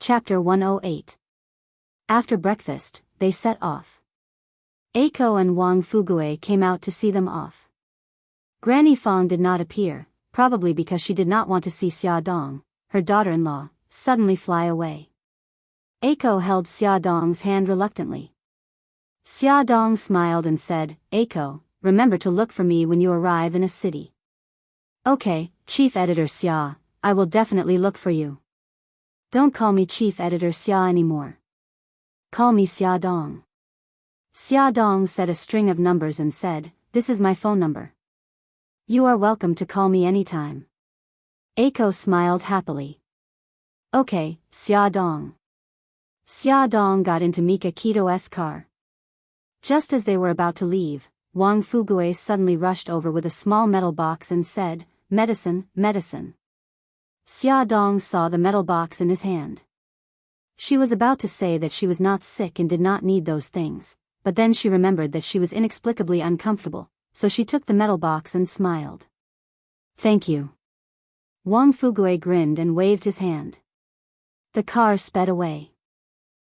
Chapter 108. After breakfast, they set off. Eiko and Wang Fugue came out to see them off. Granny Fong did not appear, probably because she did not want to see Xia Dong, her daughter-in-law, suddenly fly away. Eiko held Xia Dong's hand reluctantly. Xia Dong smiled and said, "Eiko, remember to look for me when you arrive in a city." "Okay, Chief Editor Xia, I will definitely look for you." "Don't call me Chief Editor Xia anymore. Call me Xia Dong." Xia Dong said a string of numbers and said, "This is my phone number. You are welcome to call me anytime." Eiko smiled happily. "Okay, Xia Dong." Xia Dong got into Mika Kito's car. Just as they were about to leave, Wang Fugue suddenly rushed over with a small metal box and said, "Medicine, medicine." Xia Dong saw the metal box in his hand. She was about to say that she was not sick and did not need those things, but then she remembered that she was inexplicably uncomfortable, so she took the metal box and smiled. "Thank you." Wang Fugue grinned and waved his hand. The car sped away.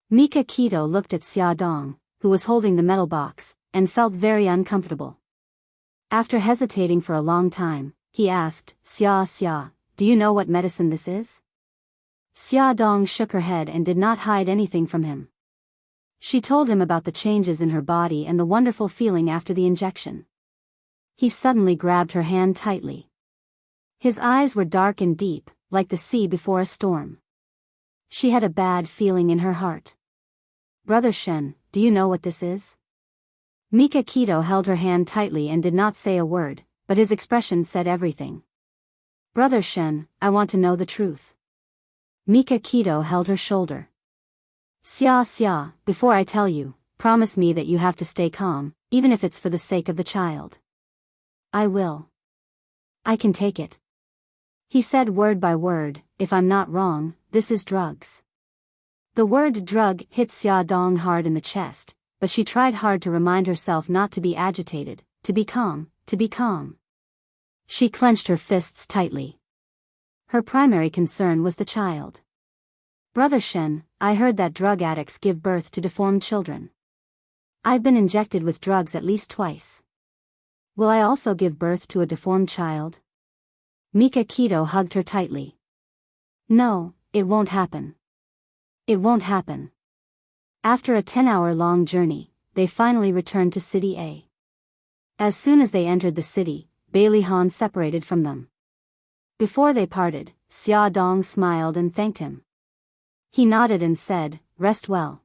Mika Kito looked at Xia Dong, who was holding the metal box, and felt very uncomfortable. After hesitating for a long time, he asked, Xia, do you know what medicine this is?" Xia Dong shook her head and did not hide anything from him. She told him about the changes in her body and the wonderful feeling after the injection. He suddenly grabbed her hand tightly. His eyes were dark and deep, like the sea before a storm. She had a bad feeling in her heart. "Brother Shen, do you know what this is?" Mika Kito held her hand tightly and did not say a word, but his expression said everything. "Brother Shen, I want to know the truth." Mika Kito held her shoulder. Xia, before I tell you, promise me that you have to stay calm, even if it's for the sake of the child." "I will. I can take it." He said word by word, "If I'm not wrong, this is drugs." The word drug hit Xia Dong hard in the chest, but she tried hard to remind herself not to be agitated, to be calm. She clenched her fists tightly. Her primary concern was the child. "Brother Shen, I heard that drug addicts give birth to deformed children. I've been injected with drugs at least twice. Will I also give birth to a deformed child?" Mika Kito hugged her tightly. "No, it won't happen. It won't happen." After a 10-hour-long journey, they finally returned to City A. As soon as they entered the city, Bailey Han separated from them. Before they parted, Xia Dong smiled and thanked him. He nodded and said, "Rest well.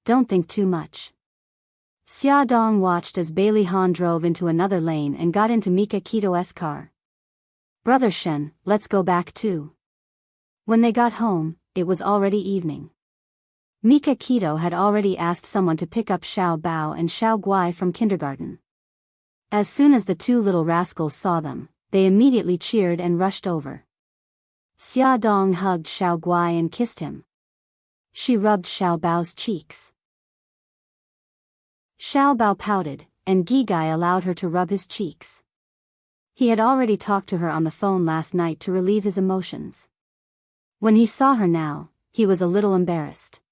Don't think too much." Xia Dong watched as Bailey Han drove into another lane and got into Mika Kito's car. "Brother Shen, let's go back too." When they got home, it was already evening. Mika Kito had already asked someone to pick up Xiao Bao and Xiao Guai from kindergarten. As soon as the two little rascals saw them, they immediately cheered and rushed over. Xia Dong hugged Xiao Guai and kissed him. She rubbed Xiao Bao's cheeks. Xiao Bao pouted, and Gigai allowed her to rub his cheeks. He had already talked to her on the phone last night to relieve his emotions. When he saw her now, he was a little embarrassed.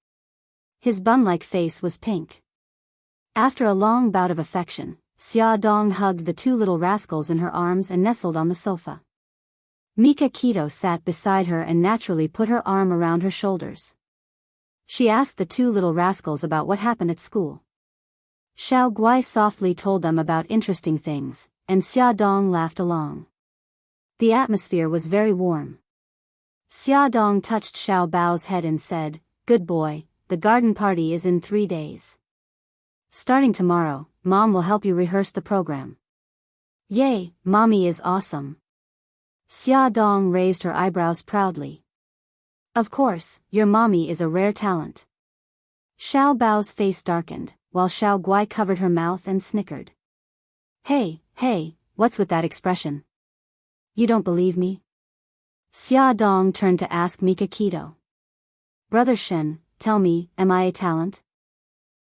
His bun-like face was pink. After a long bout of affection, Xia Dong hugged the two little rascals in her arms and nestled on the sofa. Mika Kito sat beside her and naturally put her arm around her shoulders. She asked the two little rascals about what happened at school. Xiao Guai softly told them about interesting things, and Xia Dong laughed along. The atmosphere was very warm. Xia Dong touched Xiao Bao's head and said, "Good boy, the garden party is in 3 days. Starting tomorrow, Mom will help you rehearse the program." "Yay, Mommy is awesome." Xia Dong raised her eyebrows proudly. "Of course, your mommy is a rare talent." Xiao Bao's face darkened, while Xiao Guai covered her mouth and snickered. Hey, what's with that expression? You don't believe me?" Xia Dong turned to ask Mika Kito. "Brother Shen, tell me, am I a talent?"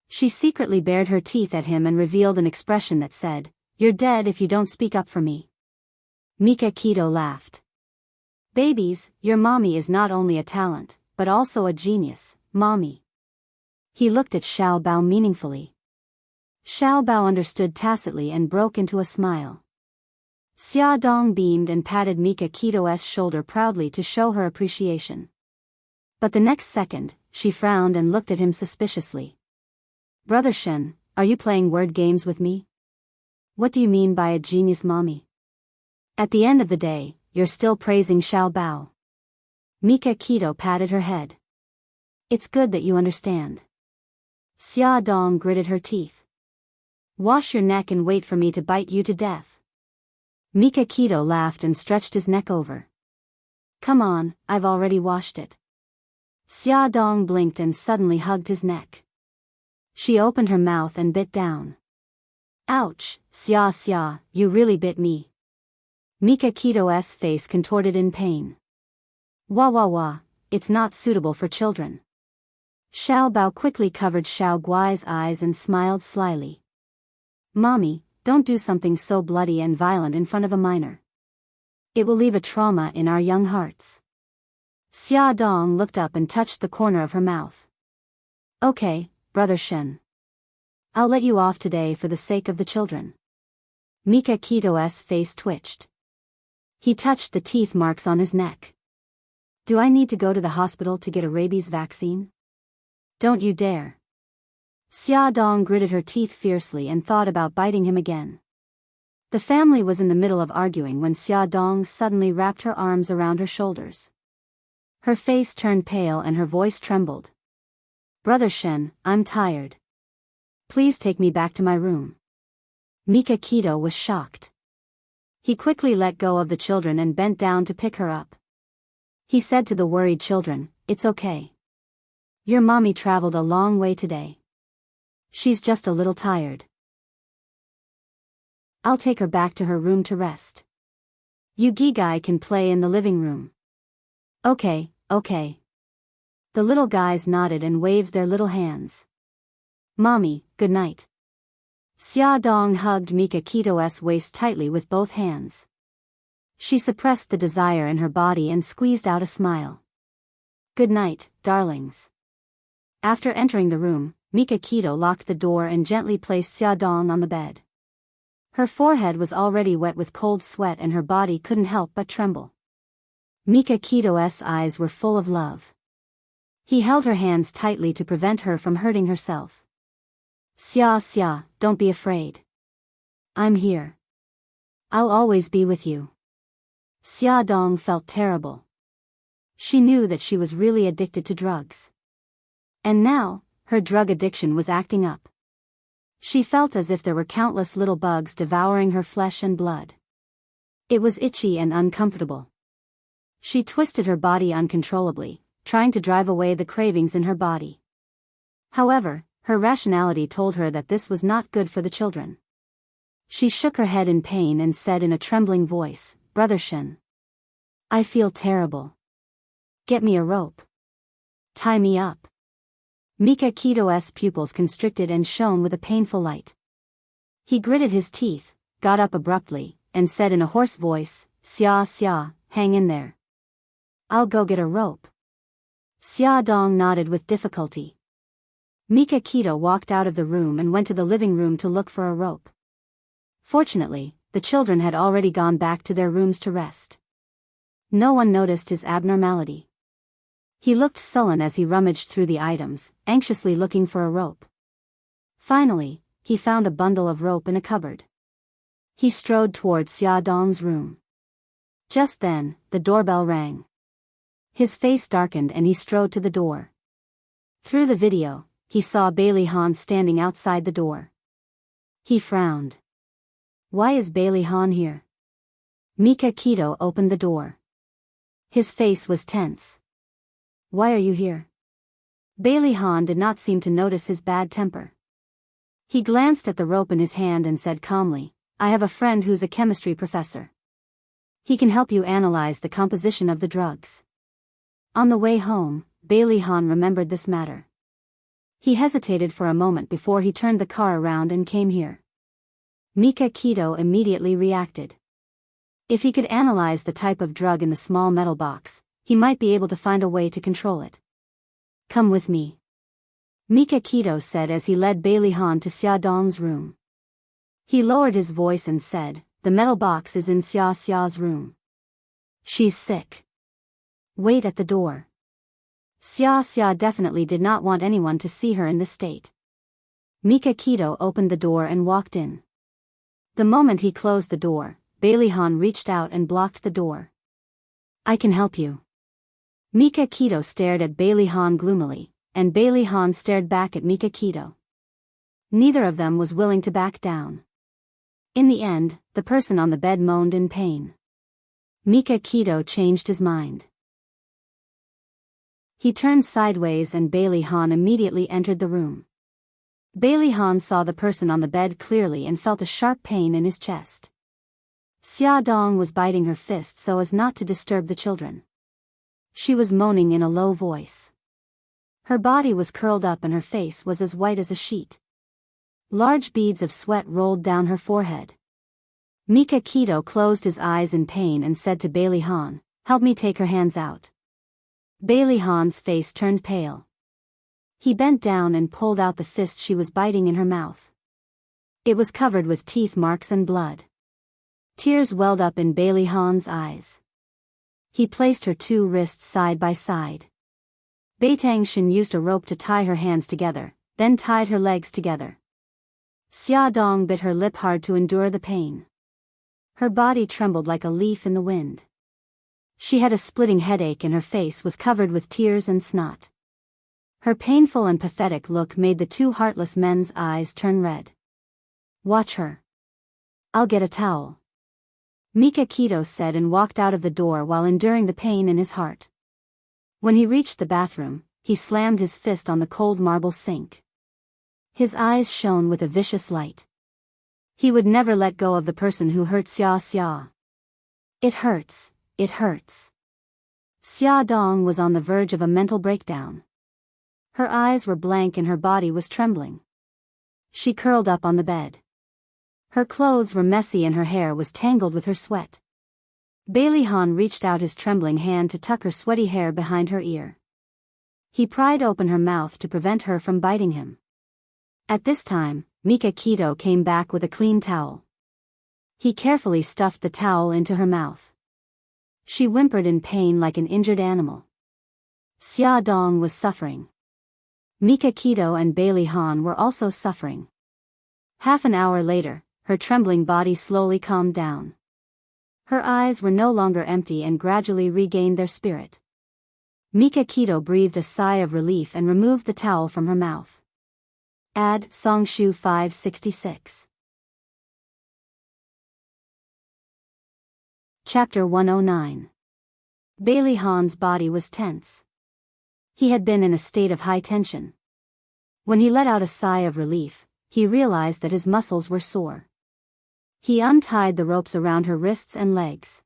She secretly bared her teeth at him and revealed an expression that said, "You're dead if you don't speak up for me." Mika Kito laughed. "Babies, your mommy is not only a talent, but also a genius, mommy. He looked at Xiao Bao meaningfully. Xiao Bao understood tacitly and broke into a smile. Xia Dong beamed and patted Mika Kito's shoulder proudly to show her appreciation. But the next second, she frowned and looked at him suspiciously. Brother Shen, are you playing word games with me? What do you mean by a genius, mommy? At the end of the day, you're still praising Xiao Bao. Mika Kito patted her head. It's good that you understand. Xia Dong gritted her teeth. Wash your neck and wait for me to bite you to death. Mika Kito laughed and stretched his neck over. Come on, I've already washed it. Xia Dong blinked and suddenly hugged his neck. She opened her mouth and bit down. Ouch, Xia, you really bit me. Mika Kito's face contorted in pain. Wah, it's not suitable for children. Xiao Bao quickly covered Xiao Guai's eyes and smiled slyly. Mommy, don't do something so bloody and violent in front of a minor. It will leave a trauma in our young hearts. Xia Dong looked up and touched the corner of her mouth. Okay, Brother Shen. I'll let you off today for the sake of the children. Mika Kito's face twitched. He touched the teeth marks on his neck. Do I need to go to the hospital to get a rabies vaccine? Don't you dare. Xia Dong gritted her teeth fiercely and thought about biting him again. The family was in the middle of arguing when Xia Dong suddenly wrapped her arms around her shoulders. Her face turned pale and her voice trembled. Brother Shen, I'm tired. Please take me back to my room. Mika Kito was shocked. He quickly let go of the children and bent down to pick her up. He said to the worried children, It's okay. Your mommy traveled a long way today. She's just a little tired. I'll take her back to her room to rest. You Gigai can play in the living room. Okay. The little guys nodded and waved their little hands. Mommy, good night. Xia Dong hugged Mika Kito's waist tightly with both hands. She suppressed the desire in her body and squeezed out a smile. Good night, darlings. After entering the room, Mika Kito locked the door and gently placed Xia Dong on the bed. Her forehead was already wet with cold sweat and her body couldn't help but tremble. Mika Kito's eyes were full of love. He held her hands tightly to prevent her from hurting herself. Xia, don't be afraid. I'm here. I'll always be with you. Xia Dong felt terrible. She knew that she was really addicted to drugs. And now, her drug addiction was acting up. She felt as if there were countless little bugs devouring her flesh and blood. It was itchy and uncomfortable. She twisted her body uncontrollably, trying to drive away the cravings in her body. However, her rationality told her that this was not good for the children. She shook her head in pain and said in a trembling voice, Brother Shen. I feel terrible. Get me a rope. Tie me up. Mika Kito's pupils constricted and shone with a painful light. He gritted his teeth, got up abruptly, and said in a hoarse voice, Xia, hang in there. I'll go get a rope. Xia Dong nodded with difficulty. Mika Kito walked out of the room and went to the living room to look for a rope. Fortunately, the children had already gone back to their rooms to rest. No one noticed his abnormality. He looked sullen as he rummaged through the items, anxiously looking for a rope. Finally, he found a bundle of rope in a cupboard. He strode towards Xia Dong's room. Just then, the doorbell rang. His face darkened and he strode to the door. Through the video, he saw Bailey Han standing outside the door. He frowned. Why is Bailey Han here? Mika Kito opened the door. His face was tense. Why are you here? Bailey Han did not seem to notice his bad temper. He glanced at the rope in his hand and said calmly, I have a friend who's a chemistry professor. He can help you analyze the composition of the drugs. On the way home, Bailey Han remembered this matter. He hesitated for a moment before he turned the car around and came here. Mika Kito immediately reacted. If he could analyze the type of drug in the small metal box, he might be able to find a way to control it. Come with me, Mika Kito said as he led Bailey Han to Xia Dong's room. He lowered his voice and said, the metal box is in Xia's room. She's sick. Wait at the door. Xia definitely did not want anyone to see her in this state. Mika Kito opened the door and walked in. The moment he closed the door, Bailey Han reached out and blocked the door. I can help you. Mika Kito stared at Bailey Han gloomily, and Bailey Han stared back at Mika Kito. Neither of them was willing to back down. In the end, the person on the bed moaned in pain. Mika Kito changed his mind. He turned sideways and Bailey Han immediately entered the room. Bailey Han saw the person on the bed clearly and felt a sharp pain in his chest. Xia Dong was biting her fist so as not to disturb the children. She was moaning in a low voice. Her body was curled up and her face was as white as a sheet. Large beads of sweat rolled down her forehead. Mika Kito closed his eyes in pain and said to Bailey Han, help me take her hands out. Bailey Han's face turned pale. He bent down and pulled out the fist she was biting in her mouth. It was covered with teeth marks and blood. Tears welled up in Bailey Han's eyes. He placed her two wrists side by side. Beitang Shin used a rope to tie her hands together, then tied her legs together. Xia Dong bit her lip hard to endure the pain. Her body trembled like a leaf in the wind. She had a splitting headache and her face was covered with tears and snot. Her painful and pathetic look made the two heartless men's eyes turn red. Watch her. I'll get a towel, Mika Kito said and walked out of the door while enduring the pain in his heart. When he reached the bathroom, he slammed his fist on the cold marble sink. His eyes shone with a vicious light. He would never let go of the person who hurt Xia. It hurts, it hurts. Xia Dong was on the verge of a mental breakdown. Her eyes were blank and her body was trembling. She curled up on the bed. Her clothes were messy and her hair was tangled with her sweat. Bailey Han reached out his trembling hand to tuck her sweaty hair behind her ear. He pried open her mouth to prevent her from biting him. At this time, Mika Kito came back with a clean towel. He carefully stuffed the towel into her mouth. She whimpered in pain like an injured animal. Xia Dong was suffering. Mika Kito and Bailey Han were also suffering. Half an hour later, her trembling body slowly calmed down. Her eyes were no longer empty and gradually regained their spirit. Mika Kito breathed a sigh of relief and removed the towel from her mouth. Add Songshu 566. Chapter 109. Bailey Han's body was tense. He had been in a state of high tension. When he let out a sigh of relief, he realized that his muscles were sore. He untied the ropes around her wrists and legs.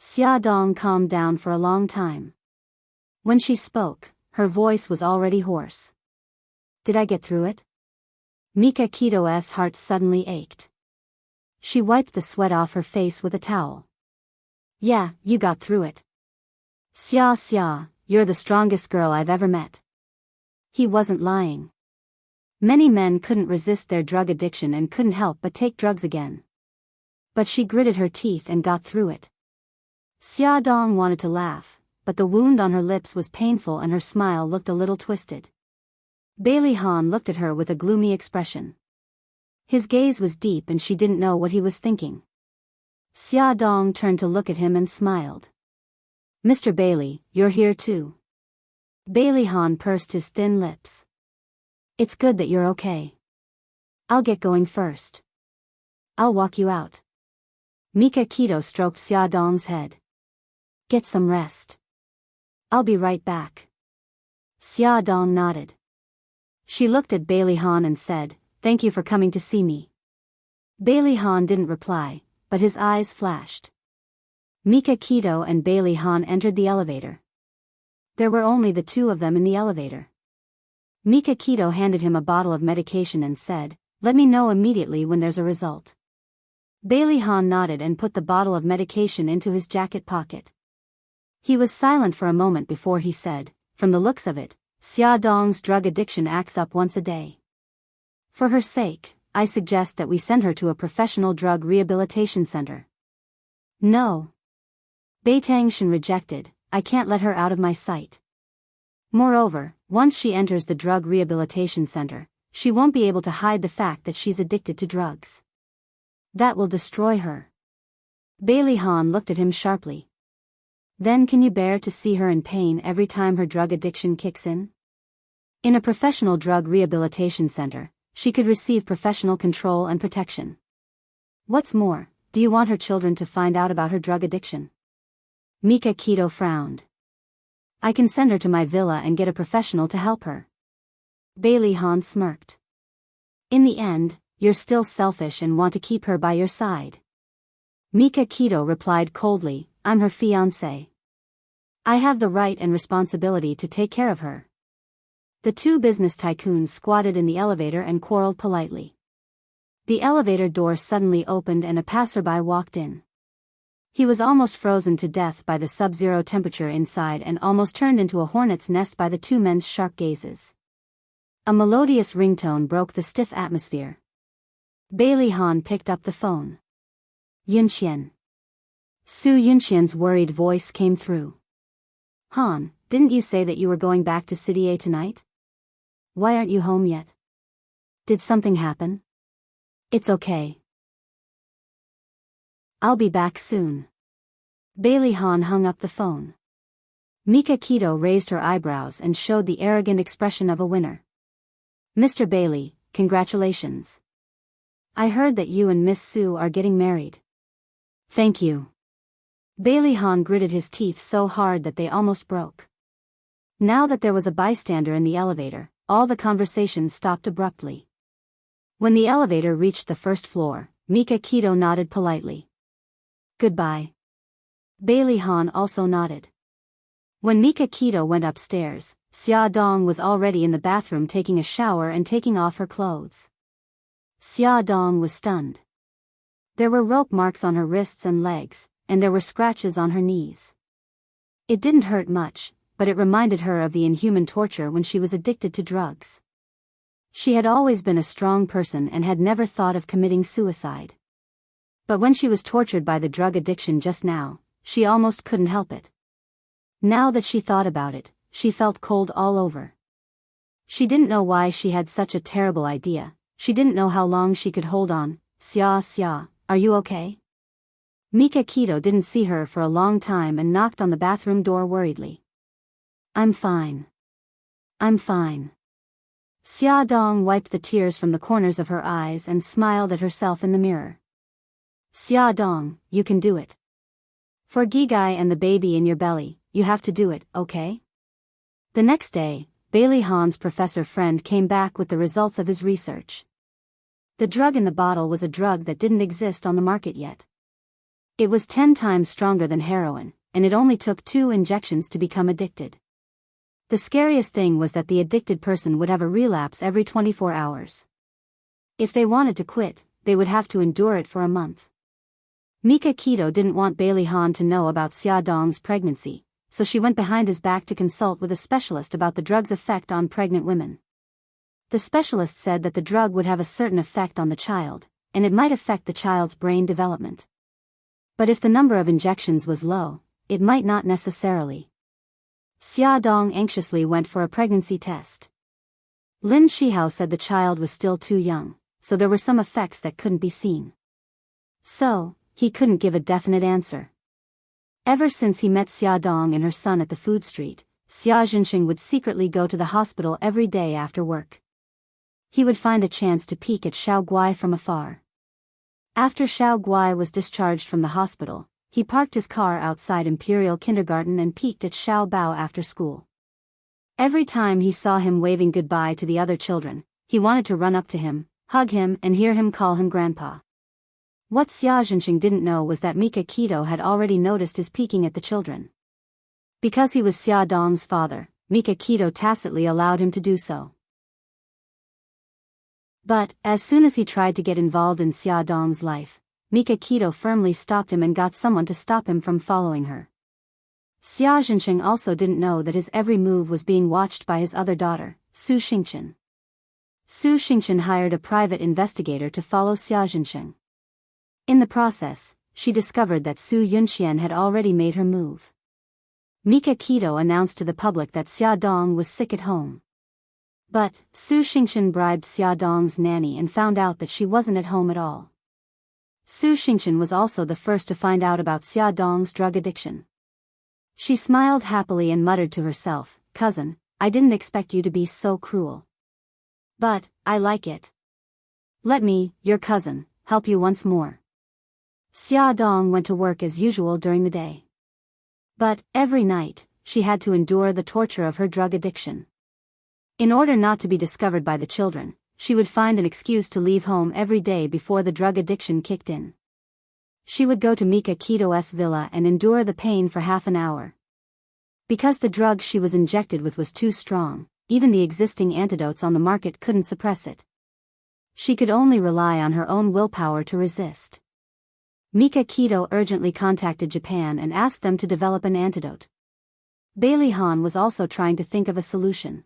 Xia Dong calmed down for a long time. When she spoke, her voice was already hoarse. Did I get through it? Mika Kito's heart suddenly ached. She wiped the sweat off her face with a towel. Yeah, you got through it. Xia, you're the strongest girl I've ever met. He wasn't lying. Many men couldn't resist their drug addiction and couldn't help but take drugs again. But she gritted her teeth and got through it. Xia Dong wanted to laugh, but the wound on her lips was painful and her smile looked a little twisted. Bailey Han looked at her with a gloomy expression. His gaze was deep and she didn't know what he was thinking. Xia Dong turned to look at him and smiled. Mr. Bailey, you're here too. Bailey Han pursed his thin lips. It's good that you're okay. I'll get going first. I'll walk you out. Mika Kito stroked Xia Dong's head. Get some rest. I'll be right back. Xia Dong nodded. She looked at Bailey Han and said, Thank you for coming to see me. Bailey Han didn't reply, but his eyes flashed. Mika Kito and Bailey Han entered the elevator. There were only the two of them in the elevator. Mika Kito handed him a bottle of medication and said, Let me know immediately when there's a result. Bailey Han nodded and put the bottle of medication into his jacket pocket. He was silent for a moment before he said, From the looks of it, Xia Dong's drug addiction acts up once a day. For her sake, I suggest that we send her to a professional drug rehabilitation center. No. Beitangshan rejected, I can't let her out of my sight. Moreover, once she enters the drug rehabilitation center, she won't be able to hide the fact that she's addicted to drugs. That will destroy her. Bailey Han looked at him sharply. Then can you bear to see her in pain every time her drug addiction kicks in? In a professional drug rehabilitation center, she could receive professional control and protection. What's more, do you want her children to find out about her drug addiction? Mika Keto frowned. I can send her to my villa and get a professional to help her. Bailey Han smirked. In the end, you're still selfish and want to keep her by your side. Mika Keto replied coldly, I'm her fiancé. I have the right and responsibility to take care of her. The two business tycoons squatted in the elevator and quarreled politely. The elevator door suddenly opened and a passerby walked in. He was almost frozen to death by the sub-zero temperature inside and almost turned into a hornet's nest by the two men's sharp gazes. A melodious ringtone broke the stiff atmosphere. Bailey Han picked up the phone. Yunxian. Su Yunxian's worried voice came through. Han, didn't you say that you were going back to City A tonight? Why aren't you home yet? Did something happen? It's okay. I'll be back soon. Bailey Han hung up the phone. Mika Keto raised her eyebrows and showed the arrogant expression of a winner. Mr. Bailey, congratulations. I heard that you and Miss Su are getting married. Thank you. Bailey Han gritted his teeth so hard that they almost broke. Now that there was a bystander in the elevator, all the conversation stopped abruptly. When the elevator reached the first floor, Mika Keto nodded politely. Goodbye. Bailey Han also nodded. When Mika Keto went upstairs, Xia Dong was already in the bathroom taking a shower and taking off her clothes. Xia Dong was stunned. There were rope marks on her wrists and legs, and there were scratches on her knees. It didn't hurt much, but it reminded her of the inhuman torture when she was addicted to drugs. She had always been a strong person and had never thought of committing suicide. But when she was tortured by the drug addiction just now, she almost couldn't help it. Now that she thought about it, she felt cold all over. She didn't know why she had such a terrible idea. She didn't know how long she could hold on. Xia, are you okay? Mika Keto didn't see her for a long time and knocked on the bathroom door worriedly. I'm fine. I'm fine. Xia Dong wiped the tears from the corners of her eyes and smiled at herself in the mirror. Xia Dong, you can do it. For Gigai and the baby in your belly, you have to do it, okay? The next day, Bailey Han's professor friend came back with the results of his research. The drug in the bottle was a drug that didn't exist on the market yet. It was 10 times stronger than heroin, and it only took 2 injections to become addicted. The scariest thing was that the addicted person would have a relapse every 24 hours. If they wanted to quit, they would have to endure it for a month. Mika Keto didn't want Bailey Han to know about Xia Dong's pregnancy, so she went behind his back to consult with a specialist about the drug's effect on pregnant women. The specialist said that the drug would have a certain effect on the child, and it might affect the child's brain development. But if the number of injections was low, it might not necessarily. Xia Dong anxiously went for a pregnancy test. Lin Shihao said the child was still too young, so there were some effects that couldn't be seen. So, he couldn't give a definite answer. Ever since he met Xia Dong and her son at the food street, Xia Jinxing would secretly go to the hospital every day after work. He would find a chance to peek at Xiao Guai from afar. After Xiao Guai was discharged from the hospital, he parked his car outside Imperial Kindergarten and peeked at Xiao Bao after school. Every time he saw him waving goodbye to the other children, he wanted to run up to him, hug him and hear him call him grandpa. What Xia Jinxing didn't know was that Mika Keto had already noticed his peeking at the children. Because he was Xia Dong's father, Mika Keto tacitly allowed him to do so. But, as soon as he tried to get involved in Xia Dong's life, Mika Keto firmly stopped him and got someone to stop him from following her. Xia Zhensheng also didn't know that his every move was being watched by his other daughter, Su Xingchen. Su Xingchen hired a private investigator to follow Xia Zhensheng. In the process, she discovered that Su Yunxian had already made her move. Mika Keto announced to the public that Xia Dong was sick at home. But Su Xingchen bribed Xia Dong's nanny and found out that she wasn't at home at all. Su Xingchen was also the first to find out about Xia Dong's drug addiction. She smiled happily and muttered to herself, "Cousin, I didn't expect you to be so cruel. But I like it. Let me, your cousin, help you once more." Xia Dong went to work as usual during the day. But every night, she had to endure the torture of her drug addiction. In order not to be discovered by the children, she would find an excuse to leave home every day before the drug addiction kicked in. She would go to Mika Keto's villa and endure the pain for half an hour. Because the drug she was injected with was too strong, even the existing antidotes on the market couldn't suppress it. She could only rely on her own willpower to resist. Mika Keto urgently contacted Japan and asked them to develop an antidote. Bailey Han was also trying to think of a solution.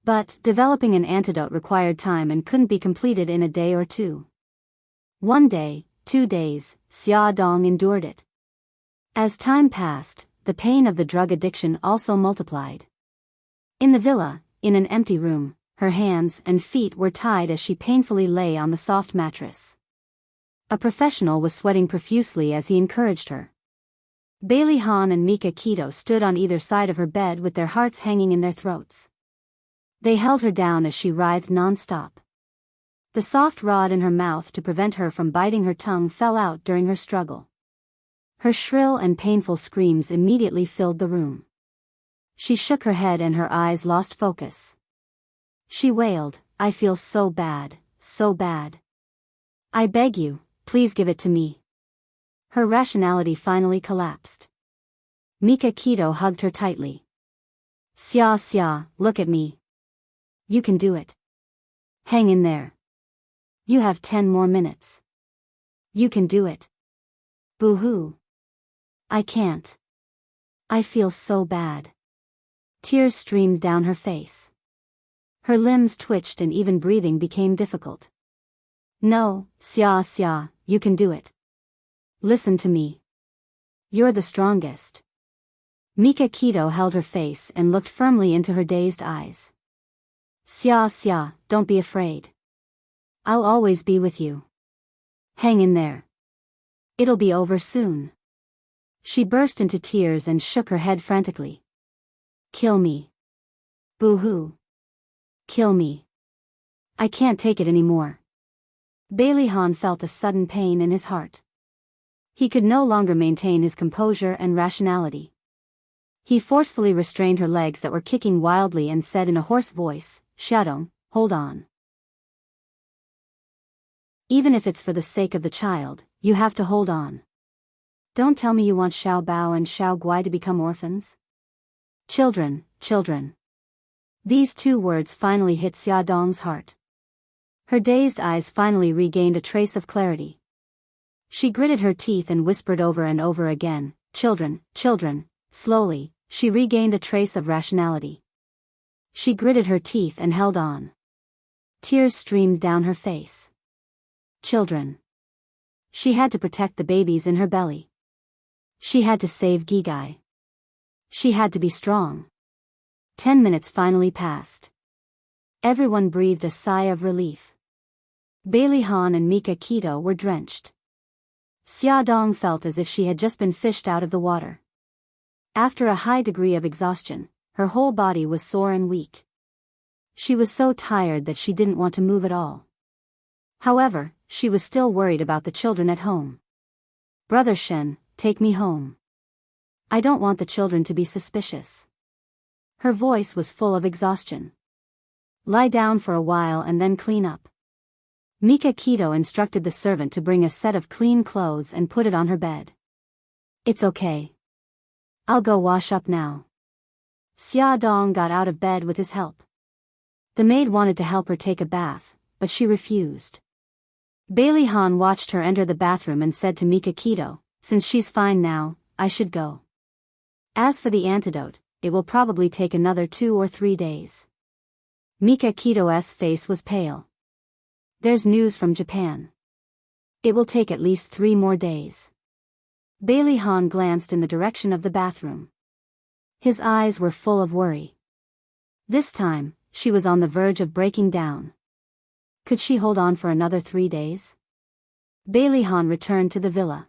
But developing an antidote required time and couldn't be completed in a day or two. 1 day, 2 days, Xia Dong endured it. As time passed, the pain of the drug addiction also multiplied. In the villa, in an empty room, her hands and feet were tied as she painfully lay on the soft mattress. A professional was sweating profusely as he encouraged her. Bailey Han and Mika Keto stood on either side of her bed with their hearts hanging in their throats. They held her down as she writhed non-stop. The soft rod in her mouth to prevent her from biting her tongue fell out during her struggle. Her shrill and painful screams immediately filled the room. She shook her head and her eyes lost focus. She wailed, "I feel so bad, so bad. I beg you, please give it to me." Her rationality finally collapsed. Mika Keto hugged her tightly. Xia, look at me. You can do it. Hang in there. You have 10 more minutes. You can do it. Boo-hoo. I can't. I feel so bad. Tears streamed down her face. Her limbs twitched and even breathing became difficult. No, Xia, you can do it. Listen to me. You're the strongest. Mika Keto held her face and looked firmly into her dazed eyes. Xia, don't be afraid. I'll always be with you. Hang in there. It'll be over soon. She burst into tears and shook her head frantically. Kill me. Boo-hoo. Kill me. I can't take it anymore. Bailey Han felt a sudden pain in his heart. He could no longer maintain his composure and rationality. He forcefully restrained her legs that were kicking wildly and said in a hoarse voice, "Xiaodong, hold on. Even if it's for the sake of the child, you have to hold on. Don't tell me you want Xiao Bao and Xiao Guai to become orphans. Children. These 2 words finally hit Xia Dong's heart. Her dazed eyes finally regained a trace of clarity. She gritted her teeth and whispered over and over again, children. Slowly, she regained a trace of rationality. She gritted her teeth and held on. Tears streamed down her face. Children. She had to protect the babies in her belly. She had to save Gigai. She had to be strong. 10 minutes finally passed. Everyone breathed a sigh of relief. Bailey Han and Mika Keto were drenched. Xia Dong felt as if she had just been fished out of the water. After a high degree of exhaustion, her whole body was sore and weak. She was so tired that she didn't want to move at all. However, she was still worried about the children at home. Brother Shen, take me home. I don't want the children to be suspicious. Her voice was full of exhaustion. Lie down for a while and then clean up. Mika Keto instructed the servant to bring a set of clean clothes and put it on her bed. It's okay. I'll go wash up now. Xia Dong got out of bed with his help. The maid wanted to help her take a bath, but she refused. Bailey Han watched her enter the bathroom and said to Mika Keto, "Since she's fine now, I should go." As for the antidote, it will probably take another 2 or 3 days. Mika Kito's face was pale. There's news from Japan. It will take at least 3 more days. Bailey Han glanced in the direction of the bathroom. His eyes were full of worry. This time, she was on the verge of breaking down. Could she hold on for another 3 days? Bailey Han returned to the villa.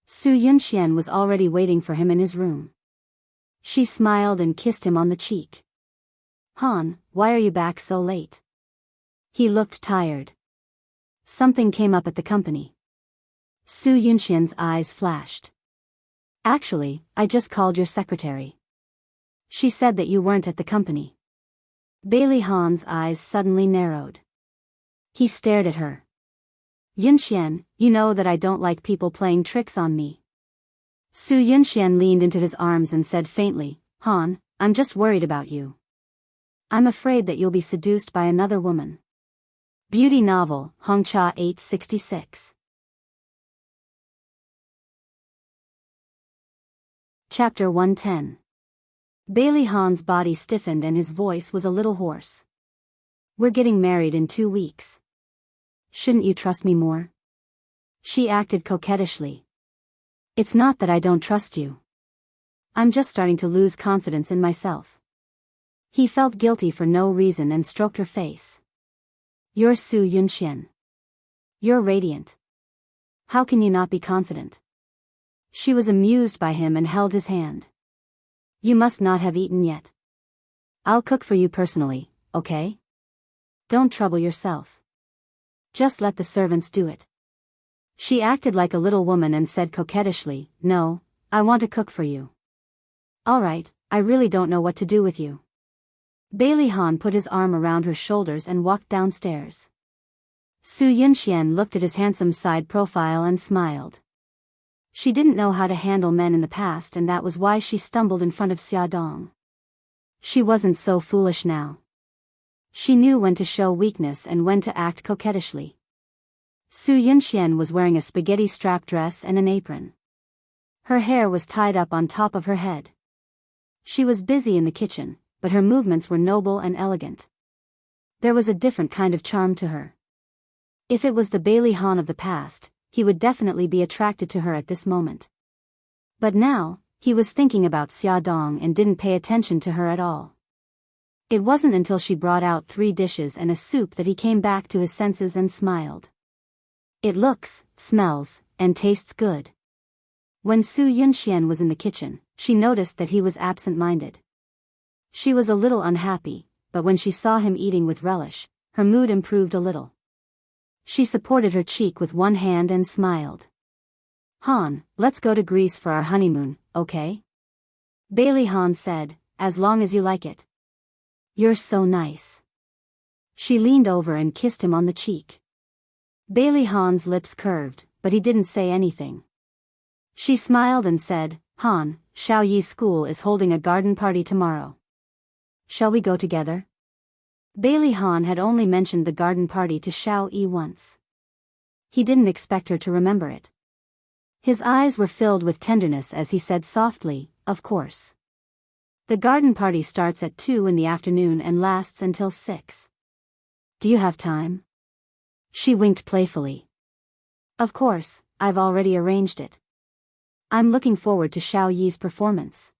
Su Yunxian was already waiting for him in his room. She smiled and kissed him on the cheek. Han, why are you back so late? He looked tired. Something came up at the company. Su Yunxian's eyes flashed. Actually, I just called your secretary. She said that you weren't at the company. Bailey Han's eyes suddenly narrowed. He stared at her. Yunxian, you know that I don't like people playing tricks on me. Su Yunxian leaned into his arms and said faintly, Han, I'm just worried about you. I'm afraid that you'll be seduced by another woman. Beauty novel, Hongcha 866. Chapter 110. Bailey Han's body stiffened and his voice was a little hoarse. We're getting married in 2 weeks. Shouldn't you trust me more? She acted coquettishly. It's not that I don't trust you. I'm just starting to lose confidence in myself. He felt guilty for no reason and stroked her face. You're Su Yunxian. You're radiant. How can you not be confident? She was amused by him and held his hand. You must not have eaten yet. I'll cook for you personally, okay? Don't trouble yourself. Just let the servants do it. She acted like a little woman and said coquettishly, No, I want to cook for you. All right, I really don't know what to do with you. Bailey Han put his arm around her shoulders and walked downstairs. Su Yunxian looked at his handsome side profile and smiled. She didn't know how to handle men in the past and that was why she stumbled in front of Xia Dong. She wasn't so foolish now. She knew when to show weakness and when to act coquettishly. Su Yunxian was wearing a spaghetti strap dress and an apron. Her hair was tied up on top of her head. She was busy in the kitchen, but her movements were noble and elegant. There was a different kind of charm to her. If it was the Bailey Han of the past, he would definitely be attracted to her at this moment. But now, he was thinking about Xia Dong and didn't pay attention to her at all. It wasn't until she brought out 3 dishes and a soup that he came back to his senses and smiled. It looks, smells, and tastes good. When Su Yunxian was in the kitchen, she noticed that he was absent-minded. She was a little unhappy, but when she saw him eating with relish, her mood improved a little. She supported her cheek with one hand and smiled. Han, let's go to Greece for our honeymoon, okay? Bailey Han said, as long as you like it. You're so nice. She leaned over and kissed him on the cheek. Bailey Han's lips curved, but he didn't say anything. She smiled and said, Han, Xiao Yi's school is holding a garden party tomorrow. Shall we go together? Bailey Han had only mentioned the garden party to Xiao Yi once. He didn't expect her to remember it. His eyes were filled with tenderness as he said softly, Of course. The garden party starts at 2 in the afternoon and lasts until 6. Do you have time? She winked playfully. Of course, I've already arranged it. I'm looking forward to Xiao Yi's performance.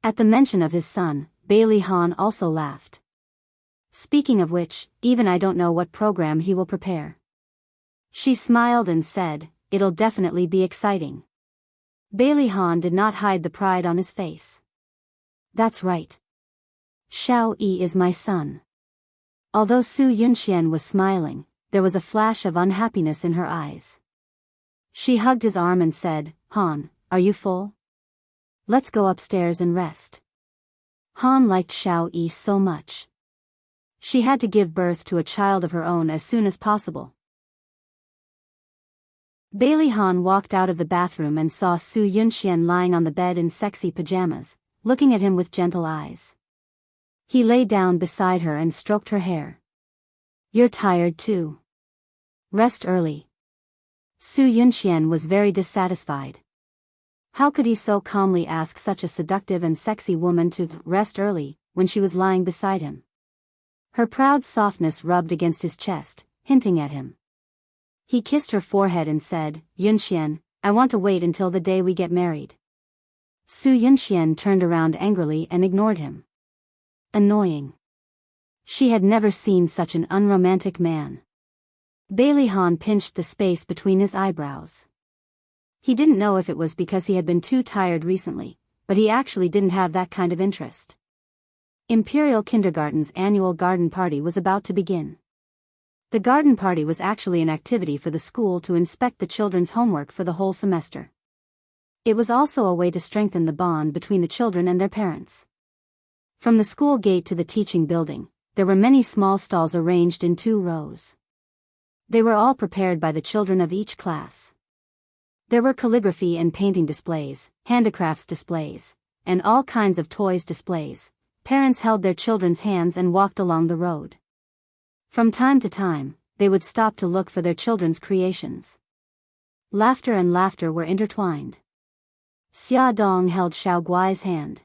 At the mention of his son, Bailey Han also laughed. Speaking of which, even I don't know what program he will prepare. She smiled and said, It'll definitely be exciting. Bailey Han did not hide the pride on his face. That's right. Xiao Yi is my son. Although Su Yunxian was smiling, there was a flash of unhappiness in her eyes. She hugged his arm and said, Han, are you full? Let's go upstairs and rest. Han liked Xiao Yi so much. She had to give birth to a child of her own as soon as possible. Bailey Han walked out of the bathroom and saw Su Yunxian lying on the bed in sexy pajamas, looking at him with gentle eyes. He lay down beside her and stroked her hair. You're tired too. Rest early. Su Yunxian was very dissatisfied. How could he so calmly ask such a seductive and sexy woman to rest early, when she was lying beside him? Her proud softness rubbed against his chest, hinting at him. He kissed her forehead and said, Yunxian, I want to wait until the day we get married. Su Yunxian turned around angrily and ignored him. Annoying. She had never seen such an unromantic man. Bailey Han pinched the space between his eyebrows. He didn't know if it was because he had been too tired recently, but he actually didn't have that kind of interest. Imperial Kindergarten's annual garden party was about to begin. The garden party was actually an activity for the school to inspect the children's homework for the whole semester. It was also a way to strengthen the bond between the children and their parents. From the school gate to the teaching building, there were many small stalls arranged in 2 rows. They were all prepared by the children of each class. There were calligraphy and painting displays, handicrafts displays, and all kinds of toys displays. Parents held their children's hands and walked along the road. From time to time, they would stop to look for their children's creations. Laughter and laughter were intertwined. Xia Dong held Xiao Guai's hand.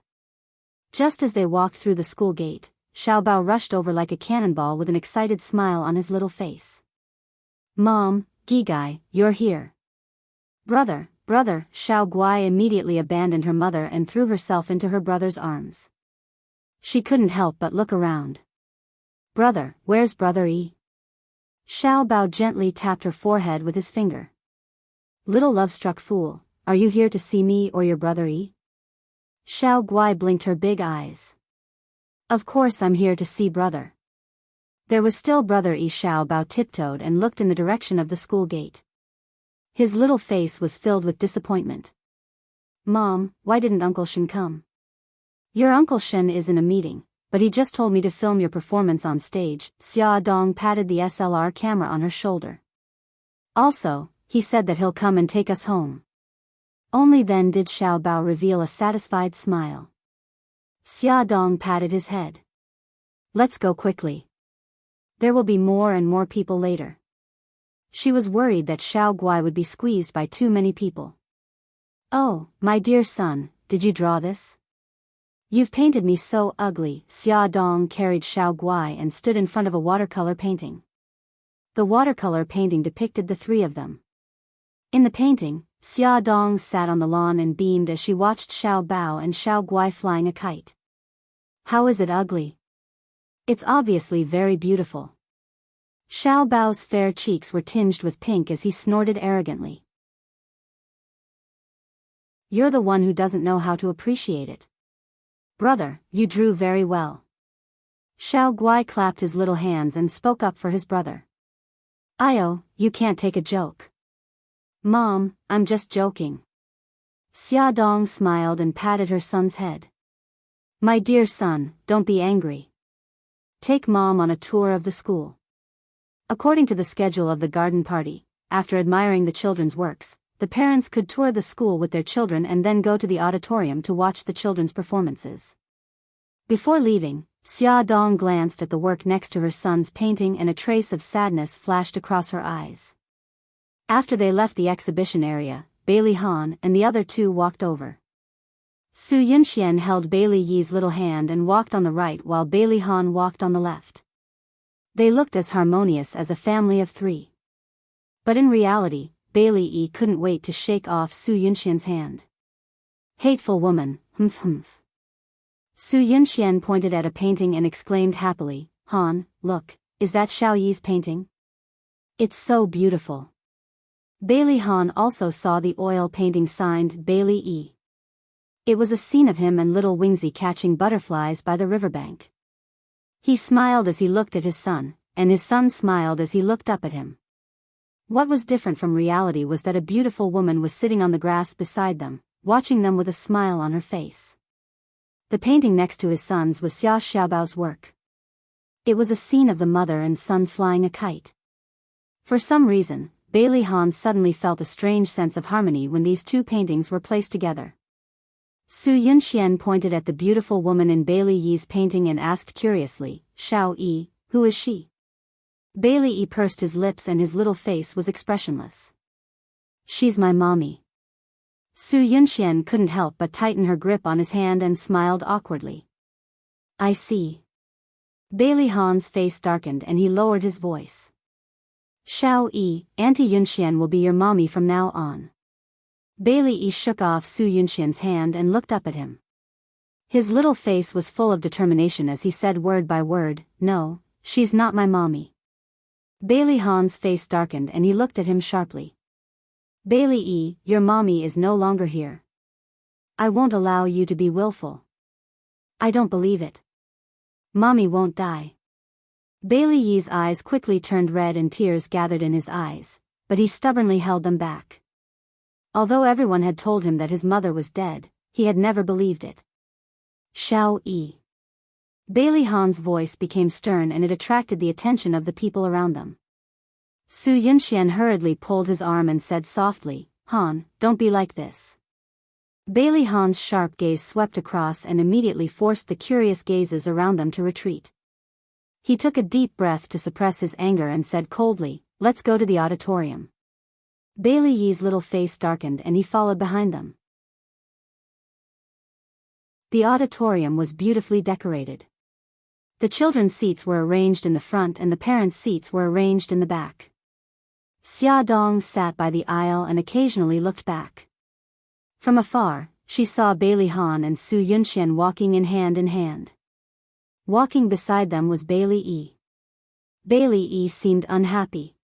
Just as they walked through the school gate, Xiao Bao rushed over like a cannonball with an excited smile on his little face. Mom, Gigai, you're here. Brother, Xiao Guai immediately abandoned her mother and threw herself into her brother's arms. She couldn't help but look around. Brother, where's Brother Yi? Xiao Bao gently tapped her forehead with his finger. Little love-struck fool, are you here to see me or your Brother Yi? Xiao Guai blinked her big eyes. Of course I'm here to see brother. There was still Brother Yi. Xiao Bao tiptoed and looked in the direction of the school gate. His little face was filled with disappointment. Mom, why didn't Uncle Shen come? Your Uncle Shen is in a meeting, but he just told me to film your performance on stage. Xia Dong patted the SLR camera on her shoulder. Also, he said that he'll come and take us home. Only then did Xiao Bao reveal a satisfied smile. Xia Dong patted his head. Let's go quickly. There will be more and more people later. She was worried that Xiao Guai would be squeezed by too many people. Oh, my dear son, did you draw this? You've painted me so ugly. Xia Dong carried Xiao Guai and stood in front of a watercolor painting. The watercolor painting depicted the 3 of them. In the painting, Xia Dong sat on the lawn and beamed as she watched Xiao Bao and Xiao Guai flying a kite. How is it ugly? It's obviously very beautiful. Xiao Bao's fair cheeks were tinged with pink as he snorted arrogantly. You're the one who doesn't know how to appreciate it. Brother, you drew very well. Xiao Guai clapped his little hands and spoke up for his brother. Io, you can't take a joke. Mom, I'm just joking. Xia Dong smiled and patted her son's head. My dear son, don't be angry. Take Mom on a tour of the school. According to the schedule of the garden party, after admiring the children's works, the parents could tour the school with their children and then go to the auditorium to watch the children's performances. Before leaving, Xia Dong glanced at the work next to her son's painting and a trace of sadness flashed across her eyes. After they left the exhibition area, Bailey Han and the other 2 walked over. Su Yunxian held Bailey Yi's little hand and walked on the right while Bailey Han walked on the left. They looked as harmonious as a family of 3. But in reality, Bailey Yi couldn't wait to shake off Su Yunxian's hand. Hateful woman, humph. Su Yunxian pointed at a painting and exclaimed happily, Han, look, is that Xiao Yi's painting? It's so beautiful. Bailey Han also saw the oil painting signed Bailey Yi. It was a scene of him and little Wingsy catching butterflies by the riverbank. He smiled as he looked at his son, and his son smiled as he looked up at him. What was different from reality was that a beautiful woman was sitting on the grass beside them, watching them with a smile on her face. The painting next to his son's was Xia Xiaobao's work. It was a scene of the mother and son flying a kite. For some reason, Bailey Han suddenly felt a strange sense of harmony when these 2 paintings were placed together. Su Yunxian pointed at the beautiful woman in Bailey Yi's painting and asked curiously, Xiao Yi, who is she? Bailey Yi pursed his lips and his little face was expressionless. She's my mommy. Su Yunxian couldn't help but tighten her grip on his hand and smiled awkwardly. I see. Bailey Han's face darkened and he lowered his voice. Xiao Yi, Auntie Yunxian will be your mommy from now on. Bailey Yi shook off Su Yunxian's hand and looked up at him. His little face was full of determination as he said word by word, no, she's not my mommy. Bailey Han's face darkened and he looked at him sharply. Bailey Yi, your mommy is no longer here. I won't allow you to be willful. I don't believe it. Mommy won't die. Bailey Yi's eyes quickly turned red and tears gathered in his eyes, but he stubbornly held them back. Although everyone had told him that his mother was dead, he had never believed it. Xiao Yi. Bailey Han's voice became stern and it attracted the attention of the people around them. Su Yunxian hurriedly pulled his arm and said softly, Han, don't be like this. Bailey Han's sharp gaze swept across and immediately forced the curious gazes around them to retreat. He took a deep breath to suppress his anger and said coldly, let's go to the auditorium. Bailey Yi's little face darkened and he followed behind them. The auditorium was beautifully decorated. The children's seats were arranged in the front and the parents' seats were arranged in the back. Xia Dong sat by the aisle and occasionally looked back. From afar, she saw Bailey Han and Su Yunxian walking in hand. Walking beside them was Bailey Yi. Bailey Yi seemed unhappy.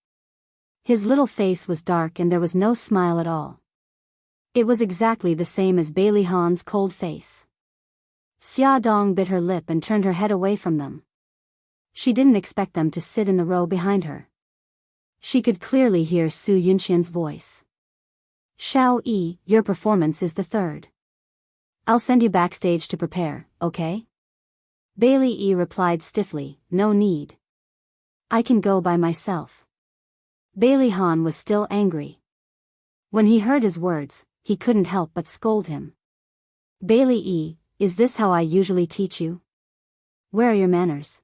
His little face was dark and there was no smile at all. It was exactly the same as Bailey Han's cold face. Xia Dong bit her lip and turned her head away from them. She didn't expect them to sit in the row behind her. She could clearly hear Su Yunxian's voice. Xiao Yi, your performance is the third. I'll send you backstage to prepare, okay? Bailey Yi replied stiffly, no need. I can go by myself. Bailey Han was still angry. When he heard his words, he couldn't help but scold him. Bailey Yi, is this how I usually teach you? Where are your manners?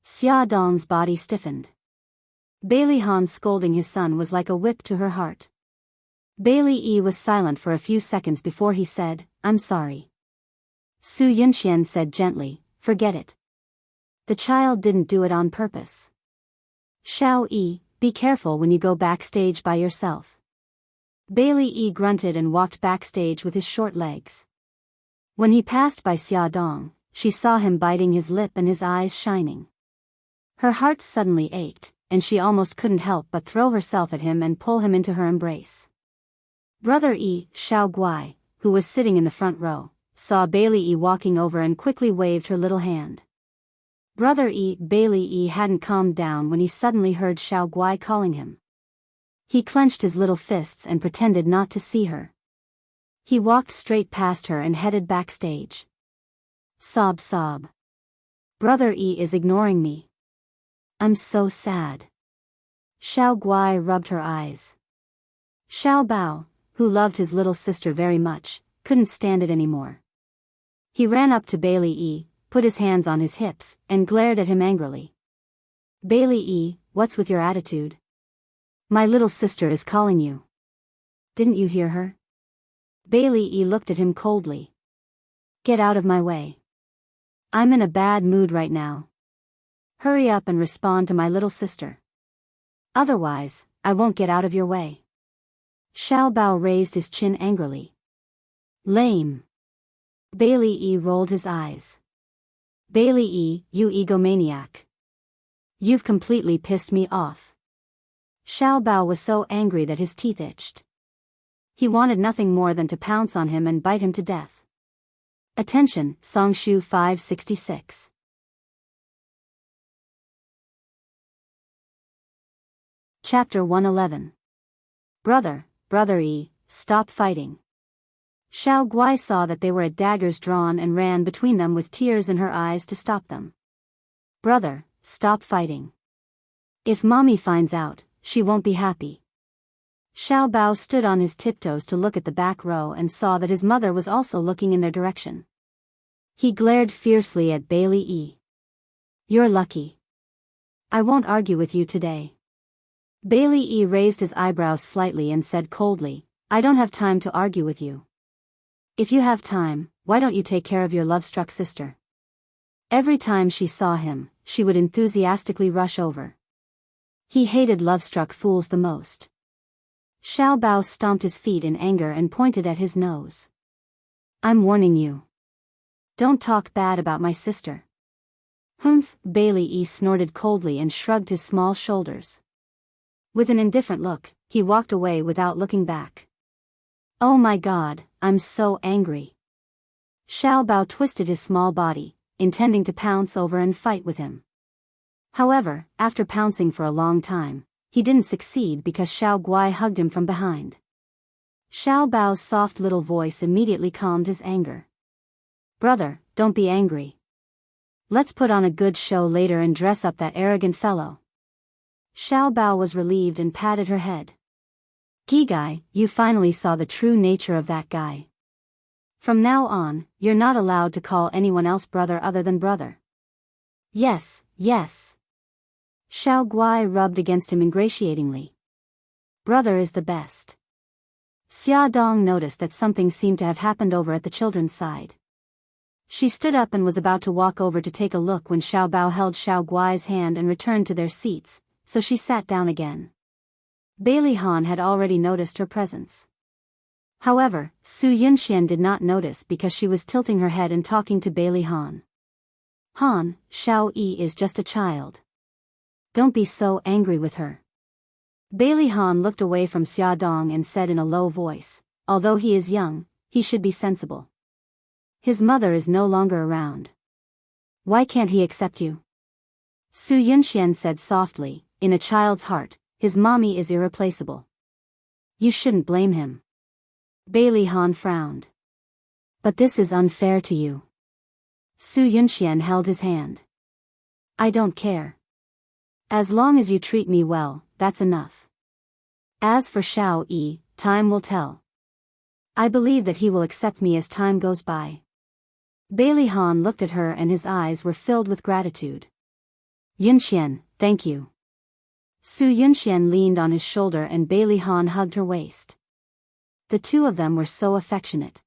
Xia Dong's body stiffened. Bailey Han scolding his son was like a whip to her heart. Bailey Yi was silent for a few seconds before he said, I'm sorry. Su Yunxian said gently, forget it. The child didn't do it on purpose. Xiao Yi, be careful when you go backstage by yourself. Bailey Yi grunted and walked backstage with his short legs. When he passed by Xia Dong, she saw him biting his lip and his eyes shining. Her heart suddenly ached, and she almost couldn't help but throw herself at him and pull him into her embrace. Brother Yi, Xiao Guai, who was sitting in the front row, saw Bailey Yi walking over and quickly waved her little hand. Brother Yi, Bailey Yi hadn't calmed down when he suddenly heard Xiao Guai calling him. He clenched his little fists and pretended not to see her. He walked straight past her and headed backstage. Sob sob. Brother Yi is ignoring me. I'm so sad. Xiao Guai rubbed her eyes. Xiao Bao, who loved his little sister very much, couldn't stand it anymore. He ran up to Bailey Yi, put his hands on his hips, and glared at him angrily. Bailey Yi, what's with your attitude? My little sister is calling you. Didn't you hear her? Bailey Yi looked at him coldly. Get out of my way. I'm in a bad mood right now. Hurry up and respond to my little sister. Otherwise, I won't get out of your way. Xiao Bao raised his chin angrily. Lame. Bailey Yi rolled his eyes. Bailey Yi, you egomaniac. You've completely pissed me off. Xiao Bao was so angry that his teeth itched. He wanted nothing more than to pounce on him and bite him to death. Attention, Songshu 566. Chapter 111. Brother Yi, stop fighting. Xiao Guai saw that they were at daggers drawn and ran between them with tears in her eyes to stop them. Brother, stop fighting. If mommy finds out, she won't be happy. Xiao Bao stood on his tiptoes to look at the back row and saw that his mother was also looking in their direction. He glared fiercely at Bailey Yi. You're lucky. I won't argue with you today. Bailey Yi raised his eyebrows slightly and said coldly, I don't have time to argue with you. If you have time, why don't you take care of your love-struck sister? Every time she saw him, she would enthusiastically rush over. He hated love-struck fools the most. Xiao Bao stomped his feet in anger and pointed at his nose. I'm warning you. Don't talk bad about my sister. Humph, Bailey E snorted coldly and shrugged his small shoulders. With an indifferent look, he walked away without looking back. Oh my God, I'm so angry. Xiao Bao twisted his small body, intending to pounce over and fight with him. However, after pouncing for a long time, he didn't succeed because Xiao Guai hugged him from behind. Xiao Bao's soft little voice immediately calmed his anger. Brother, don't be angry. Let's put on a good show later and dress up that arrogant fellow. Xiao Bao was relieved and patted her head. Gigai, you finally saw the true nature of that guy. From now on, you're not allowed to call anyone else brother other than brother. Yes, yes. Xiao Guai rubbed against him ingratiatingly. Brother is the best. Xia Dong noticed that something seemed to have happened over at the children's side. She stood up and was about to walk over to take a look when Xiao Bao held Xiao Guai's hand and returned to their seats, so she sat down again. Bailey Han had already noticed her presence. However, Su Yunxian did not notice because she was tilting her head and talking to Bailey Han. Han, Xiao Yi is just a child. Don't be so angry with her. Bailey Han looked away from Xia Dong and said in a low voice, although he is young, he should be sensible. His mother is no longer around. Why can't he accept you? Su Yunxian said softly, in a child's heart, his mommy is irreplaceable. You shouldn't blame him. Bailey Han frowned. But this is unfair to you. Su Yunxian held his hand. I don't care. As long as you treat me well, that's enough. As for Xiao Yi, time will tell. I believe that he will accept me as time goes by. Bailey Han looked at her and his eyes were filled with gratitude. Yunxian, thank you. Su Yunxian leaned on his shoulder and Bailey Han hugged her waist. The two of them were so affectionate.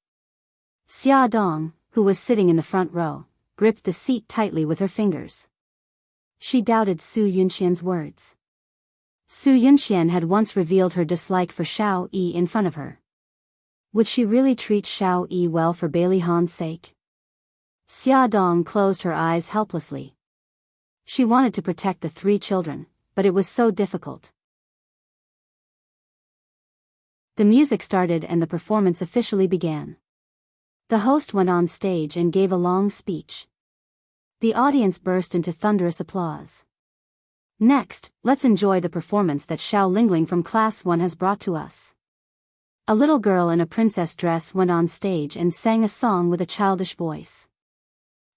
Xia Dong, who was sitting in the front row, gripped the seat tightly with her fingers. She doubted Su Yunxian's words. Su Yunxian had once revealed her dislike for Xiao Yi in front of her. Would she really treat Xiao Yi well for Bailey Han's sake? Xia Dong closed her eyes helplessly. She wanted to protect the three children, but it was so difficult. The music started and the performance officially began. The host went on stage and gave a long speech. The audience burst into thunderous applause. Next, let's enjoy the performance that Xiao Lingling from Class 1 has brought to us. A little girl in a princess dress went on stage and sang a song with a childish voice.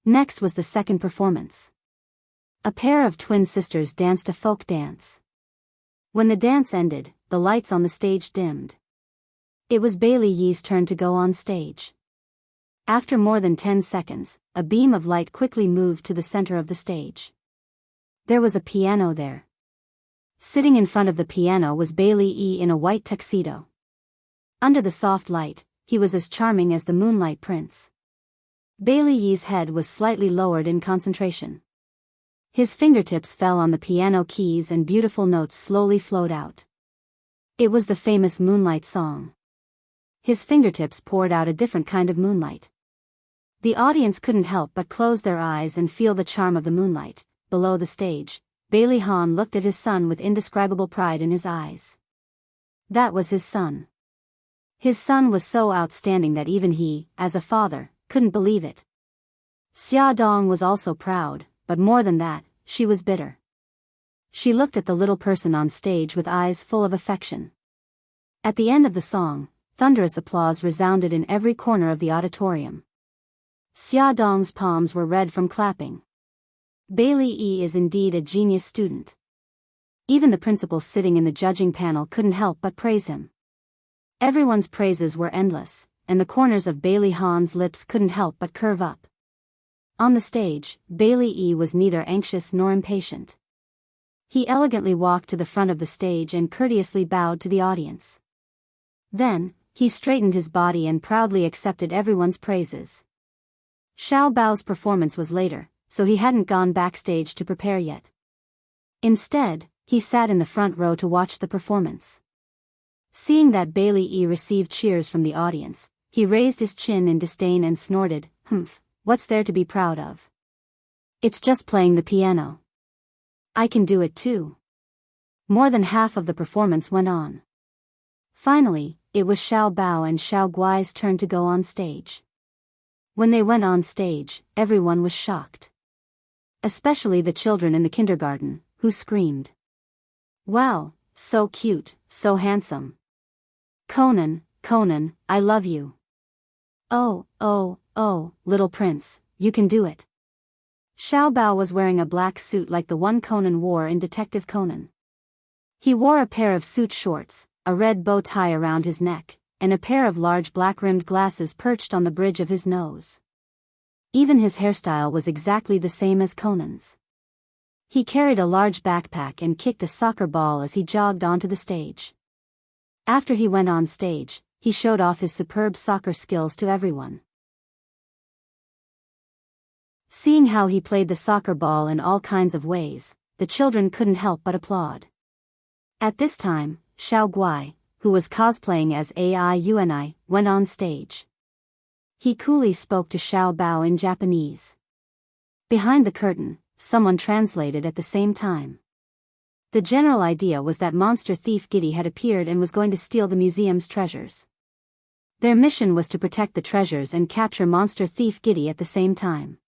Next was the second performance. A pair of twin sisters danced a folk dance. When the dance ended, the lights on the stage dimmed. It was Bailey Yi's turn to go on stage. After more than 10 seconds, a beam of light quickly moved to the center of the stage. There was a piano there. Sitting in front of the piano was Bailey Yi in a white tuxedo. Under the soft light, he was as charming as the Moonlight Prince. Bailey Yi's head was slightly lowered in concentration. His fingertips fell on the piano keys and beautiful notes slowly flowed out. It was the famous Moonlight song. His fingertips poured out a different kind of moonlight. The audience couldn't help but close their eyes and feel the charm of the moonlight. Below the stage, Bailey Han looked at his son with indescribable pride in his eyes. That was his son. His son was so outstanding that even he, as a father, couldn't believe it. Xia Dong was also proud, but more than that, she was bitter. She looked at the little person on stage with eyes full of affection. At the end of the song, thunderous applause resounded in every corner of the auditorium. Xia Dong's palms were red from clapping. Bailey Yi is indeed a genius student. Even the principal sitting in the judging panel couldn't help but praise him. Everyone's praises were endless, and the corners of Bailey Han's lips couldn't help but curve up. On the stage, Bailey Yi was neither anxious nor impatient. He elegantly walked to the front of the stage and courteously bowed to the audience. Then, he straightened his body and proudly accepted everyone's praises. Xiao Bao's performance was later, so he hadn't gone backstage to prepare yet. Instead, he sat in the front row to watch the performance. Seeing that Bailey Yi received cheers from the audience, he raised his chin in disdain and snorted, "Humph, what's there to be proud of? It's just playing the piano. I can do it too." More than half of the performance went on. Finally, it was Xiao Bao and Xiao Guai's turn to go on stage. When they went on stage, everyone was shocked. Especially the children in the kindergarten, who screamed, "Wow, so cute, so handsome. Conan, Conan, I love you. Oh, little prince, you can do it." Xiao Bao was wearing a black suit like the one Conan wore in Detective Conan. He wore a pair of suit shorts, a red bow tie around his neck, and a pair of large black-rimmed glasses perched on the bridge of his nose. Even his hairstyle was exactly the same as Conan's. He carried a large backpack and kicked a soccer ball as he jogged onto the stage. After he went on stage, he showed off his superb soccer skills to everyone. Seeing how he played the soccer ball in all kinds of ways, the children couldn't help but applaud. At this time, Xiao Guai, who was cosplaying as Ai Uni, went on stage. He coolly spoke to Xiao Bao in Japanese. Behind the curtain, someone translated at the same time. The general idea was that monster thief Giddy had appeared and was going to steal the museum's treasures. Their mission was to protect the treasures and capture monster thief Giddy at the same time.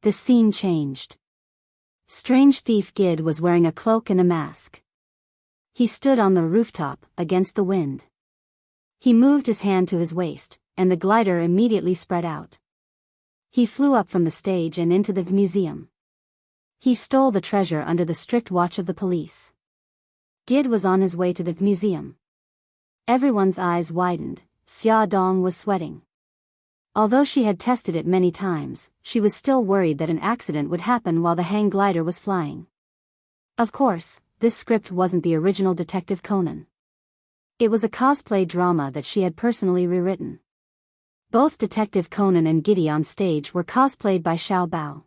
The scene changed. Strange thief Gid was wearing a cloak and a mask. He stood on the rooftop, against the wind. He moved his hand to his waist, and the glider immediately spread out. He flew up from the stage and into the museum. He stole the treasure under the strict watch of the police. Gid was on his way to the museum. Everyone's eyes widened. Xia Dong was sweating. Although she had tested it many times, she was still worried that an accident would happen while the hang glider was flying. Of course, this script wasn't the original Detective Conan. It was a cosplay drama that she had personally rewritten. Both Detective Conan and Giddy on stage were cosplayed by Xiao Bao.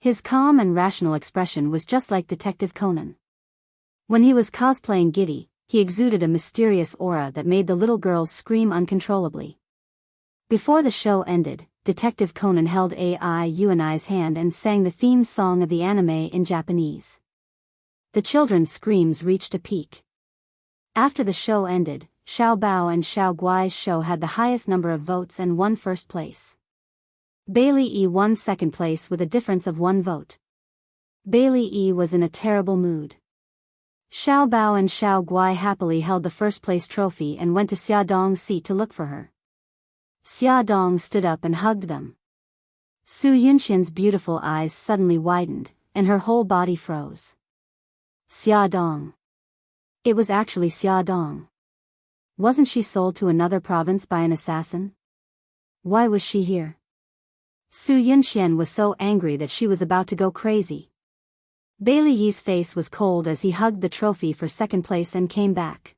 His calm and rational expression was just like Detective Conan. When he was cosplaying Giddy, he exuded a mysterious aura that made the little girls scream uncontrollably. Before the show ended, Detective Conan held Ai Uni's hand and sang the theme song of the anime in Japanese. The children's screams reached a peak. After the show ended, Xiao Bao and Xiao Guai's show had the highest number of votes and won first place. Bailey Yi won second place with a difference of 1 vote. Bailey Yi was in a terrible mood. Xiao Bao and Xiao Guai happily held the first place trophy and went to Xia Dong's seat to look for her. Xia Dong stood up and hugged them. Su Yunxian's beautiful eyes suddenly widened, and her whole body froze. Xia Dong. It was actually Xia Dong. Wasn't she sold to another province by an assassin? Why was she here? Su Yunxian was so angry that she was about to go crazy. Bailey Yi's face was cold as he hugged the trophy for second place and came back.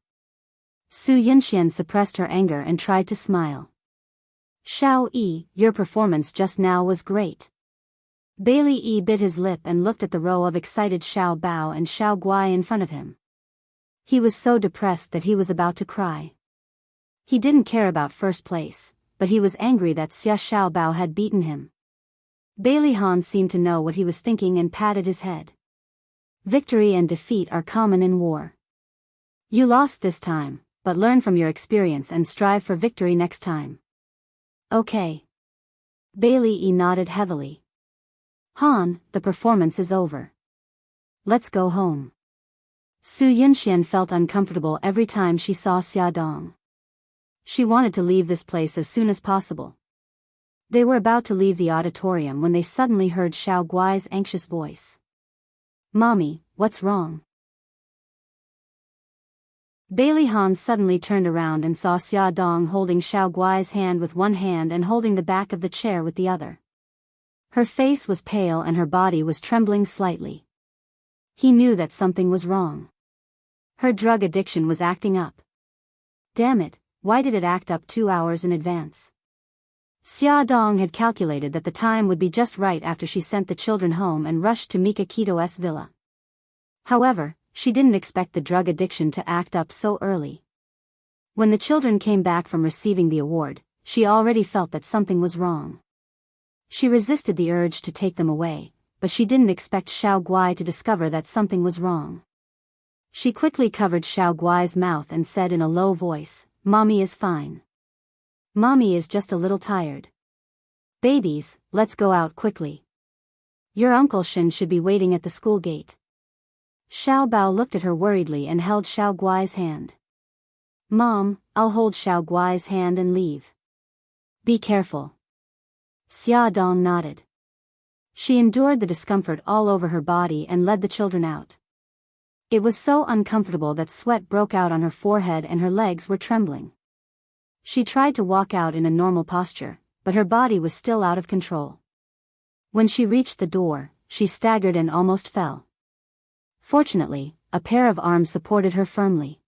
Su Yunxian suppressed her anger and tried to smile. "Xiao Yi, your performance just now was great." Bailey Yi bit his lip and looked at the row of excited Xiao Bao and Xiao Guai in front of him. He was so depressed that he was about to cry. He didn't care about first place, but he was angry that Xia Xiao Bao had beaten him. Bailey Han seemed to know what he was thinking and patted his head. Victory and defeat are common in war. You lost this time, but learn from your experience and strive for victory next time. Okay. Bailey Yi nodded heavily. Han, the performance is over. Let's go home. Su Yunxian felt uncomfortable every time she saw Xia Dong. She wanted to leave this place as soon as possible. They were about to leave the auditorium when they suddenly heard Xiao Guai's anxious voice. "Mommy, what's wrong?" Bailey Han suddenly turned around and saw Xia Dong holding Xiao Guai's hand with one hand and holding the back of the chair with the other. Her face was pale and her body was trembling slightly. He knew that something was wrong. Her drug addiction was acting up. Damn it, why did it act up 2 hours in advance? Xia Dong had calculated that the time would be just right after she sent the children home and rushed to Mika Kito's villa. However, she didn't expect the drug addiction to act up so early. When the children came back from receiving the award, she already felt that something was wrong. She resisted the urge to take them away, but she didn't expect Xiao Guai to discover that something was wrong. She quickly covered Xiao Guai's mouth and said in a low voice, "Mommy is fine. Mommy is just a little tired. Babies, let's go out quickly. Your Uncle Shin should be waiting at the school gate." Xiao Bao looked at her worriedly and held Xiao Guai's hand. "Mom, I'll hold Xiao Guai's hand and leave. Be careful." Xia Dong nodded. She endured the discomfort all over her body and led the children out. It was so uncomfortable that sweat broke out on her forehead and her legs were trembling. She tried to walk out in a normal posture, but her body was still out of control. When she reached the door, she staggered and almost fell. Fortunately, a pair of arms supported her firmly.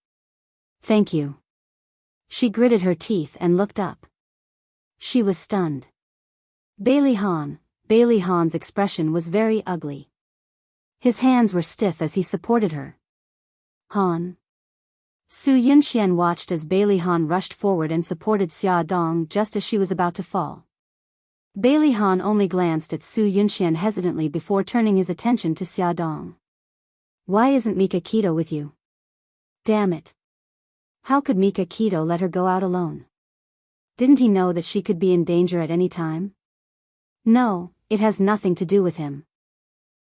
"Thank you." She gritted her teeth and looked up. She was stunned. Bailey Han's expression was very ugly. His hands were stiff as he supported her. "Han." Su Yunxian watched as Bailey Han rushed forward and supported Xia Dong just as she was about to fall. Bailey Han only glanced at Su Yunxian hesitantly before turning his attention to Xia Dong. "Why isn't Mika Kito with you?" "Damn it. How could Mika Kito let her go out alone? Didn't he know that she could be in danger at any time?" "No, it has nothing to do with him."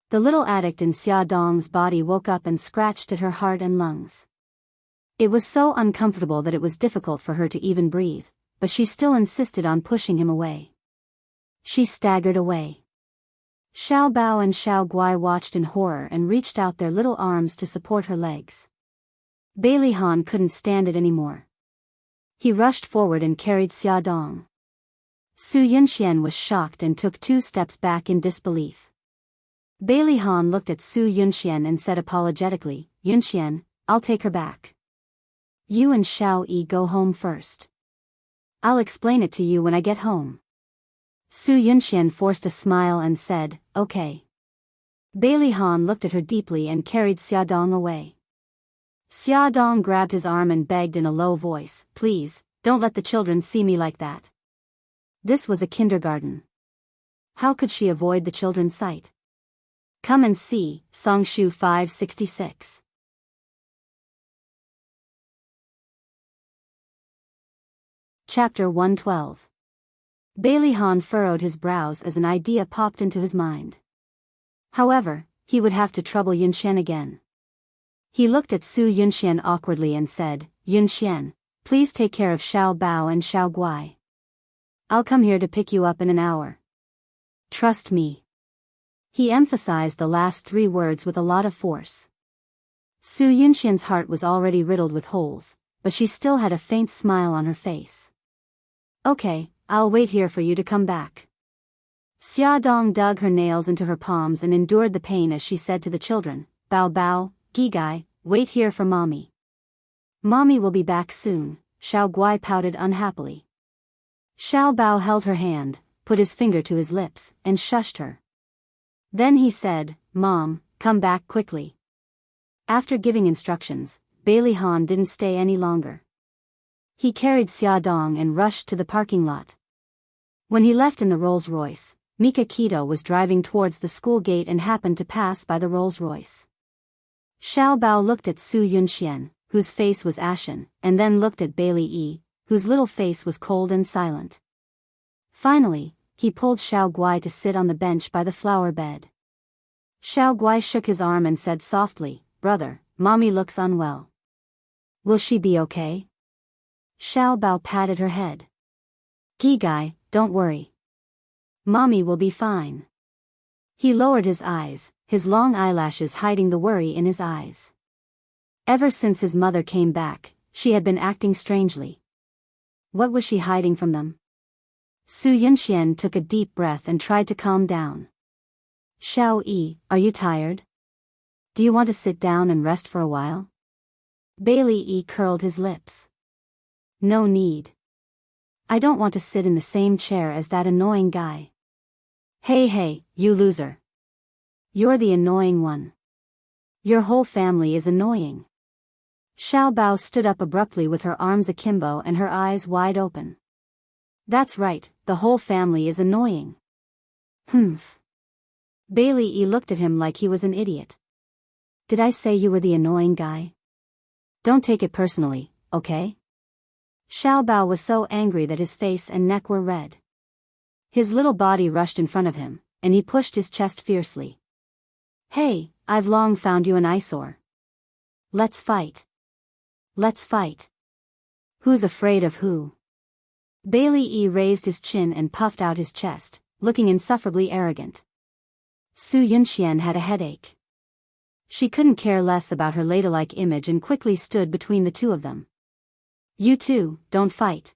The little addict in Xia Dong's body woke up and scratched at her heart and lungs. It was so uncomfortable that it was difficult for her to even breathe, but she still insisted on pushing him away. She staggered away. Xiao Bao and Xiao Guai watched in horror and reached out their little arms to support her legs. Bailey Han couldn't stand it anymore. He rushed forward and carried Xia Dong. Su Yunxian was shocked and took 2 steps back in disbelief. Bailey Han looked at Su Yunxian and said apologetically, "Yunxian, I'll take her back. You and Xiao Yi go home first. I'll explain it to you when I get home." Su Yunxian forced a smile and said, "Okay." Bailey Han looked at her deeply and carried Xia Dong away. Xia Dong grabbed his arm and begged in a low voice, "Please, don't let the children see me like that." This was a kindergarten. How could she avoid the children's sight? Come and see, Songshu 566. Chapter 112. Bailey Han furrowed his brows as an idea popped into his mind. However, he would have to trouble Yunxian again. He looked at Su Yunxian awkwardly and said, "Yunxian, please take care of Xiao Bao and Xiao Guai. I'll come here to pick you up in an hour. Trust me." He emphasized the last 3 words with a lot of force. Su Yunxian's heart was already riddled with holes, but she still had a faint smile on her face. "Okay, I'll wait here for you to come back." Xia Dong dug her nails into her palms and endured the pain as she said to the children, "Bao Bao, Gigai, wait here for Mommy. Mommy will be back soon." Xiao Guai pouted unhappily. Xiao Bao held her hand, put his finger to his lips, and shushed her. Then he said, "Mom, come back quickly." After giving instructions, Bailey Han didn't stay any longer. He carried Xia Dong and rushed to the parking lot. When he left in the Rolls-Royce, Mika Kito was driving towards the school gate and happened to pass by the Rolls-Royce. Xiao Bao looked at Su Yunxian, whose face was ashen, and then looked at Bailey Yi, whose little face was cold and silent. Finally, he pulled Xiao Guai to sit on the bench by the flower bed. Xiao Guai shook his arm and said softly, "Brother, Mommy looks unwell. Will she be okay?" Xiao Bao patted her head. "Gigai, don't worry. Mommy will be fine." He lowered his eyes, his long eyelashes hiding the worry in his eyes. Ever since his mother came back, she had been acting strangely. What was she hiding from them? Su Yunxian took a deep breath and tried to calm down. "Xiao Yi, are you tired? Do you want to sit down and rest for a while?" Bailey Yi curled his lips. No need. I don't want to sit in the same chair as that annoying guy. Hey, you loser. You're the annoying one. Your whole family is annoying. Xiao Bao stood up abruptly with her arms akimbo and her eyes wide open. That's right, the whole family is annoying. Humph. Bailey E looked at him like he was an idiot. Did I say you were the annoying guy? Don't take it personally, okay? Xiao Bao was so angry that his face and neck were red. His little body rushed in front of him, and he pushed his chest fiercely. Hey, I've long found you an eyesore. Let's fight. Let's fight. Who's afraid of who? Bailey E raised his chin and puffed out his chest, looking insufferably arrogant. Su Yunxian had a headache. She couldn't care less about her ladylike image and quickly stood between the two of them. You two, don't fight.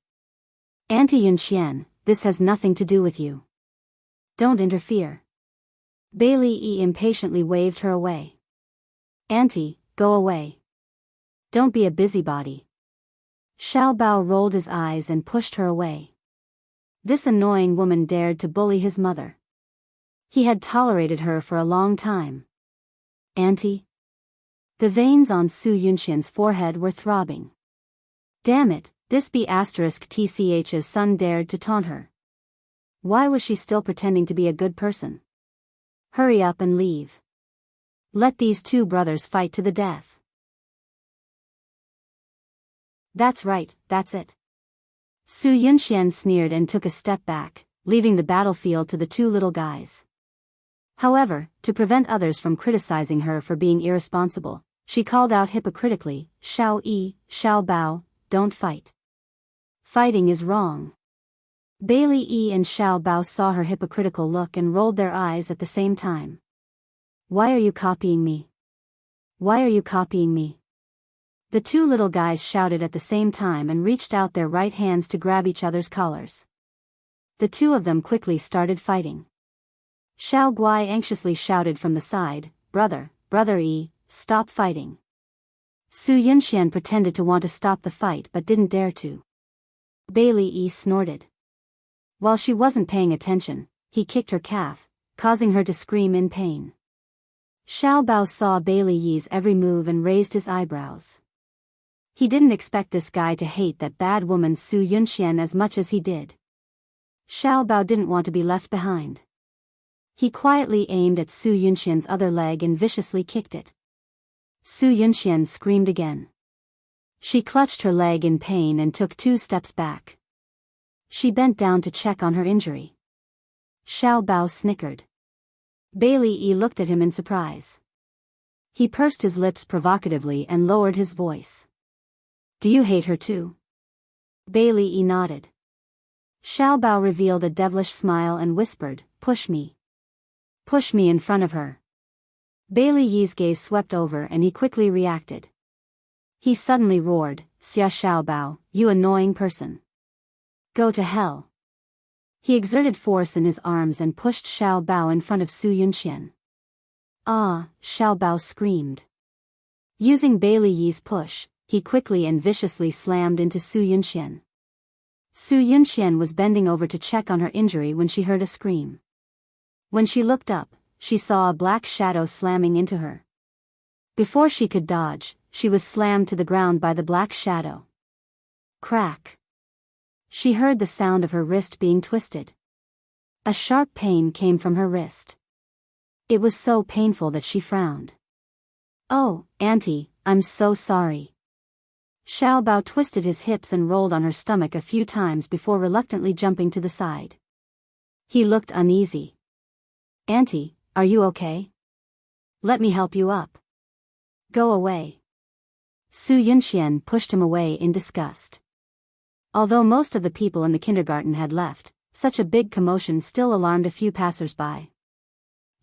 Auntie Yunxian, this has nothing to do with you. Don't interfere. Bailey E impatiently waved her away. Auntie, go away. Don't be a busybody. Xiao Bao rolled his eyes and pushed her away. This annoying woman dared to bully his mother. He had tolerated her for a long time. Auntie? The veins on Su Yunxian's forehead were throbbing. Damn it, this B*TCH's son dared to taunt her. Why was she still pretending to be a good person? Hurry up and leave. Let these two brothers fight to the death. That's right, that's it. Su Yunxian sneered and took a step back, leaving the battlefield to the two little guys. However, to prevent others from criticizing her for being irresponsible, she called out hypocritically, Xiao Bao, don't fight. Fighting is wrong. Bailey E and Xiao Bao saw her hypocritical look and rolled their eyes at the same time. Why are you copying me? Why are you copying me? The two little guys shouted at the same time and reached out their right hands to grab each other's collars. The two of them quickly started fighting. Xiao Guai anxiously shouted from the side, Brother E, stop fighting. Su Yunxian pretended to want to stop the fight but didn't dare to. Bailey E snorted. While she wasn't paying attention, he kicked her calf, causing her to scream in pain. Xiao Bao saw Bailey Yi's every move and raised his eyebrows. He didn't expect this guy to hate that bad woman Su Yunxian as much as he did. Xiao Bao didn't want to be left behind. He quietly aimed at Su Yunxian's other leg and viciously kicked it. Su Yunxian screamed again. She clutched her leg in pain and took 2 steps back. She bent down to check on her injury. Xiao Bao snickered. Bailey E looked at him in surprise. He pursed his lips provocatively and lowered his voice. Do you hate her too? Bailey E nodded. Xiao Bao revealed a devilish smile and whispered, Push me. Push me in front of her. Bailey Yi's gaze swept over and he quickly reacted. He suddenly roared, Xia Xiao Bao, you annoying person. Go to hell. He exerted force in his arms and pushed Xiao Bao in front of Su Yunxian. Ah, Xiao Bao screamed. Using Bailey Yi's push, he quickly and viciously slammed into Su Yunxian. Su Yunxian was bending over to check on her injury when she heard a scream. When she looked up, she saw a black shadow slamming into her. Before she could dodge, she was slammed to the ground by the black shadow. Crack. She heard the sound of her wrist being twisted. A sharp pain came from her wrist. It was so painful that she frowned. Oh, Auntie, I'm so sorry. Xiao Bao twisted his hips and rolled on her stomach a few times before reluctantly jumping to the side. He looked uneasy. Auntie, are you okay? Let me help you up. Go away. Su Yunxian pushed him away in disgust. Although most of the people in the kindergarten had left, such a big commotion still alarmed a few passers-by.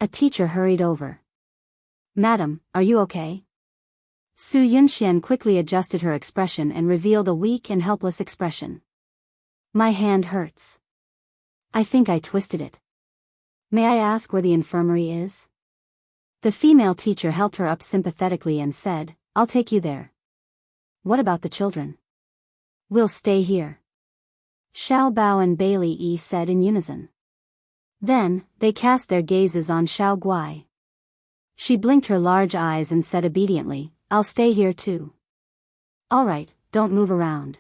A teacher hurried over. Madam, are you okay? Su Yunxian quickly adjusted her expression and revealed a weak and helpless expression. My hand hurts. I think I twisted it. May I ask where the infirmary is? The female teacher helped her up sympathetically and said, I'll take you there. What about the children? We'll stay here. Xiao Bao and Bailey Yi said in unison. Then, they cast their gazes on Xiao Guai. She blinked her large eyes and said obediently, I'll stay here too. All right, don't move around.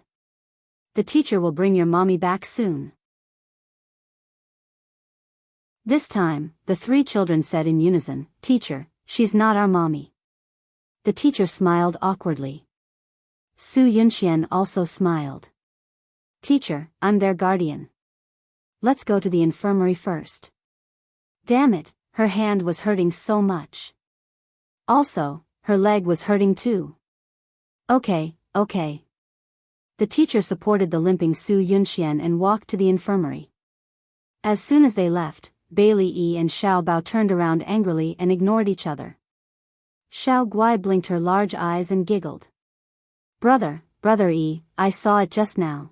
The teacher will bring your mommy back soon. This time, the three children said in unison, Teacher, she's not our mommy. The teacher smiled awkwardly. Su Yunxian also smiled. Teacher, I'm their guardian. Let's go to the infirmary first. Damn it, her hand was hurting so much. Also, her leg was hurting too. Okay. The teacher supported the limping Su Yunxian and walked to the infirmary. As soon as they left, Bailey Yi and Xiao Bao turned around angrily and ignored each other. Xiao Guai blinked her large eyes and giggled. Brother Yi, I saw it just now.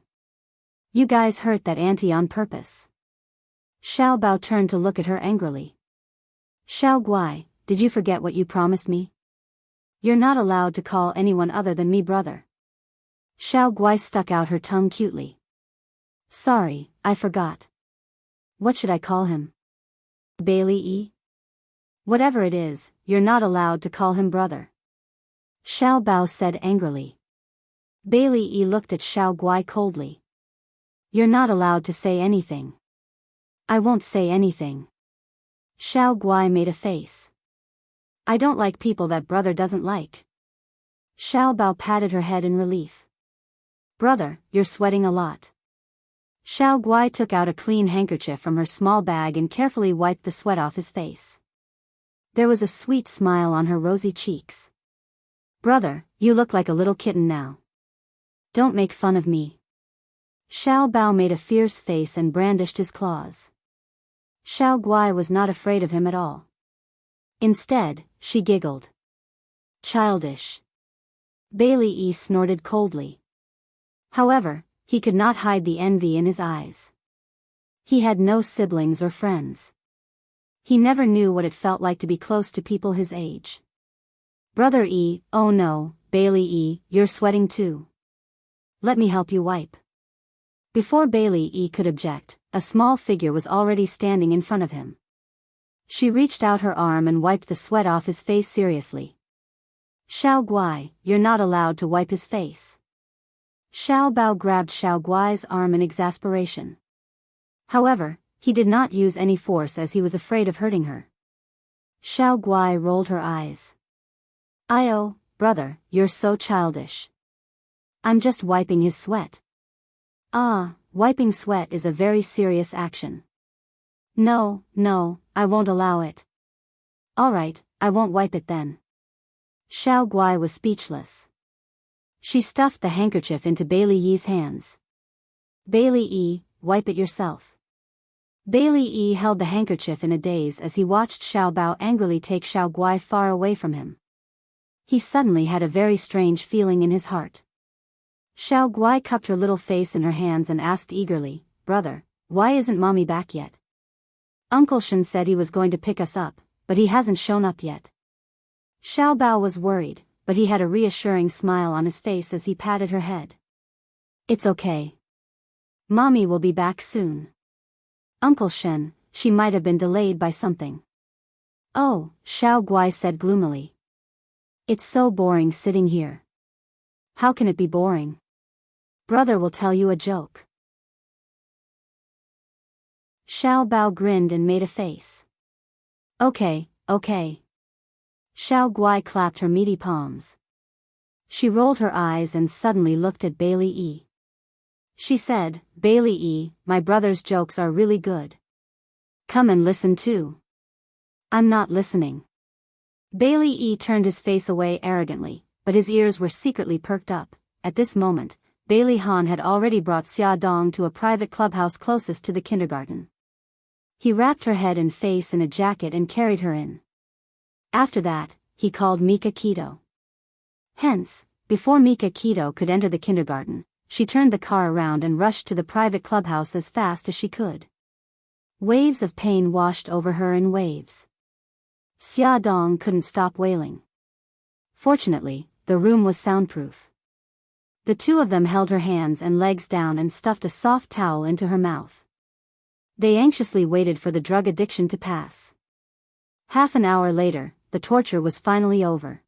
You guys hurt that auntie on purpose. Xiao Bao turned to look at her angrily. Xiao Guai, did you forget what you promised me? You're not allowed to call anyone other than me brother. Xiao Guai stuck out her tongue cutely. Sorry, I forgot. What should I call him? Bailey Yi? Whatever it is, you're not allowed to call him brother. Xiao Bao said angrily. Bailey Yi looked at Xiao Guai coldly. You're not allowed to say anything. I won't say anything. Xiao Guai made a face. I don't like people that brother doesn't like. Xiao Bao patted her head in relief. Brother, you're sweating a lot. Xiao Guai took out a clean handkerchief from her small bag and carefully wiped the sweat off his face. There was a sweet smile on her rosy cheeks. Brother, you look like a little kitten now. Don't make fun of me. Xiao Bao made a fierce face and brandished his claws. Xiao Guai was not afraid of him at all. Instead, she giggled. Childish. Bailey Yi snorted coldly. However, he could not hide the envy in his eyes. He had no siblings or friends. He never knew what it felt like to be close to people his age. Brother Yi, oh no, Bailey Yi, you're sweating too. Let me help you wipe. Before Bailey Yi could object, a small figure was already standing in front of him. She reached out her arm and wiped the sweat off his face seriously. Xiao Guai, you're not allowed to wipe his face. Xiao Bao grabbed Xiao Guai's arm in exasperation. However, he did not use any force as he was afraid of hurting her. Xiao Guai rolled her eyes. Oh, brother, you're so childish. I'm just wiping his sweat. Wiping sweat is a very serious action. No, I won't allow it. Alright, I won't wipe it then. Xiao Guai was speechless. She stuffed the handkerchief into Bailey Yi's hands. Bailey Yi, wipe it yourself. Bailey Yi held the handkerchief in a daze as he watched Xiao Bao angrily take Xiao Guai far away from him. He suddenly had a very strange feeling in his heart. Xiao Guai cupped her little face in her hands and asked eagerly, Brother, why isn't mommy back yet? Uncle Shen said he was going to pick us up, but he hasn't shown up yet. Xiao Bao was worried, but he had a reassuring smile on his face as he patted her head. It's okay. Mommy will be back soon. Uncle Shen, she might have been delayed by something. Oh, Xiao Guai said gloomily. It's so boring sitting here. How can it be boring? Brother will tell you a joke. Xiao Bao grinned and made a face. Okay. Xiao Guai clapped her meaty palms. She rolled her eyes and suddenly looked at Bailey Yi. She said, Bailey Yi, my brother's jokes are really good. Come and listen too. I'm not listening. Bailey Yi turned his face away arrogantly, but his ears were secretly perked up. At this moment, Bailey Han had already brought Xia Dong to a private clubhouse closest to the kindergarten. He wrapped her head and face in a jacket and carried her in. After that, he called Mika Keto. Hence, before Mika Keto could enter the kindergarten, she turned the car around and rushed to the private clubhouse as fast as she could. Waves of pain washed over her in waves. Xia Dong couldn't stop wailing. Fortunately, the room was soundproof. The two of them held her hands and legs down and stuffed a soft towel into her mouth. They anxiously waited for the drug addiction to pass. Half an hour later, the torture was finally over.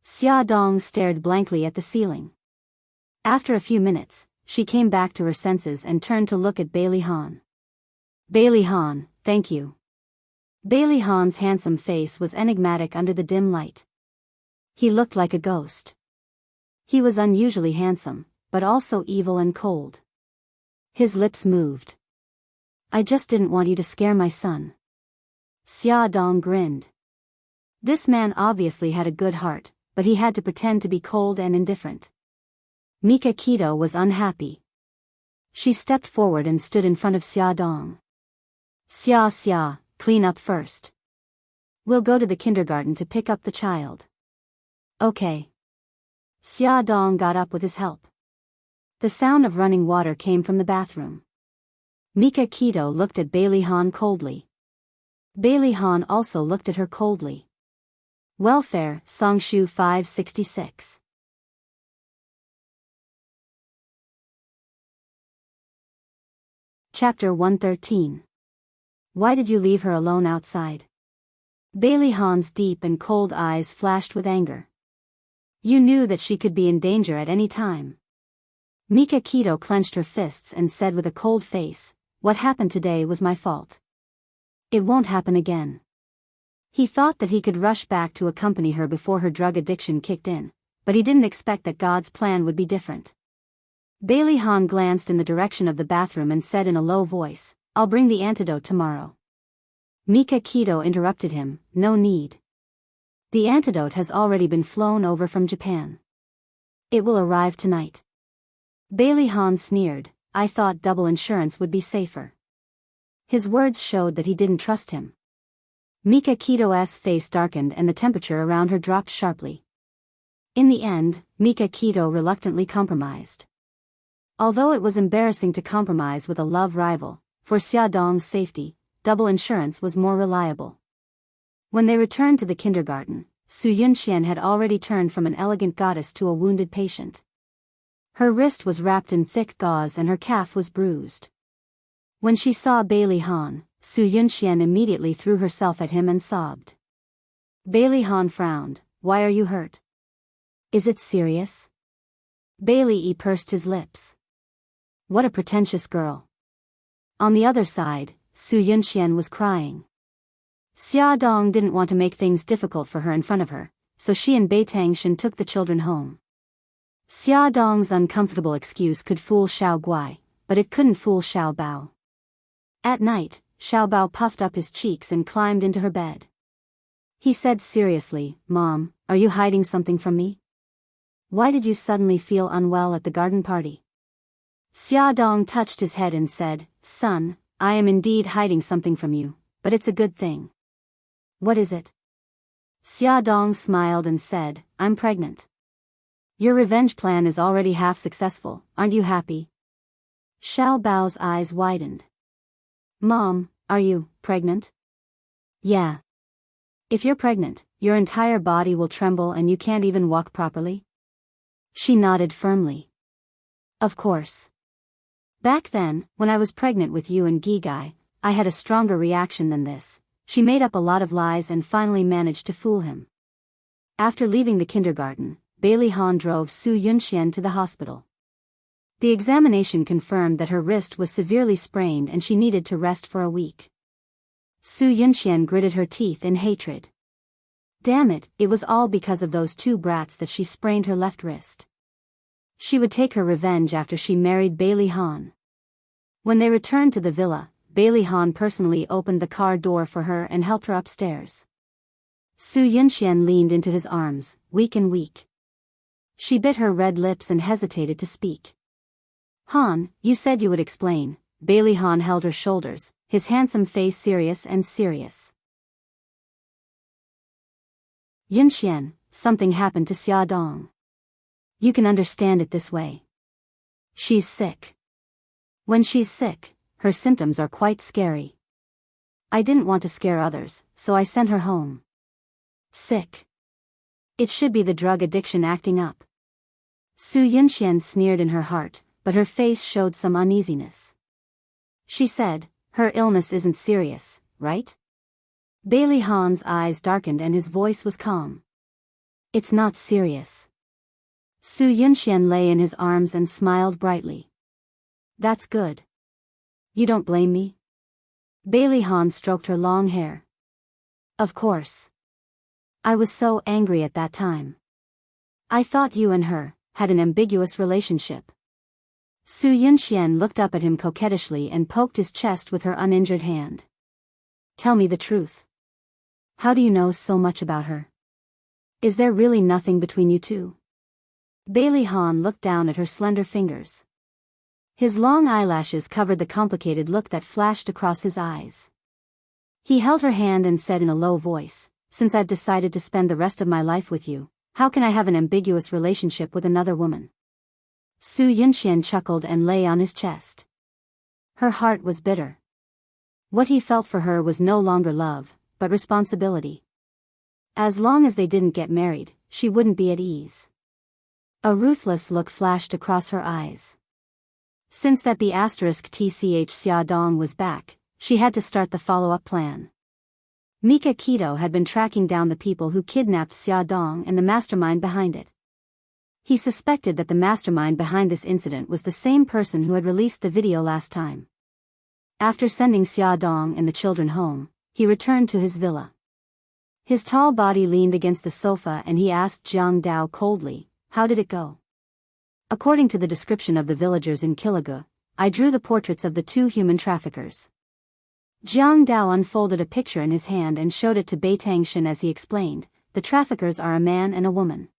Xia Dong stared blankly at the ceiling. After a few minutes, she came back to her senses and turned to look at Bailey Han. Bailey Han, thank you. Bailey Han's handsome face was enigmatic under the dim light. He looked like a ghost. He was unusually handsome, but also evil and cold. His lips moved. I just didn't want you to scare my son. Xia Dong grinned. This man obviously had a good heart, but he had to pretend to be cold and indifferent. Mika Keto was unhappy. She stepped forward and stood in front of Xia Dong. Xia, clean up first. We'll go to the kindergarten to pick up the child. Okay. Xia Dong got up with his help. The sound of running water came from the bathroom. Mika Keto looked at Bailey Han coldly. Bailey Han also looked at her coldly. Welfare, Songshu 566. Chapter 113. Why did you leave her alone outside? Bailey Han's deep and cold eyes flashed with anger. You knew that she could be in danger at any time. Mika Keto clenched her fists and said with a cold face, what happened today was my fault. It won't happen again. He thought that he could rush back to accompany her before her drug addiction kicked in, but he didn't expect that God's plan would be different. Bailey Han glanced in the direction of the bathroom and said in a low voice, I'll bring the antidote tomorrow. Mika Keto interrupted him, no need. The antidote has already been flown over from Japan. It will arrive tonight. Bailey Han sneered, I thought double insurance would be safer. His words showed that he didn't trust him. Mika Keto's face darkened and the temperature around her dropped sharply. In the end, Mika Keto reluctantly compromised. Although it was embarrassing to compromise with a love rival, for Xia Dong's safety, double insurance was more reliable. When they returned to the kindergarten, Su Yunxian had already turned from an elegant goddess to a wounded patient. Her wrist was wrapped in thick gauze and her calf was bruised. When she saw Bailey Han, Su Yunxian immediately threw herself at him and sobbed. Bailey Han frowned, why are you hurt? Is it serious? Bailey pursed his lips. What a pretentious girl. On the other side, Su Yunxian was crying. Xia Dong didn't want to make things difficult for her in front of her, so she and Bai Tangshan took the children home. Xia Dong's uncomfortable excuse could fool Xiao Guai, but it couldn't fool Xiao Bao. At night, Xiao Bao puffed up his cheeks and climbed into her bed. He said seriously, Mom, are you hiding something from me? Why did you suddenly feel unwell at the garden party? Xia Dong touched his head and said, Son, I am indeed hiding something from you, but it's a good thing. What is it? Xia Dong smiled and said, I'm pregnant. Your revenge plan is already half successful, aren't you happy? Xiao Bao's eyes widened. Mom, are you pregnant? Yeah. If you're pregnant, your entire body will tremble and you can't even walk properly? She nodded firmly. Of course. Back then, when I was pregnant with you and Gigai, I had a stronger reaction than this. She made up a lot of lies and finally managed to fool him. After leaving the kindergarten, Bailey Han drove Su Yunxian to the hospital. The examination confirmed that her wrist was severely sprained and she needed to rest for a week. Su Yunxian gritted her teeth in hatred. Damn it, it was all because of those two brats that she sprained her left wrist. She would take her revenge after she married Bailey Han. When they returned to the villa, Bailey Han personally opened the car door for her and helped her upstairs. Su Yunxian leaned into his arms, weak and weak. She bit her red lips and hesitated to speak. Han, you said you would explain. Bailey Han held her shoulders, his handsome face serious and serious. Yunxian, something happened to Xia Dong. You can understand it this way. She's sick. When she's sick, her symptoms are quite scary. I didn't want to scare others, so I sent her home. Sick. It should be the drug addiction acting up. Su Yunxian sneered in her heart, but her face showed some uneasiness. She said, "Her illness isn't serious, right?" Bailey Han's eyes darkened and his voice was calm. "It's not serious." Su Yunxian lay in his arms and smiled brightly. "That's good. You don't blame me?" Bailey Han stroked her long hair. "Of course. I was so angry at that time. I thought you and her had an ambiguous relationship." Su Yunxian looked up at him coquettishly and poked his chest with her uninjured hand. "Tell me the truth. How do you know so much about her? Is there really nothing between you two?" Bailey Han looked down at her slender fingers. His long eyelashes covered the complicated look that flashed across his eyes. He held her hand and said in a low voice, "Since I've decided to spend the rest of my life with you, how can I have an ambiguous relationship with another woman?" Su Yunxian chuckled and lay on his chest. Her heart was bitter. What he felt for her was no longer love, but responsibility. As long as they didn't get married, she wouldn't be at ease. A ruthless look flashed across her eyes. Since that B*TCH Xiaodong was back, she had to start the follow-up plan. Mika Keto had been tracking down the people who kidnapped Xiaodong and the mastermind behind it. He suspected that the mastermind behind this incident was the same person who had released the video last time. After sending Xiaodong and the children home, he returned to his villa. His tall body leaned against the sofa and he asked Jiang Dao coldly, "How did it go?" "According to the description of the villagers in Kilagu, I drew the portraits of the two human traffickers." Jiang Dao unfolded a picture in his hand and showed it to Bai Tangshan as he explained, "The traffickers are a man and a woman.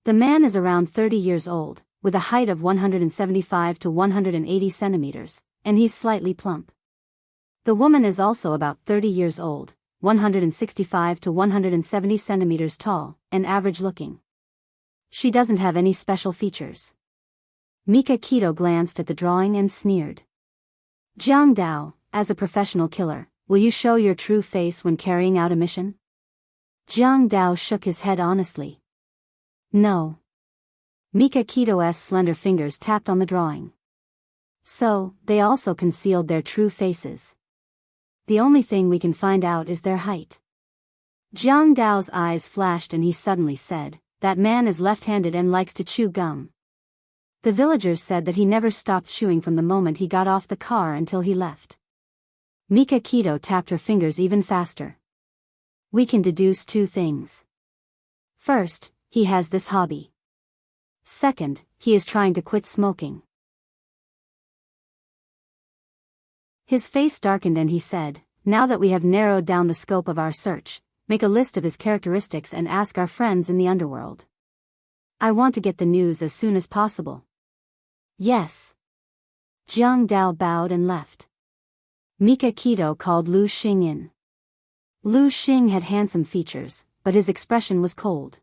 The man is around 30 years old, with a height of 175 to 180 centimeters, and he's slightly plump. The woman is also about 30 years old, 165 to 170 centimeters tall, and average-looking. She doesn't have any special features." Mika Keto glanced at the drawing and sneered. "Jiang Dao, as a professional killer, will you show your true face when carrying out a mission?" Jiang Dao shook his head honestly. "No." Mika Keto's slender fingers tapped on the drawing. "So, they also concealed their true faces. The only thing we can find out is their height." Jiang Dao's eyes flashed and he suddenly said, "That man is left-handed and likes to chew gum." The villagers said that he never stopped chewing from the moment he got off the car until he left. Mika Keto tapped her fingers even faster. "We can deduce two things. First, he has this hobby. Second, he is trying to quit smoking." His face darkened and he said, "Now that we have narrowed down the scope of our search, make a list of his characteristics and ask our friends in the underworld. I want to get the news as soon as possible." "Yes." Jiang Dao bowed and left. Mika Keto called Lu Xing in. Lu Xing had handsome features, but his expression was cold.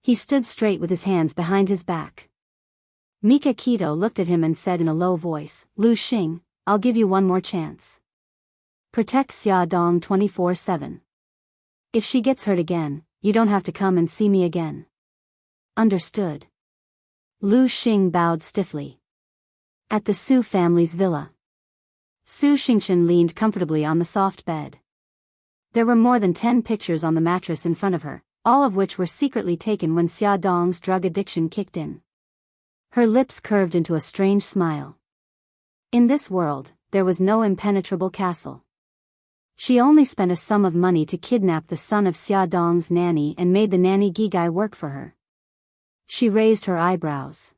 He stood straight with his hands behind his back. Mika Keto looked at him and said in a low voice, "Lu Xing, I'll give you one more chance. Protect Xiaodong 24/7. If she gets hurt again, you don't have to come and see me again." "Understood." Lu Xing bowed stiffly. At the Su family's villa, Su Xingchen leaned comfortably on the soft bed. There were more than 10 pictures on the mattress in front of her, all of which were secretly taken when Xiaodong's drug addiction kicked in. Her lips curved into a strange smile. In this world, there was no impenetrable castle. She only spent a sum of money to kidnap the son of Xiaodong's nanny and made the nanny Gigai work for her. She raised her eyebrows.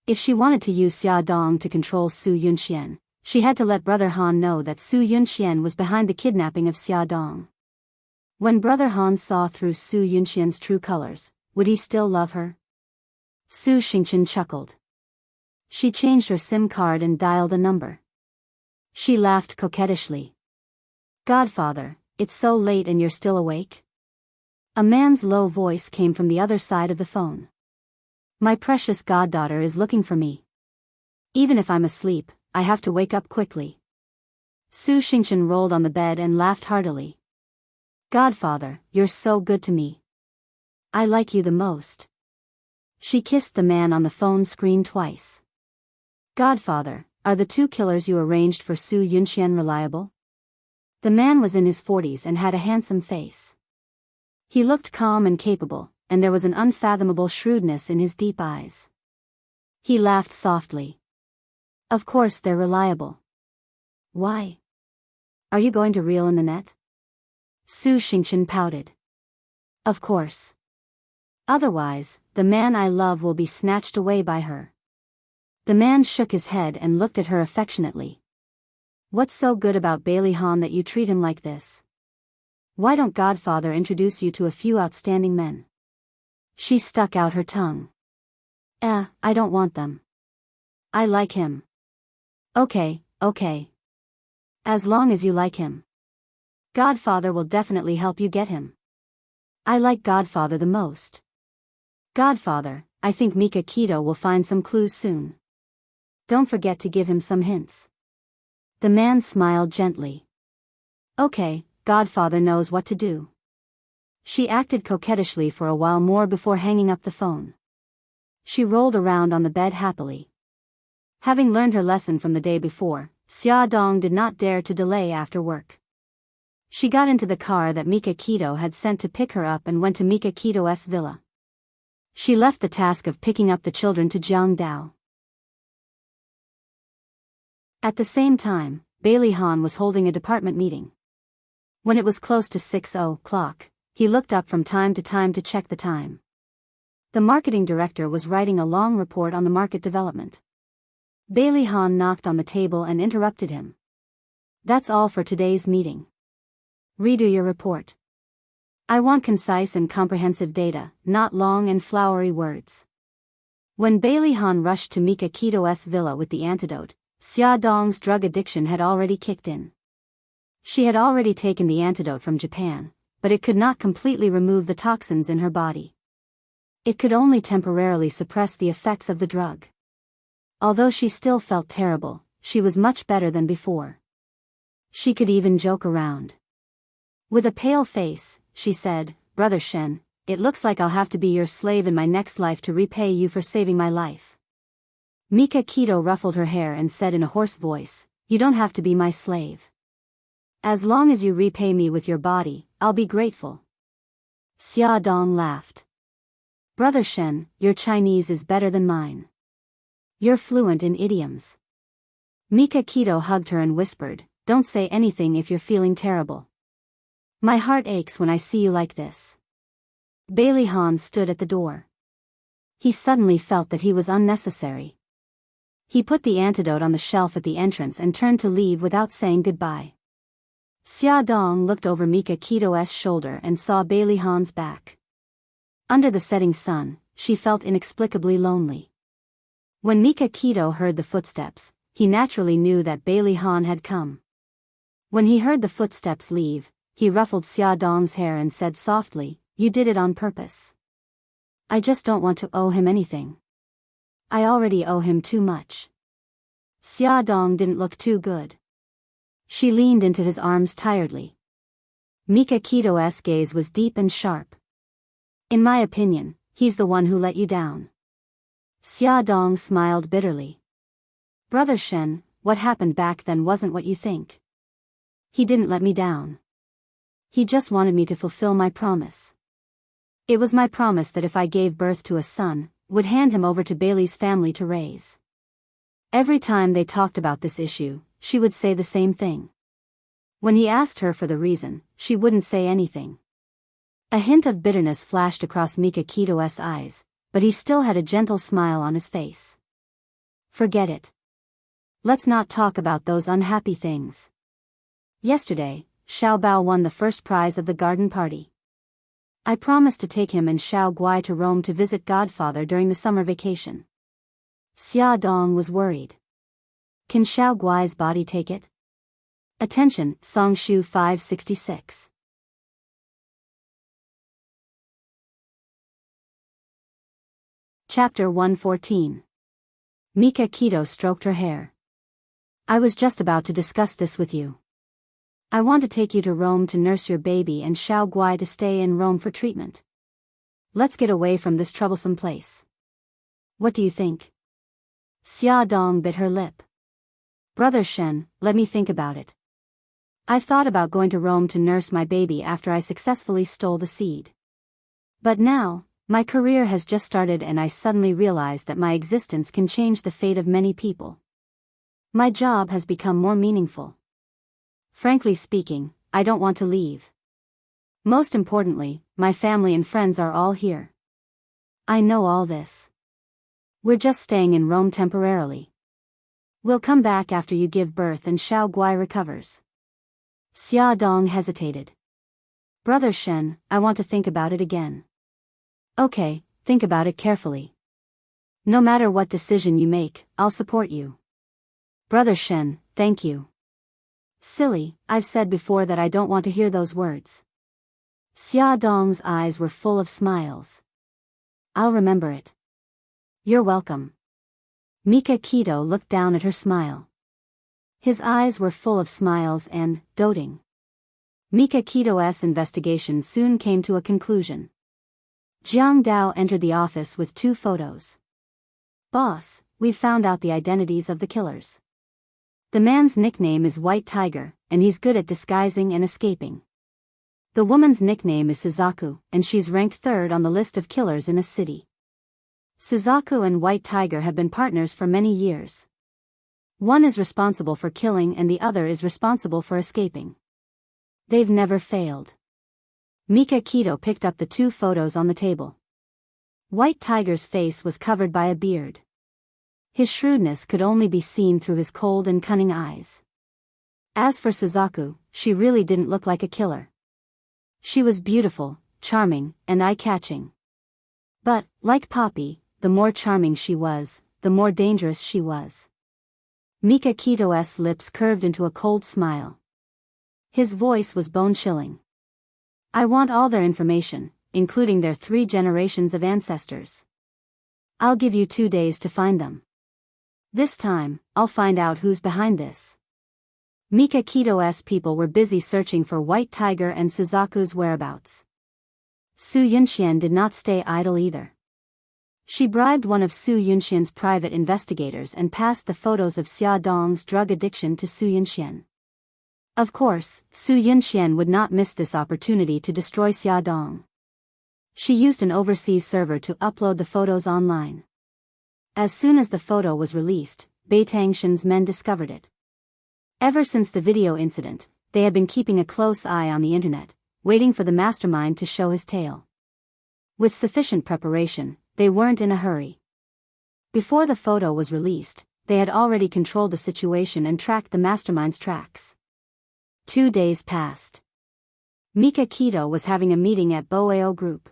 If she wanted to use Xiaodong to control Su Yunxian, she had to let Brother Han know that Su Yunxian was behind the kidnapping of Xiaodong. When Brother Han saw through Su Yunxian's true colors, would he still love her? Su Xingchen chuckled. She changed her SIM card and dialed a number. She laughed coquettishly. "Godfather, it's so late and you're still awake?" A man's low voice came from the other side of the phone. "My precious goddaughter is looking for me. Even if I'm asleep, I have to wake up quickly." Su Xingchen rolled on the bed and laughed heartily. "Godfather, you're so good to me. I like you the most." She kissed the man on the phone screen twice. Godfather, are the two killers you arranged for Su Yunxian reliable? The man was in his 40s and had a handsome face. He looked calm and capable, and there was an unfathomable shrewdness in his deep eyes. He laughed softly. Of course they're reliable. Why? Are you going to reel in the net? Su Xingqian pouted. Of course. Otherwise, the man I love will be snatched away by her. The man shook his head and looked at her affectionately. What's so good about Bailey Han that you treat him like this? Why don't Godfather introduce you to a few outstanding men? She stuck out her tongue. I don't want them. I like him. Okay. As long as you like him. Godfather will definitely help you get him. I like Godfather the most. Godfather, I think Mika Keto will find some clues soon. Don't forget to give him some hints. The man smiled gently. Okay, Godfather knows what to do. She acted coquettishly for a while more before hanging up the phone. She rolled around on the bed happily. Having learned her lesson from the day before, Xia Dong did not dare to delay after work. She got into the car that Mika Keto had sent to pick her up and went to Mika Keto's villa. She left the task of picking up the children to Jiang Dao. At the same time, Bailey Han was holding a department meeting. When it was close to 6:00, he looked up from time to check the time. The marketing director was writing a long report on the market development. Bailey Han knocked on the table and interrupted him. That's all for today's meeting. Redo your report. I want concise and comprehensive data, not long and flowery words. When Bailey Han rushed to Mika Keto's villa with the antidote, Xia Dong's drug addiction had already kicked in. She had already taken the antidote from Japan, but it could not completely remove the toxins in her body. It could only temporarily suppress the effects of the drug. Although she still felt terrible, she was much better than before. She could even joke around. With a pale face, she said, Brother Shen, it looks like I'll have to be your slave in my next life to repay you for saving my life. Mika Keto ruffled her hair and said in a hoarse voice, You don't have to be my slave. As long as you repay me with your body, I'll be grateful. Xia Dong laughed. Brother Shen, your Chinese is better than mine. You're fluent in idioms. Mika Keto hugged her and whispered, Don't say anything if you're feeling terrible. My heart aches when I see you like this. Bailey Han stood at the door. He suddenly felt that he was unnecessary. He put the antidote on the shelf at the entrance and turned to leave without saying goodbye. Xia Dong looked over Mika Keto's shoulder and saw Bailey Han's back. Under the setting sun, she felt inexplicably lonely. When Mika Keto heard the footsteps, he naturally knew that Bailey Han had come. When he heard the footsteps leave, he ruffled Xia Dong's hair and said softly, You did it on purpose. I just don't want to owe him anything. I already owe him too much. Xia Dong didn't look too good. She leaned into his arms tiredly. Mika Keto's gaze was deep and sharp. In my opinion, he's the one who let you down. Xia Dong smiled bitterly. Brother Shen, what happened back then wasn't what you think. He didn't let me down. He just wanted me to fulfill my promise. It was my promise that if I gave birth to a son, would hand him over to Bailey's family to raise. Every time they talked about this issue, she would say the same thing. When he asked her for the reason, she wouldn't say anything. A hint of bitterness flashed across Mika Keto's eyes, but he still had a gentle smile on his face. Forget it. Let's not talk about those unhappy things. Yesterday, Xiao Bao won the first prize of the garden party. I promised to take him and Xiao Guai to Rome to visit Godfather during the summer vacation. Xia Dong was worried. Can Xiao Guai's body take it? Attention, Songshu 566. Chapter 114. Mika Keto stroked her hair. I was just about to discuss this with you. I want to take you to Rome to nurse your baby and Xiao Guai to stay in Rome for treatment. Let's get away from this troublesome place. What do you think? Xia Dong bit her lip. Brother Shen, let me think about it. I've thought about going to Rome to nurse my baby after I successfully stole the seed. But now, my career has just started and I suddenly realize that my existence can change the fate of many people. My job has become more meaningful. Frankly speaking, I don't want to leave. Most importantly, my family and friends are all here. I know all this. We're just staying in Rome temporarily. We'll come back after you give birth and Xiao Guai recovers. Xia Dong hesitated. Brother Shen, I want to think about it again. Okay, think about it carefully. No matter what decision you make, I'll support you. Brother Shen, thank you. Silly, I've said before that I don't want to hear those words. Xia Dong's eyes were full of smiles. I'll remember it. You're welcome. Mika Keto looked down at her smile. His eyes were full of smiles and, doting. Mika Keto's investigation soon came to a conclusion. Jiang Dao entered the office with 2 photos. Boss, we've found out the identities of the killers. The man's nickname is White Tiger, and he's good at disguising and escaping. The woman's nickname is Suzaku, and she's ranked 3rd on the list of killers in a city. Suzaku and White Tiger have been partners for many years. One is responsible for killing and the other is responsible for escaping. They've never failed. Mika Keto picked up the 2 photos on the table. White Tiger's face was covered by a beard. His shrewdness could only be seen through his cold and cunning eyes. As for Suzaku, she really didn't look like a killer. She was beautiful, charming, and eye-catching. But, like Poppy, the more charming she was, the more dangerous she was. Mika Keto's lips curved into a cold smile. His voice was bone-chilling. I want all their information, including their 3 generations of ancestors. I'll give you 2 days to find them. This time, I'll find out who's behind this. Mika Keto's people were busy searching for White Tiger and Suzaku's whereabouts. Su Yunxian did not stay idle either. She bribed one of Su Yunxian's private investigators and passed the photos of Xia Dong's drug addiction to Su Yunxian. Of course, Su Yunxian would not miss this opportunity to destroy Xia Dong. She used an overseas server to upload the photos online. As soon as the photo was released, Bai Tangshan's men discovered it. Ever since the video incident, they had been keeping a close eye on the internet, waiting for the mastermind to show his tail. With sufficient preparation, they weren't in a hurry. Before the photo was released, they had already controlled the situation and tracked the mastermind's tracks. 2 days passed. Mika Keto was having a meeting at Boao Group.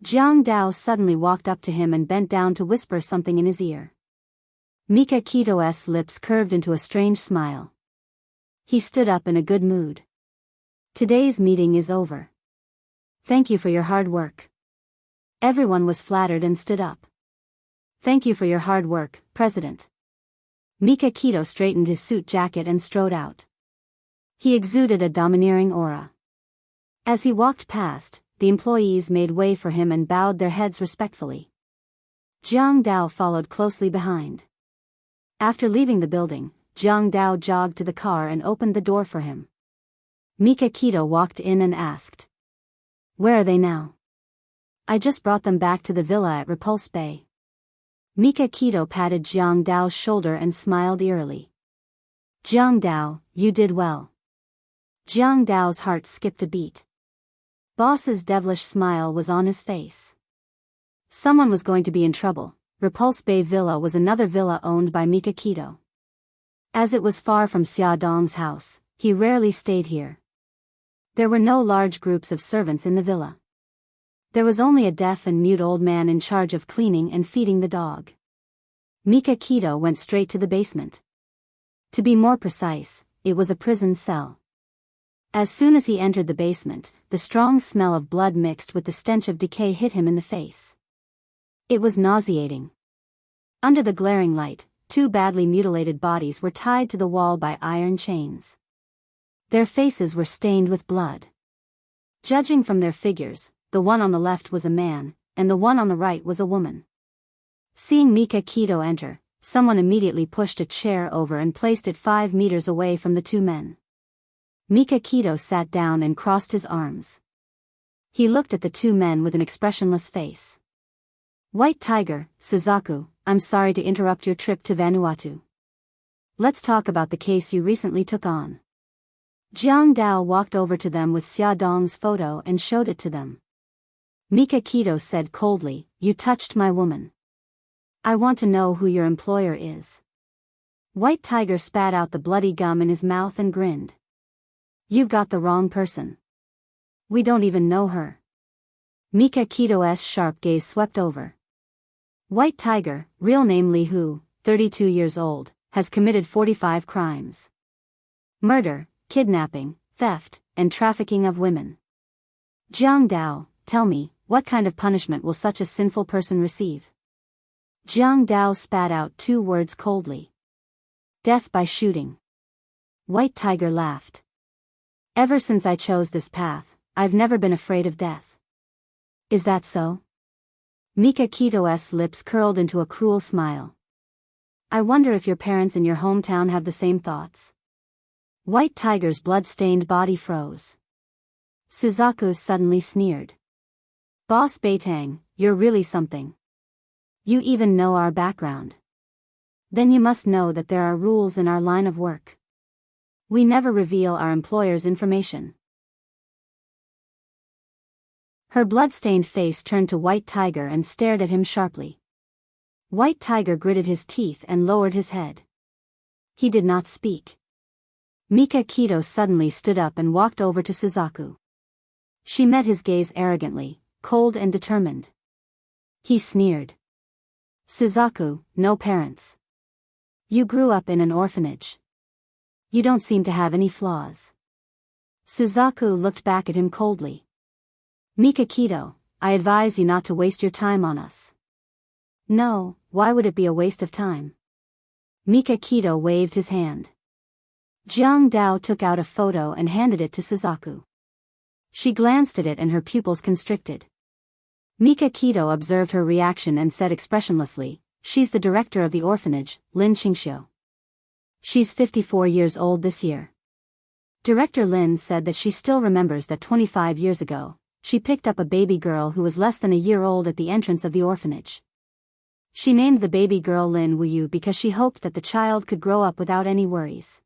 Jiang Dao suddenly walked up to him and bent down to whisper something in his ear. Mika Keto's lips curved into a strange smile. He stood up in a good mood. Today's meeting is over. Thank you for your hard work. Everyone was flattered and stood up. Thank you for your hard work, President. Mika Keto straightened his suit jacket and strode out. He exuded a domineering aura. As he walked past, the employees made way for him and bowed their heads respectfully. Jiang Dao followed closely behind. After leaving the building, Jiang Dao jogged to the car and opened the door for him. Mika Keto walked in and asked, "Where are they now?" "I just brought them back to the villa at Repulse Bay." Mika Keto patted Jiang Dao's shoulder and smiled eerily. "Jiang Dao, you did well." Jiang Dao's heart skipped a beat. Boss's devilish smile was on his face. Someone was going to be in trouble. Repulse Bay Villa was another villa owned by Mika Keto. As it was far from Xia Dong's house, he rarely stayed here. There were no large groups of servants in the villa. There was only a deaf and mute old man in charge of cleaning and feeding the dog. Mika Keto went straight to the basement. To be more precise, it was a prison cell. As soon as he entered the basement, the strong smell of blood mixed with the stench of decay hit him in the face. It was nauseating. Under the glaring light, 2 badly mutilated bodies were tied to the wall by iron chains. Their faces were stained with blood. Judging from their figures, the one on the left was a man, and the one on the right was a woman. Seeing Mika Kito enter, someone immediately pushed a chair over and placed it 5 meters away from the two men. Mika Kito sat down and crossed his arms. He looked at the two men with an expressionless face. White Tiger, Suzaku, I'm sorry to interrupt your trip to Vanuatu. Let's talk about the case you recently took on. Jiang Dao walked over to them with Xia Dong's photo and showed it to them. Mika Kito said coldly, You touched my woman. I want to know who your employer is. White Tiger spat out the bloody gum in his mouth and grinned. You've got the wrong person. We don't even know her. Mika Kito's sharp gaze swept over. White Tiger, real name Li Hu, 32 years old, has committed 45 crimes. Murder, kidnapping, theft, and trafficking of women. Jiang Dao, tell me, what kind of punishment will such a sinful person receive? Jiang Dao spat out 2 words coldly. Death by shooting. White Tiger laughed. Ever since I chose this path, I've never been afraid of death. Is that so? Mika Kito's lips curled into a cruel smile. I wonder if your parents in your hometown have the same thoughts. White Tiger's blood-stained body froze. Suzaku suddenly sneered. Boss Beitang, you're really something. You even know our background. Then you must know that there are rules in our line of work. We never reveal our employer's information. Her blood-stained face turned to White Tiger and stared at him sharply. White Tiger gritted his teeth and lowered his head. He did not speak. Mika Kito suddenly stood up and walked over to Suzaku. She met his gaze arrogantly, cold and determined. He sneered. Suzaku, no parents. You grew up in an orphanage. You don't seem to have any flaws. Suzaku looked back at him coldly. Mika Kito, I advise you not to waste your time on us. No, why would it be a waste of time? Mika Kito waved his hand. Jiang Dao took out a photo and handed it to Suzaku. She glanced at it and her pupils constricted. Mika Kito observed her reaction and said expressionlessly, She's the director of the orphanage, Lin Qingxiu. She's 54 years old this year. Director Lin said that she still remembers that 25 years ago, she picked up a baby girl who was less than a year old at the entrance of the orphanage. She named the baby girl Lin Wuyu because she hoped that the child could grow up without any worries.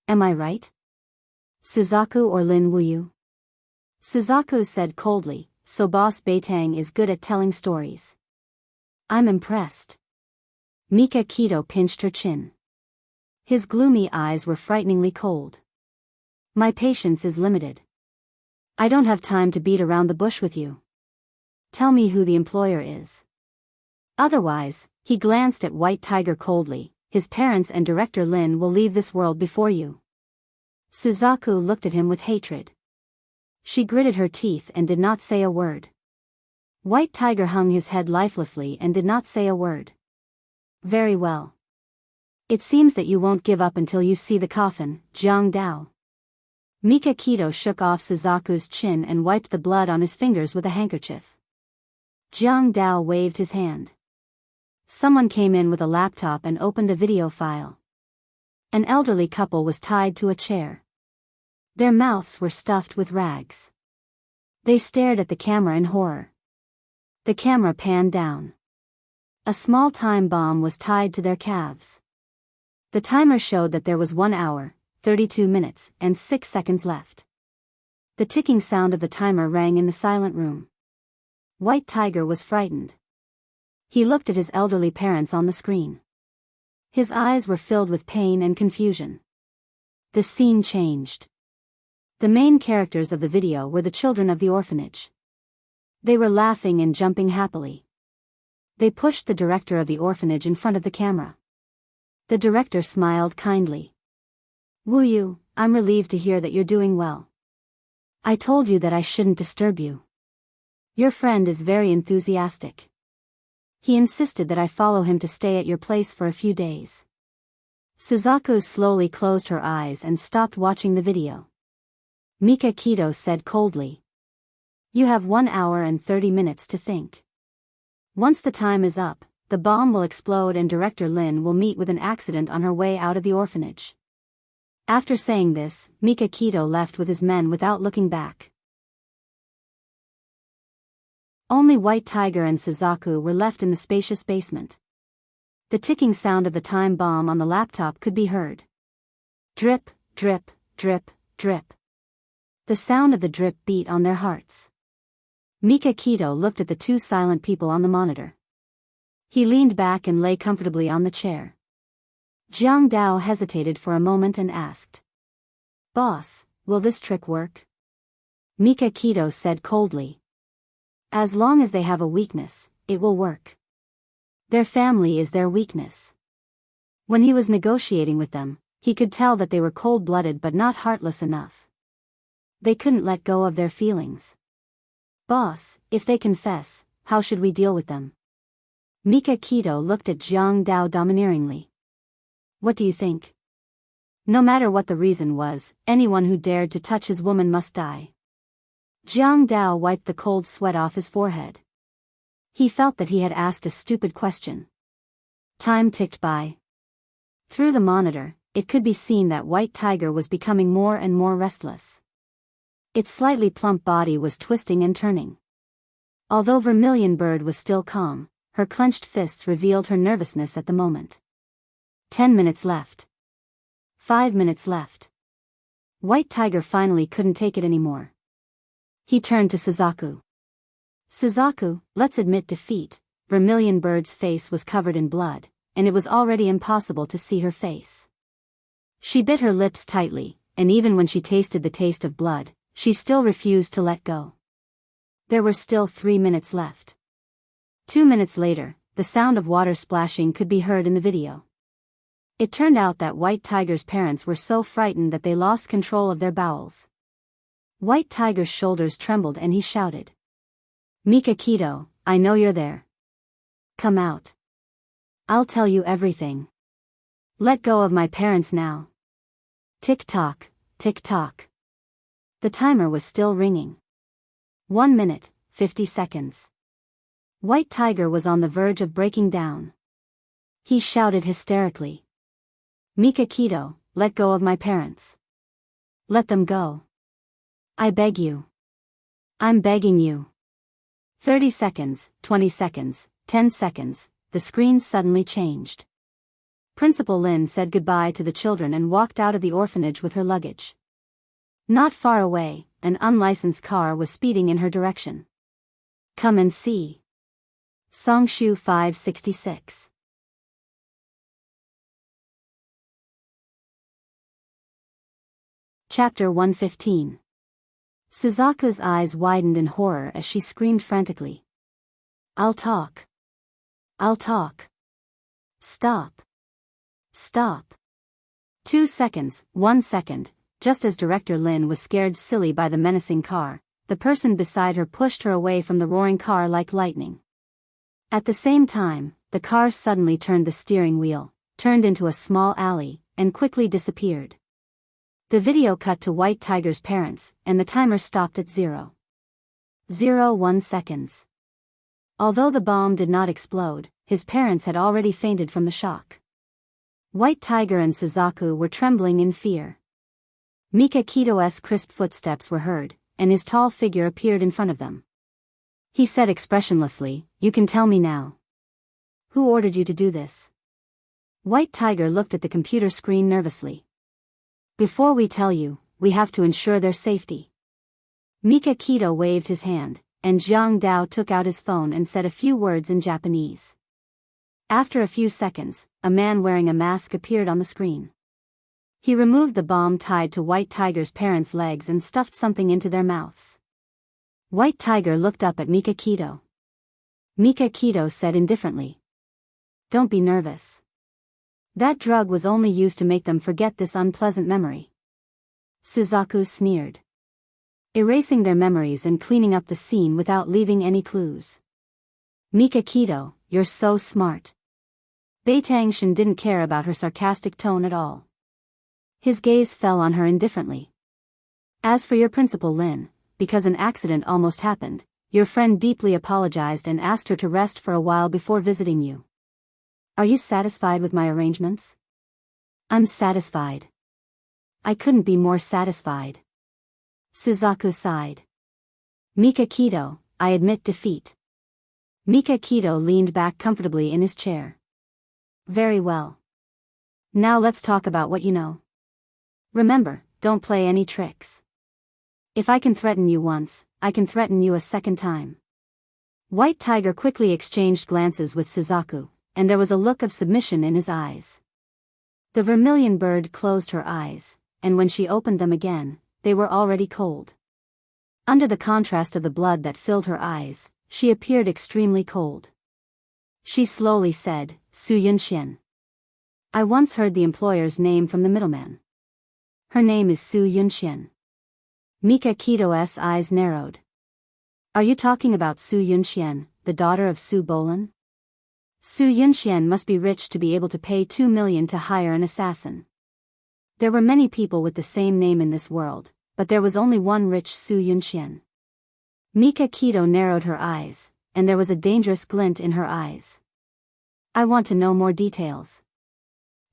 Am I right? Suzaku or Lin Wuyu? Suzaku said coldly, so Boss Beitang is good at telling stories. I'm impressed. Mika Kito pinched her chin. His gloomy eyes were frighteningly cold. My patience is limited. I don't have time to beat around the bush with you. Tell me who the employer is. Otherwise, he glanced at White Tiger coldly, his parents and Director Lin will leave this world before you. Suzaku looked at him with hatred. She gritted her teeth and did not say a word. White Tiger hung his head lifelessly and did not say a word. Very well. It seems that you won't give up until you see the coffin, Jiang Dao. Mika Kito shook off Suzaku's chin and wiped the blood on his fingers with a handkerchief. Jiang Dao waved his hand. Someone came in with a laptop and opened a video file. An elderly couple was tied to a chair. Their mouths were stuffed with rags. They stared at the camera in horror. The camera panned down. A small time bomb was tied to their calves. The timer showed that there was 1 hour, 32 minutes, and 6 seconds left. The ticking sound of the timer rang in the silent room. White Tiger was frightened. He looked at his elderly parents on the screen. His eyes were filled with pain and confusion. The scene changed. The main characters of the video were the children of the orphanage. They were laughing and jumping happily. They pushed the director of the orphanage in front of the camera. The director smiled kindly. Wuyu, I'm relieved to hear that you're doing well. I told you that I shouldn't disturb you. Your friend is very enthusiastic. He insisted that I follow him to stay at your place for a few days. Suzaku slowly closed her eyes and stopped watching the video. Mika Kito said coldly. You have 1 hour and 30 minutes to think. Once the time is up, the bomb will explode and Director Lin will meet with an accident on her way out of the orphanage. After saying this, Mika Kito left with his men without looking back. Only White Tiger and Suzaku were left in the spacious basement. The ticking sound of the time bomb on the laptop could be heard. Drip, drip, drip, drip. The sound of the drip beat on their hearts. Mika Kito looked at the two silent people on the monitor. He leaned back and lay comfortably on the chair. Jiang Dao hesitated for a moment and asked. "Boss, will this trick work?" Mika Kito said coldly. "As long as they have a weakness, it will work. Their family is their weakness." When he was negotiating with them, he could tell that they were cold-blooded but not heartless enough. They couldn't let go of their feelings. "Boss, if they confess, how should we deal with them?" Mika Kito looked at Jiang Dao domineeringly. "What do you think?" No matter what the reason was, anyone who dared to touch his woman must die. Jiang Dao wiped the cold sweat off his forehead. He felt that he had asked a stupid question. Time ticked by. Through the monitor, it could be seen that White Tiger was becoming more and more restless. Its slightly plump body was twisting and turning. Although Vermilion Bird was still calm, her clenched fists revealed her nervousness at the moment. 10 minutes left. 5 minutes left. White Tiger finally couldn't take it anymore. He turned to Suzaku. "Suzaku, let's admit defeat." Vermilion Bird's face was covered in blood, and it was already impossible to see her face. She bit her lips tightly, and even when she tasted the taste of blood, she still refused to let go. There were still 3 minutes left. 2 minutes later, the sound of water splashing could be heard in the video. It turned out that White Tiger's parents were so frightened that they lost control of their bowels. White Tiger's shoulders trembled and he shouted. "Mika Kito, I know you're there. Come out. I'll tell you everything. Let go of my parents now." Tick-tock, tick-tock. The timer was still ringing. 1 minute, 50 seconds. White Tiger was on the verge of breaking down. He shouted hysterically. "Mika Kito, let go of my parents. Let them go. I beg you. I'm begging you." 30 seconds, 20 seconds, 10 seconds, the screen suddenly changed. Principal Lin said goodbye to the children and walked out of the orphanage with her luggage. Not far away, an unlicensed car was speeding in her direction. "Come and see." Songshu 566. Chapter 115. Suzaku's eyes widened in horror as she screamed frantically. "I'll talk. I'll talk. Stop. Stop." 2 seconds, 1 second, just as Director Lin was scared silly by the menacing car, the person beside her pushed her away from the roaring car like lightning. At the same time, the car suddenly turned the steering wheel, turned into a small alley, and quickly disappeared. The video cut to White Tiger's parents, and the timer stopped at 0.01 seconds. Although the bomb did not explode, his parents had already fainted from the shock. White Tiger and Suzaku were trembling in fear. Mika Kito's crisp footsteps were heard, and his tall figure appeared in front of them. He said expressionlessly, "You can tell me now. Who ordered you to do this?" White Tiger looked at the computer screen nervously. "Before we tell you, we have to ensure their safety." Mika Kito waved his hand, and Jiang Dao took out his phone and said a few words in Japanese. After a few seconds, a man wearing a mask appeared on the screen. He removed the bomb tied to White Tiger's parents' legs and stuffed something into their mouths. White Tiger looked up at Mika Kito. Mika Kito said indifferently, "Don't be nervous. That drug was only used to make them forget this unpleasant memory." Suzaku sneered. "Erasing their memories and cleaning up the scene without leaving any clues. Mika Kito, you're so smart." Beitangshin didn't care about her sarcastic tone at all. His gaze fell on her indifferently. "As for your Principal Lin, because an accident almost happened. Your friend deeply apologized and asked her to rest for a while before visiting you. Are you satisfied with my arrangements? I'm satisfied. I couldn't be more satisfied. Suzaku sighed. Mika Kito, I admit defeat. Mika Kito leaned back comfortably in his chair. Very well. Now let's talk about what you know. Remember, don't play any tricks. If I can threaten you once, I can threaten you a second time. White Tiger quickly exchanged glances with Suzaku, and there was a look of submission in his eyes. The vermilion bird closed her eyes, and when she opened them again, they were already cold. Under the contrast of the blood that filled her eyes, she appeared extremely cold. She slowly said, Su Yunxian. I once heard the employer's name from the middleman. Her name is Su Yunxian. Mika Kito's eyes narrowed. Are you talking about Su Yunxian, the daughter of Su Bolan? Su Yunxian must be rich to be able to pay 2 million to hire an assassin. There were many people with the same name in this world, but there was only one rich Su Yunxian. Mika Kito narrowed her eyes, and there was a dangerous glint in her eyes. I want to know more details.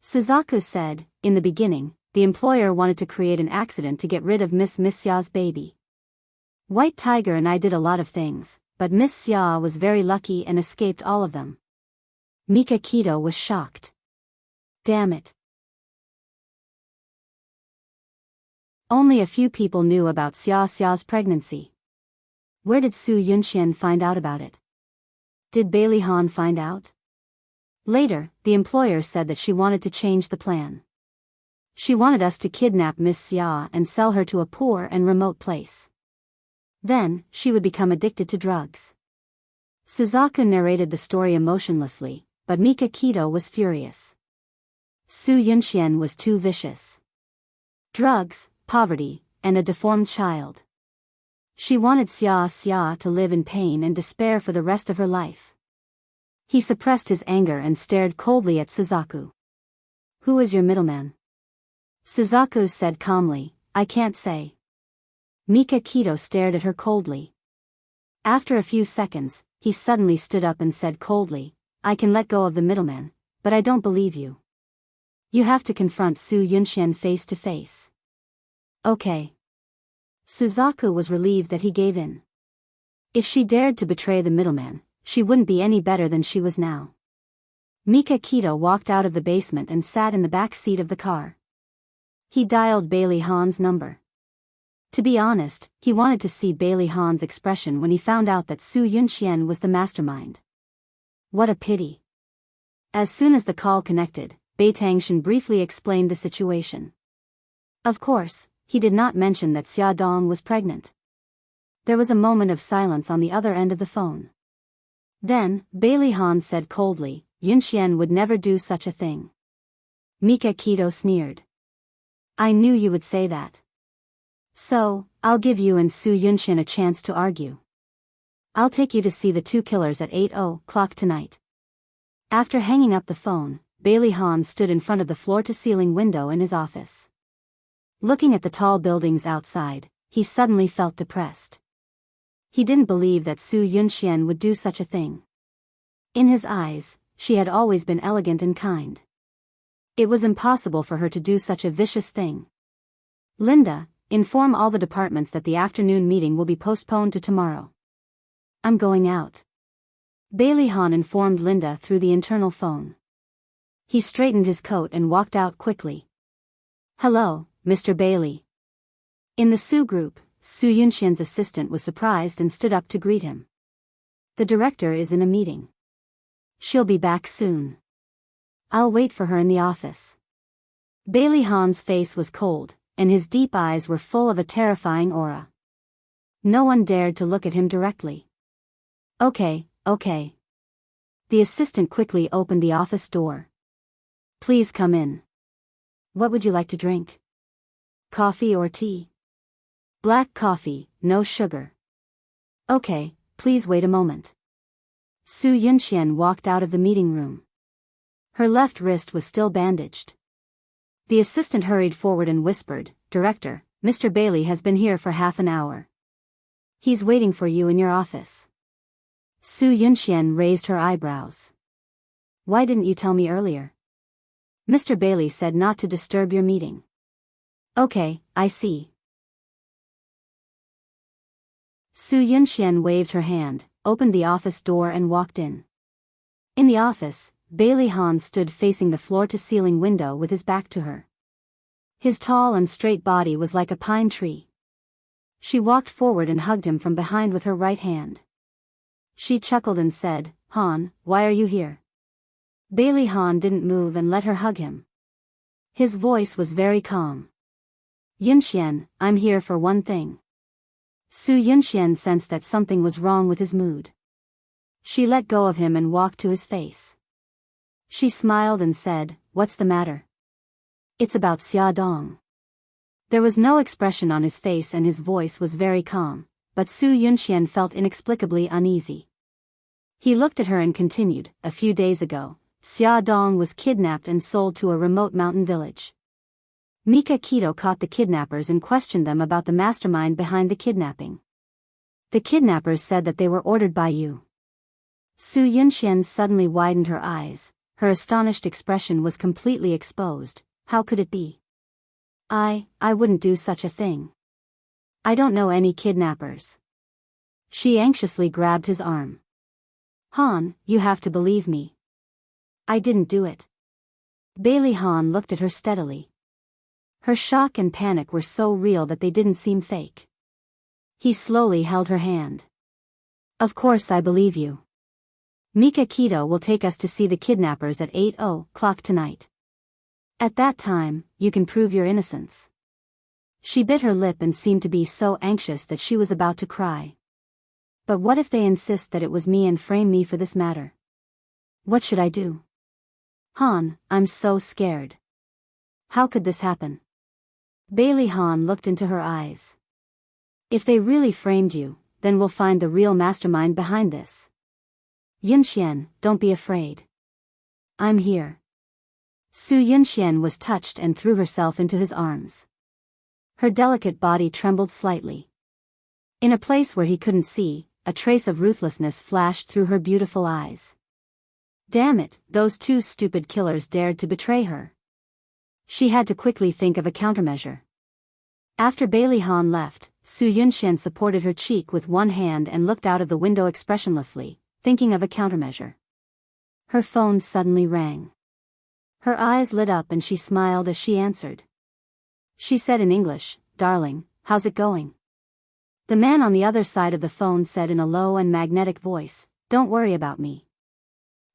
Suzaku said, in the beginning, the employer wanted to create an accident to get rid of Miss Xia's baby. White Tiger and I did a lot of things, but Miss Xia was very lucky and escaped all of them. Mika Kito was shocked. Damn it. Only a few people knew about Xia's pregnancy. Where did Su Yunxian find out about it? Did Bailey Han find out? Later, the employer said that she wanted to change the plan. She wanted us to kidnap Miss Xia and sell her to a poor and remote place. Then, she would become addicted to drugs. Suzaku narrated the story emotionlessly, but Mika Kito was furious. Su Yunxian was too vicious. Drugs, poverty, and a deformed child. She wanted Xia to live in pain and despair for the rest of her life. He suppressed his anger and stared coldly at Suzaku. Who is your middleman? Suzaku said calmly, I can't say. Mika Kito stared at her coldly. After a few seconds, he suddenly stood up and said coldly, I can let go of the middleman, but I don't believe you. You have to confront Su Yunxian face to face. Okay. Suzaku was relieved that he gave in. If she dared to betray the middleman, she wouldn't be any better than she was now. Mika Kito walked out of the basement and sat in the back seat of the car. He dialed Bailey Han's number. To be honest, he wanted to see Bailey Han's expression when he found out that Su Yunxian was the mastermind. What a pity. As soon as the call connected, Bai Tangshan briefly explained the situation. Of course, he did not mention that Xia Dong was pregnant. There was a moment of silence on the other end of the phone. Then, Bailey Han said coldly, Yunxian would never do such a thing. Mika Kito sneered. I knew you would say that. So, I'll give you and Su Yunxian a chance to argue. I'll take you to see the two killers at 8:00 tonight. After hanging up the phone, Bailey Han stood in front of the floor-to-ceiling window in his office. Looking at the tall buildings outside, he suddenly felt depressed. He didn't believe that Su Yunxian would do such a thing. In his eyes, she had always been elegant and kind. It was impossible for her to do such a vicious thing. Linda, inform all the departments that the afternoon meeting will be postponed to tomorrow. I'm going out. Bailey Han informed Linda through the internal phone. He straightened his coat and walked out quickly. Hello, Mr. Bailey. In the Su group, Su Yunxian's assistant was surprised and stood up to greet him. The director is in a meeting. She'll be back soon. I'll wait for her in the office. Bailey Han's face was cold, and his deep eyes were full of a terrifying aura. No one dared to look at him directly. Okay. The assistant quickly opened the office door. Please come in. What would you like to drink? Coffee or tea? Black coffee, no sugar. Okay, please wait a moment. Su Yunxian walked out of the meeting room. Her left wrist was still bandaged. The assistant hurried forward and whispered, Director, Mr. Bailey has been here for half an hour. He's waiting for you in your office. Su Yunxian raised her eyebrows. Why didn't you tell me earlier? Mr. Bailey said not to disturb your meeting. Okay, I see. Su Yunxian waved her hand, opened the office door and walked in. In the office, Bailey Han stood facing the floor-to-ceiling window with his back to her. His tall and straight body was like a pine tree. She walked forward and hugged him from behind with her right hand. She chuckled and said, Han, why are you here? Bailey Han didn't move and let her hug him. His voice was very calm. Yunxian, I'm here for one thing. Su Yunxian sensed that something was wrong with his mood. She let go of him and walked to his face. She smiled and said, What's the matter? It's about Xia Dong. There was no expression on his face and his voice was very calm, but Su Yunxian felt inexplicably uneasy. He looked at her and continued, A few days ago, Xia Dong was kidnapped and sold to a remote mountain village. Mika Keto caught the kidnappers and questioned them about the mastermind behind the kidnapping. The kidnappers said that they were ordered by you. Su Yunxian suddenly widened her eyes, her astonished expression was completely exposed. How could it be? I wouldn't do such a thing. I don't know any kidnappers. She anxiously grabbed his arm. Han, you have to believe me. I didn't do it. Bailey Han looked at her steadily. Her shock and panic were so real that they didn't seem fake. He slowly held her hand. Of course I believe you. Mika Keto will take us to see the kidnappers at 8:00 tonight. At that time, you can prove your innocence. She bit her lip and seemed to be so anxious that she was about to cry. But what if they insist that it was me and frame me for this matter? What should I do? Han, I'm so scared. How could this happen? Bailey Han looked into her eyes. If they really framed you, then we'll find the real mastermind behind this. Yunxian, don't be afraid. I'm here. Su Yunxian was touched and threw herself into his arms. Her delicate body trembled slightly. In a place where he couldn't see, a trace of ruthlessness flashed through her beautiful eyes. Damn it, those two stupid killers dared to betray her. She had to quickly think of a countermeasure. After Bailey Han left, Su Yunxian supported her cheek with one hand and looked out of the window expressionlessly, thinking of a countermeasure. Her phone suddenly rang. Her eyes lit up and she smiled as she answered. She said in English, Darling, how's it going? The man on the other side of the phone said in a low and magnetic voice, Don't worry about me.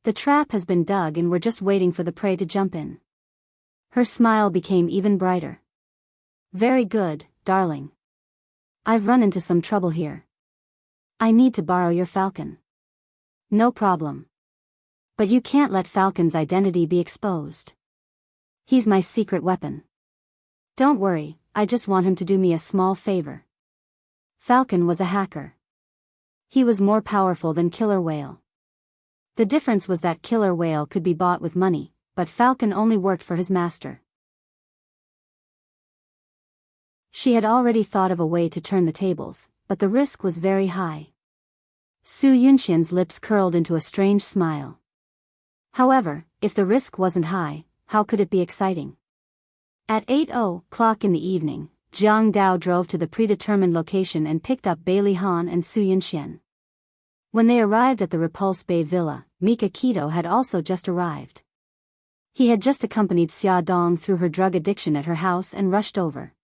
The trap has been dug and we're just waiting for the prey to jump in. Her smile became even brighter. Very good, darling. I've run into some trouble here. I need to borrow your falcon. No problem. But you can't let Falcon's identity be exposed. He's my secret weapon. Don't worry, I just want him to do me a small favor. Falcon was a hacker. He was more powerful than Killer Whale. The difference was that Killer Whale could be bought with money, but Falcon only worked for his master. She had already thought of a way to turn the tables, but the risk was very high. Su Yunxian's lips curled into a strange smile. However, if the risk wasn't high, how could it be exciting? At 8:00 in the evening, Jiang Dao drove to the predetermined location and picked up Bailey Han and Su Yunxian. When they arrived at the Repulse Bay Villa, Mika Keto had also just arrived. He had just accompanied Xia Dong through her drug addiction at her house and rushed over.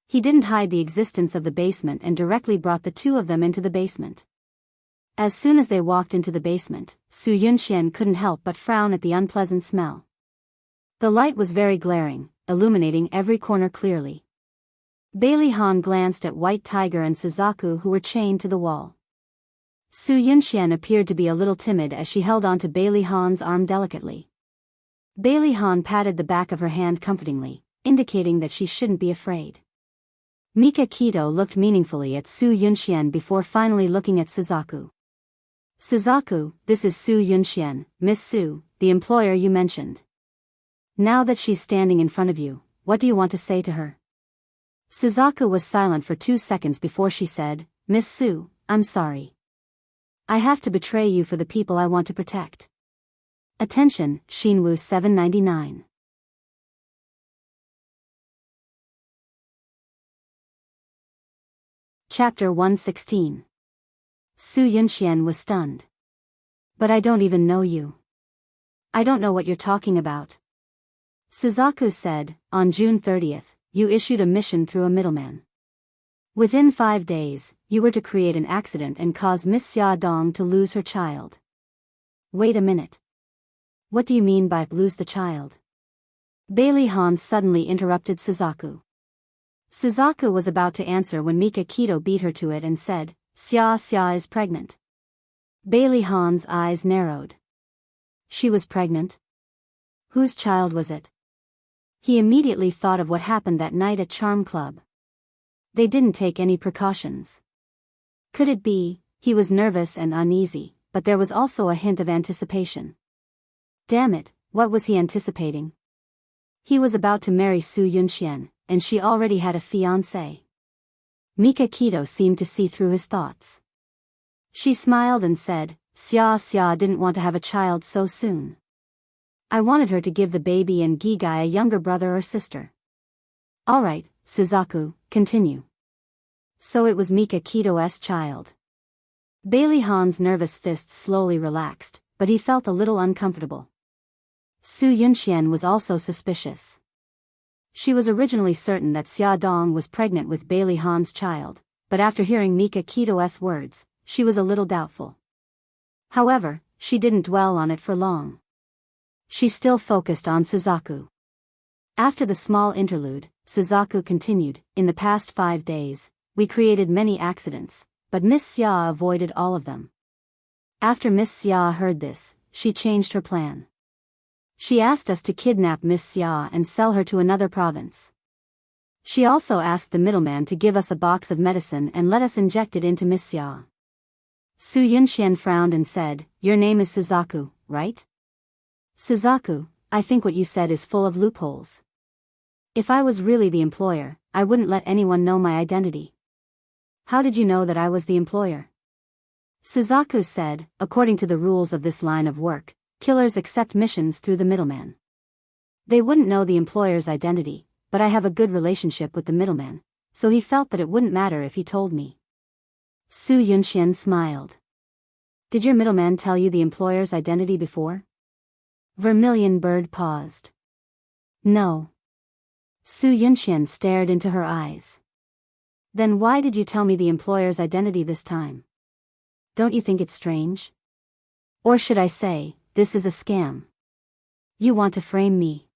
He didn't hide the existence of the basement and directly brought the two of them into the basement. As soon as they walked into the basement, Su Yunxian couldn't help but frown at the unpleasant smell. The light was very glaring, illuminating every corner clearly. Bailey Han glanced at White Tiger and Suzaku who were chained to the wall. Su Yunxian appeared to be a little timid as she held onto Bailey Han's arm delicately. Bailey Han patted the back of her hand comfortingly, indicating that she shouldn't be afraid. Mika Keto looked meaningfully at Su Yunxian before finally looking at Suzaku. Suzaku, this is Su Yunxian, Miss Su, the employer you mentioned. Now that she's standing in front of you, what do you want to say to her? Suzaku was silent for 2 seconds before she said, Miss Su, I'm sorry. I have to betray you for the people I want to protect. Attention, Shinwoo 799. Chapter 116. Su Yunxian was stunned. But I don't even know you. I don't know what you're talking about. Suzaku said, on June 30th, you issued a mission through a middleman. Within 5 days, you were to create an accident and cause Miss Xia Dong to lose her child. Wait a minute. What do you mean by lose the child? Bailey Han suddenly interrupted Suzaku. Suzaku was about to answer when Mika Kito beat her to it and said, Xia is pregnant. Bailey Han's eyes narrowed. She was pregnant? Whose child was it? He immediately thought of what happened that night at Charm Club. They didn't take any precautions. Could it be? He was nervous and uneasy, but there was also a hint of anticipation. Damn it, what was he anticipating? He was about to marry Su Yunxian, and she already had a fiancé. Mika Kito seemed to see through his thoughts. She smiled and said, Xia didn't want to have a child so soon. I wanted her to give the baby and Gigai a younger brother or sister. Alright, Suzaku, continue. So it was Mika Kito's child. Bailey Han's nervous fists slowly relaxed, but he felt a little uncomfortable. Su Yunxian was also suspicious. She was originally certain that Xia Dong was pregnant with Bailey Han's child, but after hearing Mika Kito's words, she was a little doubtful. However, she didn't dwell on it for long. She still focused on Suzaku. After the small interlude, Suzaku continued, in the past 5 days, we created many accidents, but Miss Xia avoided all of them. After Miss Xia heard this, she changed her plan. She asked us to kidnap Miss Xia and sell her to another province. She also asked the middleman to give us a box of medicine and let us inject it into Miss Xia. Su Yunxian frowned and said, Your name is Suzaku, right? Suzaku, I think what you said is full of loopholes. If I was really the employer, I wouldn't let anyone know my identity. How did you know that I was the employer? Suzaku said, according to the rules of this line of work, killers accept missions through the middleman. They wouldn't know the employer's identity, but I have a good relationship with the middleman, so he felt that it wouldn't matter if he told me. Su Yunxian smiled. Did your middleman tell you the employer's identity before? Vermilion Bird paused. No. Su Yunxian stared into her eyes. Then why did you tell me the employer's identity this time? Don't you think it's strange? Or should I say, this is a scam? You want to frame me?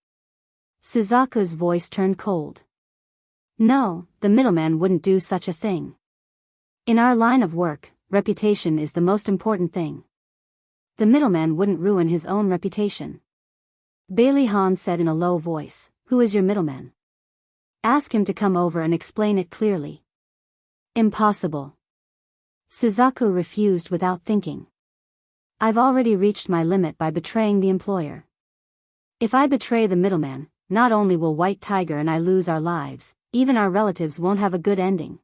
Suzaku's voice turned cold. No, the middleman wouldn't do such a thing. In our line of work, reputation is the most important thing. The middleman wouldn't ruin his own reputation. Bailey Han said in a low voice, Who is your middleman? Ask him to come over and explain it clearly. Impossible. Suzaku refused without thinking. I've already reached my limit by betraying the employer. If I betray the middleman, not only will White Tiger and I lose our lives, even our relatives won't have a good ending.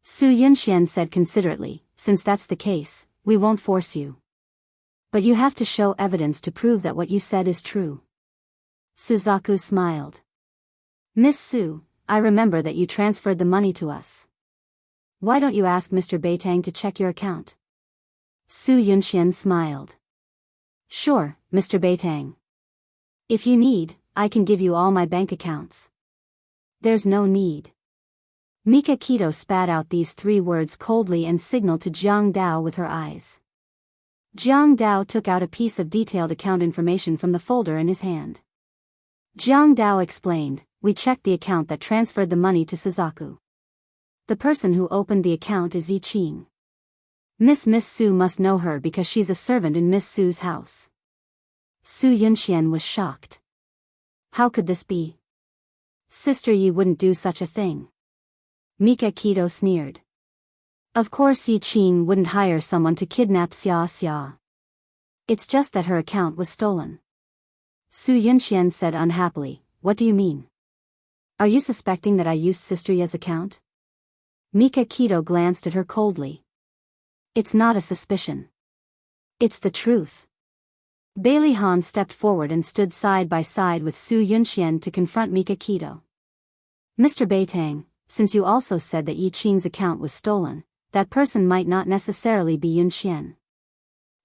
Su Yunxian said considerately, Since that's the case, we won't force you. But you have to show evidence to prove that what you said is true. Suzaku smiled. Miss Su, I remember that you transferred the money to us. Why don't you ask Mr. Beitang to check your account? Su Yunxian smiled. Sure, Mr. Beitang. If you need, I can give you all my bank accounts. There's no need. Mika Kito spat out these 3 words coldly and signaled to Jiang Dao with her eyes. Jiang Dao took out a piece of detailed account information from the folder in his hand. Jiang Dao explained, We checked the account that transferred the money to Suzaku. The person who opened the account is Yi Qing. Miss Su must know her because she's a servant in Miss Su's house. Su Yunxian was shocked. How could this be? Sister Yi wouldn't do such a thing. Mika Kito sneered. Of course Yi Qing wouldn't hire someone to kidnap Xia. It's just that her account was stolen. Su Yunxian said unhappily, What do you mean? Are you suspecting that I used Sister Yi's account? Mika Kito glanced at her coldly. It's not a suspicion. It's the truth. Bailey Han stepped forward and stood side by side with Su Yunxian to confront Mika Kito. Mr. Beitang, since you also said that Yi Qing's account was stolen, that person might not necessarily be Yunxian.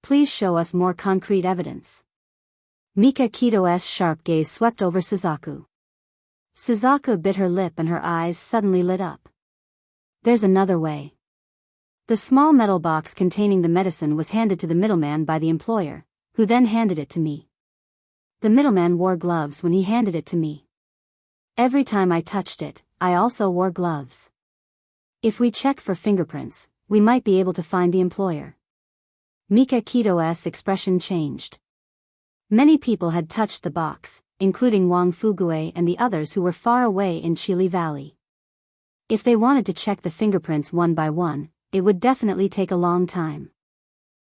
Please show us more concrete evidence. Mika Kito's sharp gaze swept over Suzaku. Suzaku bit her lip and her eyes suddenly lit up. There's another way. The small metal box containing the medicine was handed to the middleman by the employer, who then handed it to me. The middleman wore gloves when he handed it to me. Every time I touched it, I also wore gloves. If we check for fingerprints, we might be able to find the employer. Mika Kito's expression changed. Many people had touched the box, including Wang Fugue and the others who were far away in Chili Valley. If they wanted to check the fingerprints one by one, it would definitely take a long time.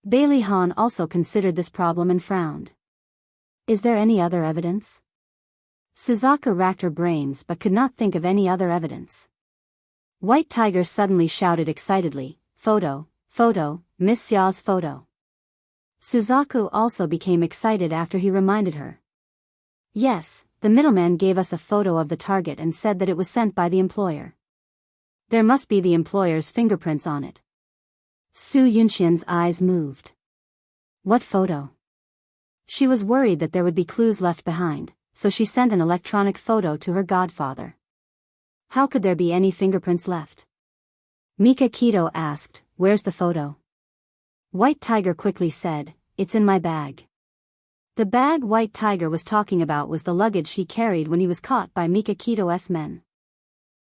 Bailey Han also considered this problem and frowned. Is there any other evidence? Suzaku racked her brains but could not think of any other evidence. White Tiger suddenly shouted excitedly, "Photo, photo, Miss Xia's photo." Suzaku also became excited after he reminded her. Yes, the middleman gave us a photo of the target and said that it was sent by the employer. There must be the employer's fingerprints on it. Su Yunxian's eyes moved. What photo? She was worried that there would be clues left behind, so she sent an electronic photo to her godfather. How could there be any fingerprints left? Mika Kito asked, "Where's the photo?" White Tiger quickly said, "It's in my bag." The bag White Tiger was talking about was the luggage he carried when he was caught by Mika Kito's men.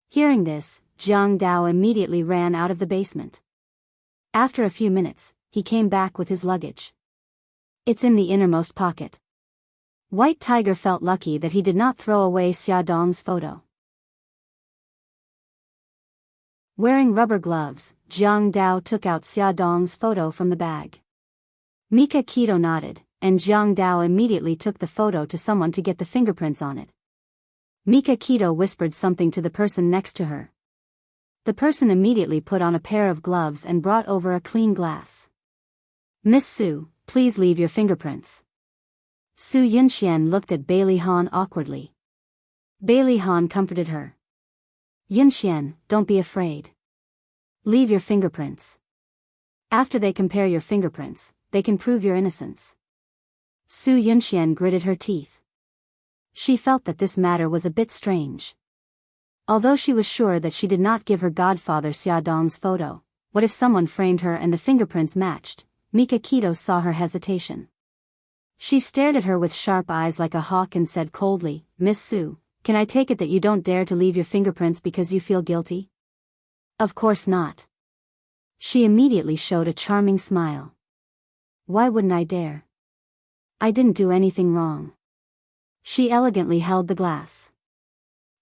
Hearing this, Jiang Dao immediately ran out of the basement. After a few minutes, he came back with his luggage. It's in the innermost pocket. White Tiger felt lucky that he did not throw away Xia Dong's photo. Wearing rubber gloves, Jiang Dao took out Xia Dong's photo from the bag. Mika Kito nodded, and Jiang Dao immediately took the photo to someone to get the fingerprints on it. Mika Kito whispered something to the person next to her. The person immediately put on a pair of gloves and brought over a clean glass. "Miss Su, please leave your fingerprints." Su Yunxian looked at Bailey Han awkwardly. Bailey Han comforted her. "Yunxian, don't be afraid. Leave your fingerprints. After they compare your fingerprints, they can prove your innocence." Su Yunxian gritted her teeth. She felt that this matter was a bit strange. Although she was sure that she did not give her godfather Xia Dong's photo, what if someone framed her and the fingerprints matched? Mika Kito saw her hesitation. She stared at her with sharp eyes like a hawk and said coldly, "Miss Su, can I take it that you don't dare to leave your fingerprints because you feel guilty?" "Of course not." She immediately showed a charming smile. "Why wouldn't I dare? I didn't do anything wrong." She elegantly held the glass.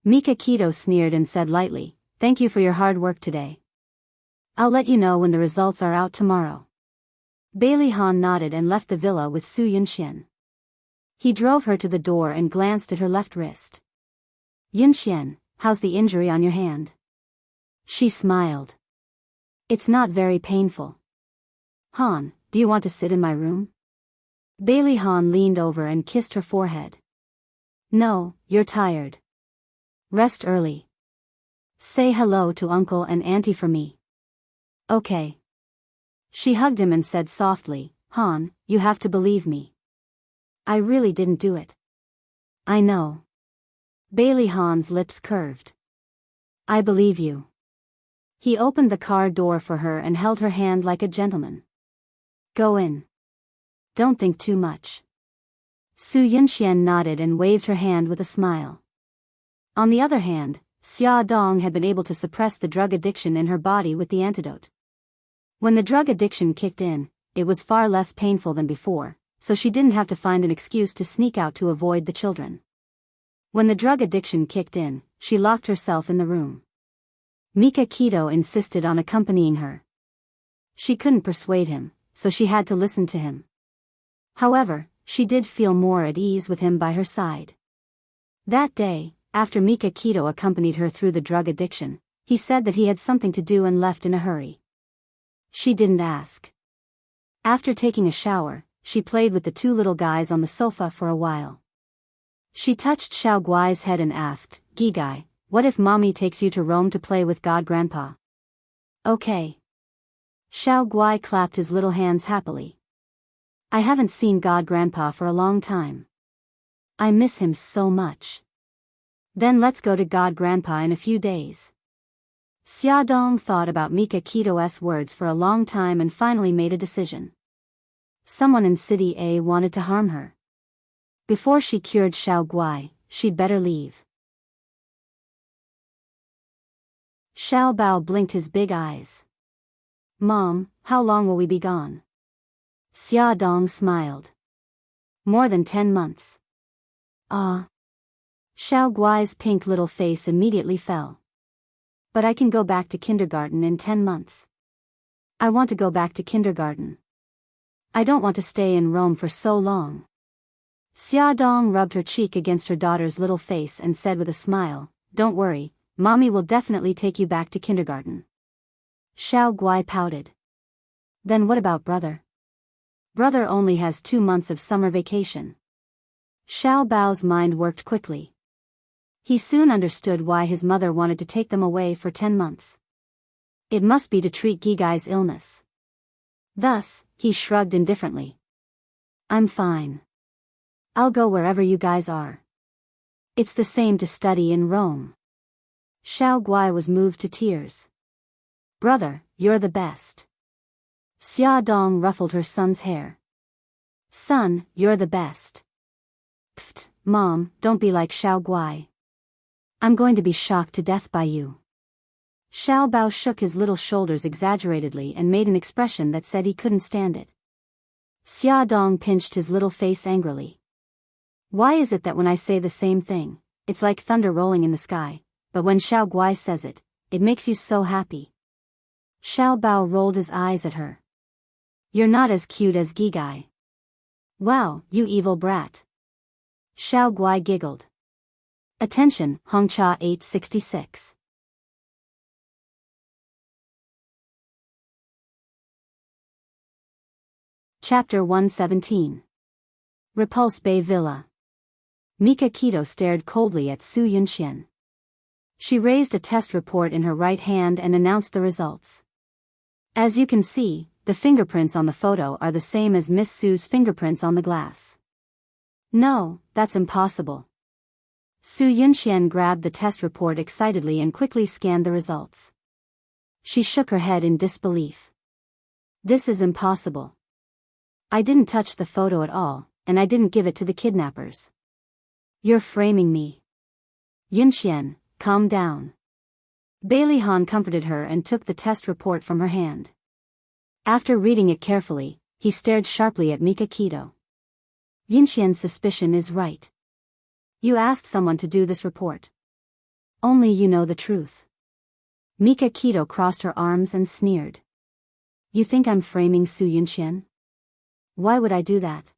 Mika Kito sneered and said lightly, "Thank you for your hard work today. I'll let you know when the results are out tomorrow." Bailey Han nodded and left the villa with Su Yunxian. He drove her to the door and glanced at her left wrist. "Yunxian, how's the injury on your hand?" She smiled. "It's not very painful." "Han, do you want to sit in my room?" Bailey Han leaned over and kissed her forehead. "No, you're tired. Rest early. Say hello to Uncle and Auntie for me." "Okay." She hugged him and said softly, "Han, you have to believe me. I really didn't do it." "I know." Bailey Han's lips curved. "I believe you." He opened the car door for her and held her hand like a gentleman. "Go in. Don't think too much." Su Yunxian nodded and waved her hand with a smile. On the other hand, Xia Dong had been able to suppress the drug addiction in her body with the antidote. When the drug addiction kicked in, it was far less painful than before, so she didn't have to find an excuse to sneak out to avoid the children. When the drug addiction kicked in, she locked herself in the room. Mika Kito insisted on accompanying her. She couldn't persuade him, so she had to listen to him. However, she did feel more at ease with him by her side. That day, after Mika Kito accompanied her through the drug addiction, He said that he had something to do and left in a hurry. She didn't ask. After taking a shower, she played with the two little guys on the sofa for a while. She touched Xiao Guai's head and asked, "Gigai, what if Mommy takes you to Rome to play with God Grandpa?" "Okay." Xiao Guai clapped his little hands happily. "I haven't seen God Grandpa for a long time. I miss him so much. Then let's go to God Grandpa in a few days." Xiaodong thought about Mika Kito's words for a long time and finally made a decision. Someone in City A wanted to harm her. Before she cured Xiao Guai, she'd better leave. Xiao Bao blinked his big eyes. "Mom, how long will we be gone?" Xiaodong smiled. "More than 10 months. Ah." Xiao Guai's pink little face immediately fell. "But I can go back to kindergarten in 10 months. I want to go back to kindergarten. I don't want to stay in Rome for so long." Xiaodong rubbed her cheek against her daughter's little face and said with a smile, "Don't worry, Mommy will definitely take you back to kindergarten." Xiao Guai pouted. "Then what about brother?" "Brother only has 2 months of summer vacation." Xiao Bao's mind worked quickly. He soon understood why his mother wanted to take them away for 10 months. It must be to treat Gigai's illness. Thus, he shrugged indifferently. "I'm fine. I'll go wherever you guys are. It's the same to study in Rome." Xiao Guai was moved to tears. "Brother, you're the best." Xiaodong ruffled her son's hair. "Son, you're the best." "Pfft, Mom, don't be like Xiao Guai. I'm going to be shocked to death by you." Xiao Bao shook his little shoulders exaggeratedly and made an expression that said he couldn't stand it. Xiaodong pinched his little face angrily. "Why is it that when I say the same thing, it's like thunder rolling in the sky, but when Xiao Guai says it, it makes you so happy?" Xiao Bao rolled his eyes at her. "You're not as cute as Gigai." "Wow, you evil brat." Xiao Guai giggled. Attention, Hongcha 866. Chapter 117. Repulse Bay Villa. Mika Kito stared coldly at Su Yunxian. She raised a test report in her right hand and announced the results. "As you can see, the fingerprints on the photo are the same as Miss Su's fingerprints on the glass." "No, that's impossible." Su Yunxian grabbed the test report excitedly and quickly scanned the results. She shook her head in disbelief. "This is impossible. I didn't touch the photo at all, and I didn't give it to the kidnappers." "You're framing me." "Yunxian, calm down." Bailey Han comforted her and took the test report from her hand. After reading it carefully, he stared sharply at Mika Kito. "Yunxian's suspicion is right. You asked someone to do this report. Only you know the truth." Mika Kito crossed her arms and sneered. "You think I'm framing Su Yunxian? Why would I do that?"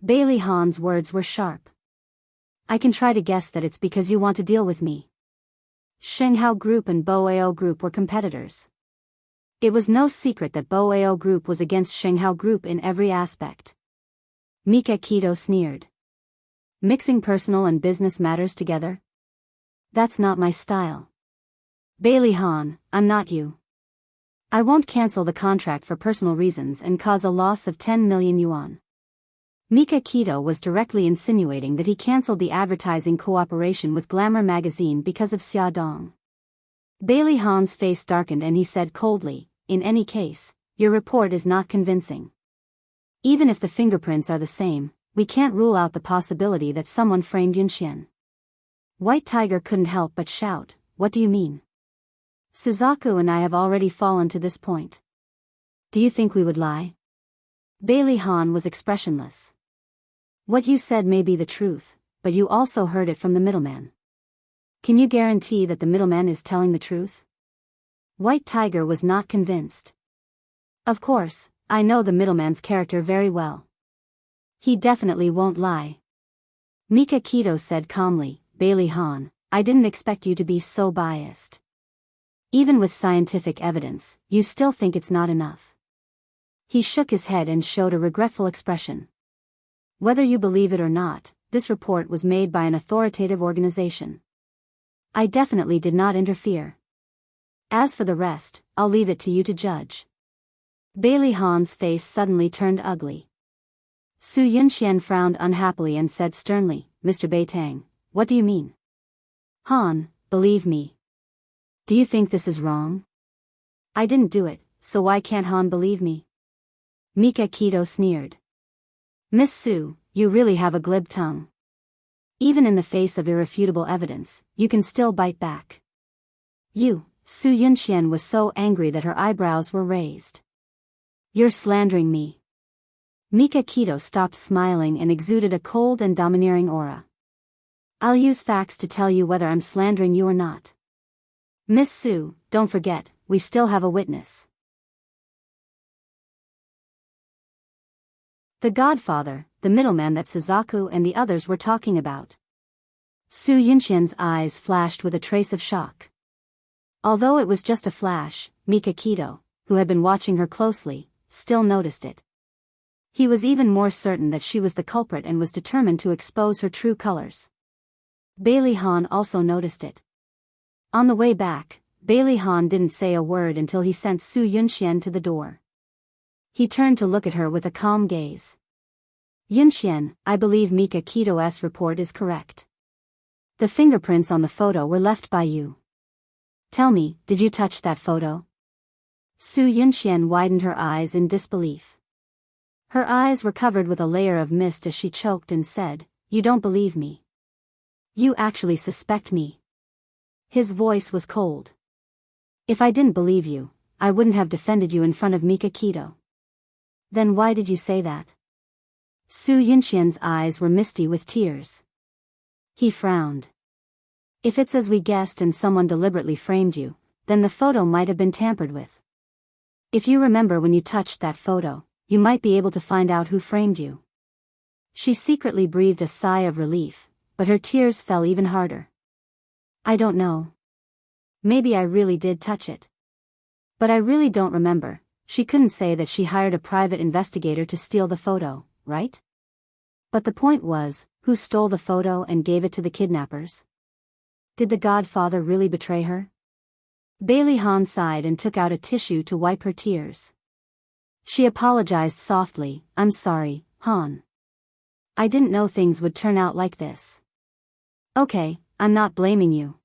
Bailey Han's words were sharp. "I can try to guess that it's because you want to deal with me." Shenghao Group and Boao Group were competitors. It was no secret that Boao Group was against Shenghao Group in every aspect. Mika Kito sneered. "Mixing personal and business matters together? That's not my style. Bailey Han, I'm not you. I won't cancel the contract for personal reasons and cause a loss of 10 million yuan." Mika Kito was directly insinuating that he cancelled the advertising cooperation with Glamour magazine because of Xiaodong. Bailey Han's face darkened and he said coldly, "In any case, your report is not convincing. Even if the fingerprints are the same, we can't rule out the possibility that someone framed Yunxian." White Tiger couldn't help but shout, "What do you mean? Suzaku and I have already fallen to this point. Do you think we would lie?" Bailey Han was expressionless. "What you said may be the truth, but you also heard it from the middleman. Can you guarantee that the middleman is telling the truth?" White Tiger was not convinced. "Of course, I know the middleman's character very well. He definitely won't lie." Mika Kito said calmly, "Bailey Han, I didn't expect you to be so biased. Even with scientific evidence, you still think it's not enough. He shook his head and showed a regretful expression. Whether you believe it or not, this report was made by an authoritative organization. I definitely did not interfere. As for the rest, I'll leave it to you to judge. Bailey Han's face suddenly turned ugly. Su Yunxian frowned unhappily and said sternly, Mr. Beitang, what do you mean? Han, believe me. Do you think this is wrong? I didn't do it, so why can't Han believe me? Mika Keto sneered. Miss Su, you really have a glib tongue. Even in the face of irrefutable evidence, you can still bite back. Su Yunxian was so angry that her eyebrows were raised. You're slandering me. Mika Keto stopped smiling and exuded a cold and domineering aura. I'll use facts to tell you whether I'm slandering you or not. Miss Su, don't forget, we still have a witness. The godfather, the middleman that Suzaku and the others were talking about. Su Yunxian's eyes flashed with a trace of shock. Although it was just a flash, Mika Keto, who had been watching her closely, still noticed it. He was even more certain that she was the culprit and was determined to expose her true colors. Bailey Han also noticed it. On the way back, Bailey Han didn't say a word until he sent Su Yunxian to the door. He turned to look at her with a calm gaze. Yunxian, I believe Mika Keto's report is correct. The fingerprints on the photo were left by you. Tell me, did you touch that photo? Su Yunxian widened her eyes in disbelief. Her eyes were covered with a layer of mist as she choked and said, You don't believe me. You actually suspect me. His voice was cold. If I didn't believe you, I wouldn't have defended you in front of Mika Keto. Then why did you say that? Su Yunxian's eyes were misty with tears. He frowned. If it's as we guessed and someone deliberately framed you, then the photo might have been tampered with. If you remember when you touched that photo, you might be able to find out who framed you. She secretly breathed a sigh of relief, but her tears fell even harder. I don't know. Maybe I really did touch it. But I really don't remember. She couldn't say that she hired a private investigator to steal the photo, right? But the point was, who stole the photo and gave it to the kidnappers? Did the godfather really betray her? Bailey Han sighed and took out a tissue to wipe her tears. She apologized softly, I'm sorry, Han. I didn't know things would turn out like this. Okay, I'm not blaming you.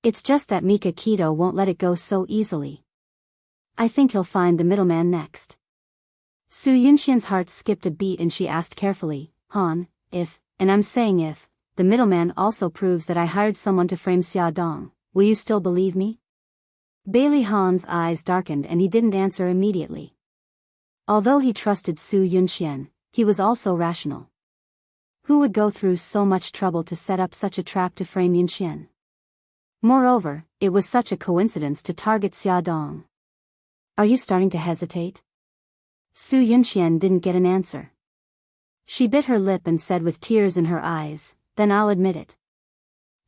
It's just that Mika Keto won't let it go so easily. I think he'll find the middleman next. Su Yunxian's heart skipped a beat and she asked carefully, Han, if, and I'm saying if, the middleman also proves that I hired someone to frame Xia Dong, will you still believe me? Bailey Han's eyes darkened and he didn't answer immediately. Although he trusted Su Yunxian, he was also rational. Who would go through so much trouble to set up such a trap to frame Yunxian? Moreover, it was such a coincidence to target Xia Dong. Are you starting to hesitate? Su Yunxian didn't get an answer. She bit her lip and said with tears in her eyes, then I'll admit it.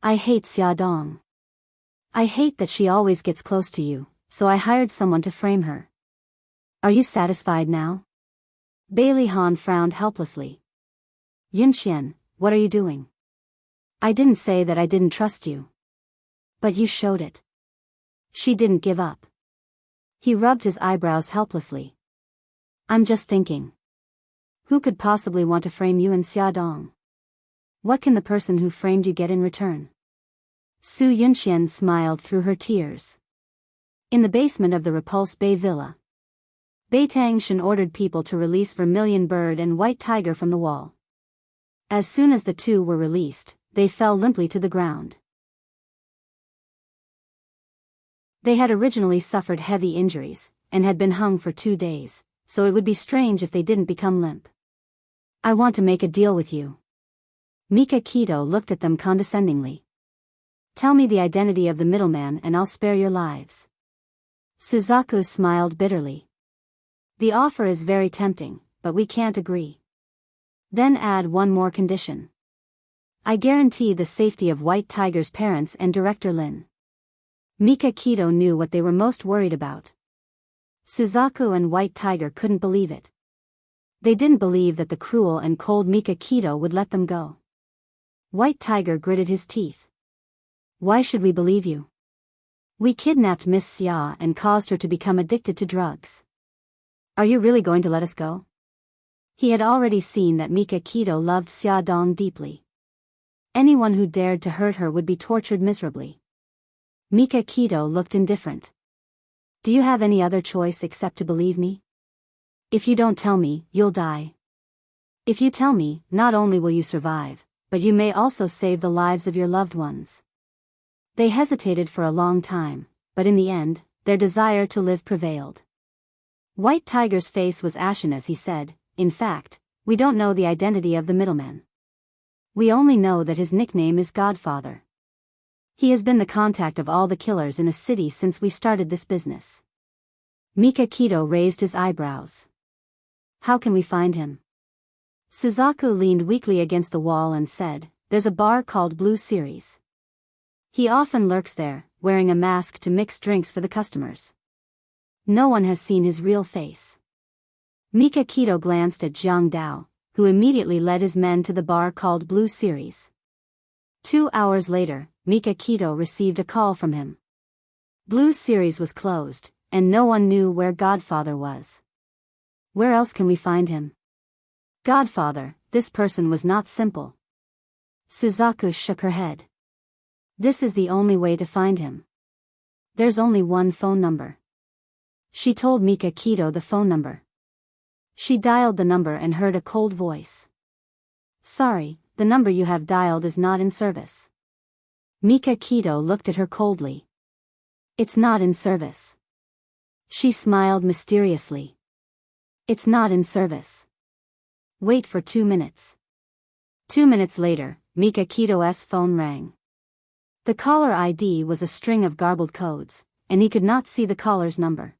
I hate Xia Dong. I hate that she always gets close to you, so I hired someone to frame her. Are you satisfied now? Bailey Han frowned helplessly. Yunxian, what are you doing? I didn't say that I didn't trust you. But you showed it. She didn't give up. He rubbed his eyebrows helplessly. I'm just thinking. Who could possibly want to frame you and Xia Dong? What can the person who framed you get in return? Su Yunxian smiled through her tears. In the basement of the Repulse Bay Villa, Beitang Shen ordered people to release Vermilion Bird and White Tiger from the wall. As soon as the two were released, they fell limply to the ground. They had originally suffered heavy injuries, and had been hung for 2 days, so it would be strange if they didn't become limp. I want to make a deal with you. Mika Keto looked at them condescendingly. Tell me the identity of the middleman and I'll spare your lives. Suzaku smiled bitterly. The offer is very tempting, but we can't agree. Then add one more condition. I guarantee the safety of White Tiger's parents and Director Lin. Mika Kito knew what they were most worried about. Suzaku and White Tiger couldn't believe it. They didn't believe that the cruel and cold Mika Kito would let them go. White Tiger gritted his teeth. Why should we believe you? We kidnapped Miss Xia and caused her to become addicted to drugs. Are you really going to let us go? He had already seen that Mika Kito loved Xia Dong deeply. Anyone who dared to hurt her would be tortured miserably. Mika Kito looked indifferent. Do you have any other choice except to believe me? If you don't tell me, you'll die. If you tell me, not only will you survive, but you may also save the lives of your loved ones. They hesitated for a long time, but in the end, their desire to live prevailed. White Tiger's face was ashen as he said, in fact, we don't know the identity of the middleman. We only know that his nickname is Godfather. He has been the contact of all the killers in a city since we started this business. Mika Kito raised his eyebrows. How can we find him? Suzaku leaned weakly against the wall and said, there's a bar called Blue Series. He often lurks there, wearing a mask to mix drinks for the customers. No one has seen his real face. Mika Kito glanced at Jiang Dao, who immediately led his men to the bar called Blue Series. 2 hours later, Mika Kito received a call from him. Blue Series was closed, and no one knew where Godfather was. Where else can we find him? Godfather, this person was not simple. Suzaku shook her head. This is the only way to find him. There's only one phone number. She told Mika Kito the phone number. She dialed the number and heard a cold voice. Sorry, the number you have dialed is not in service. Mika Kito looked at her coldly. It's not in service. She smiled mysteriously. It's not in service. Wait for 2 minutes. 2 minutes later, Mika Kito's phone rang. The caller ID was a string of garbled codes, and he could not see the caller's number.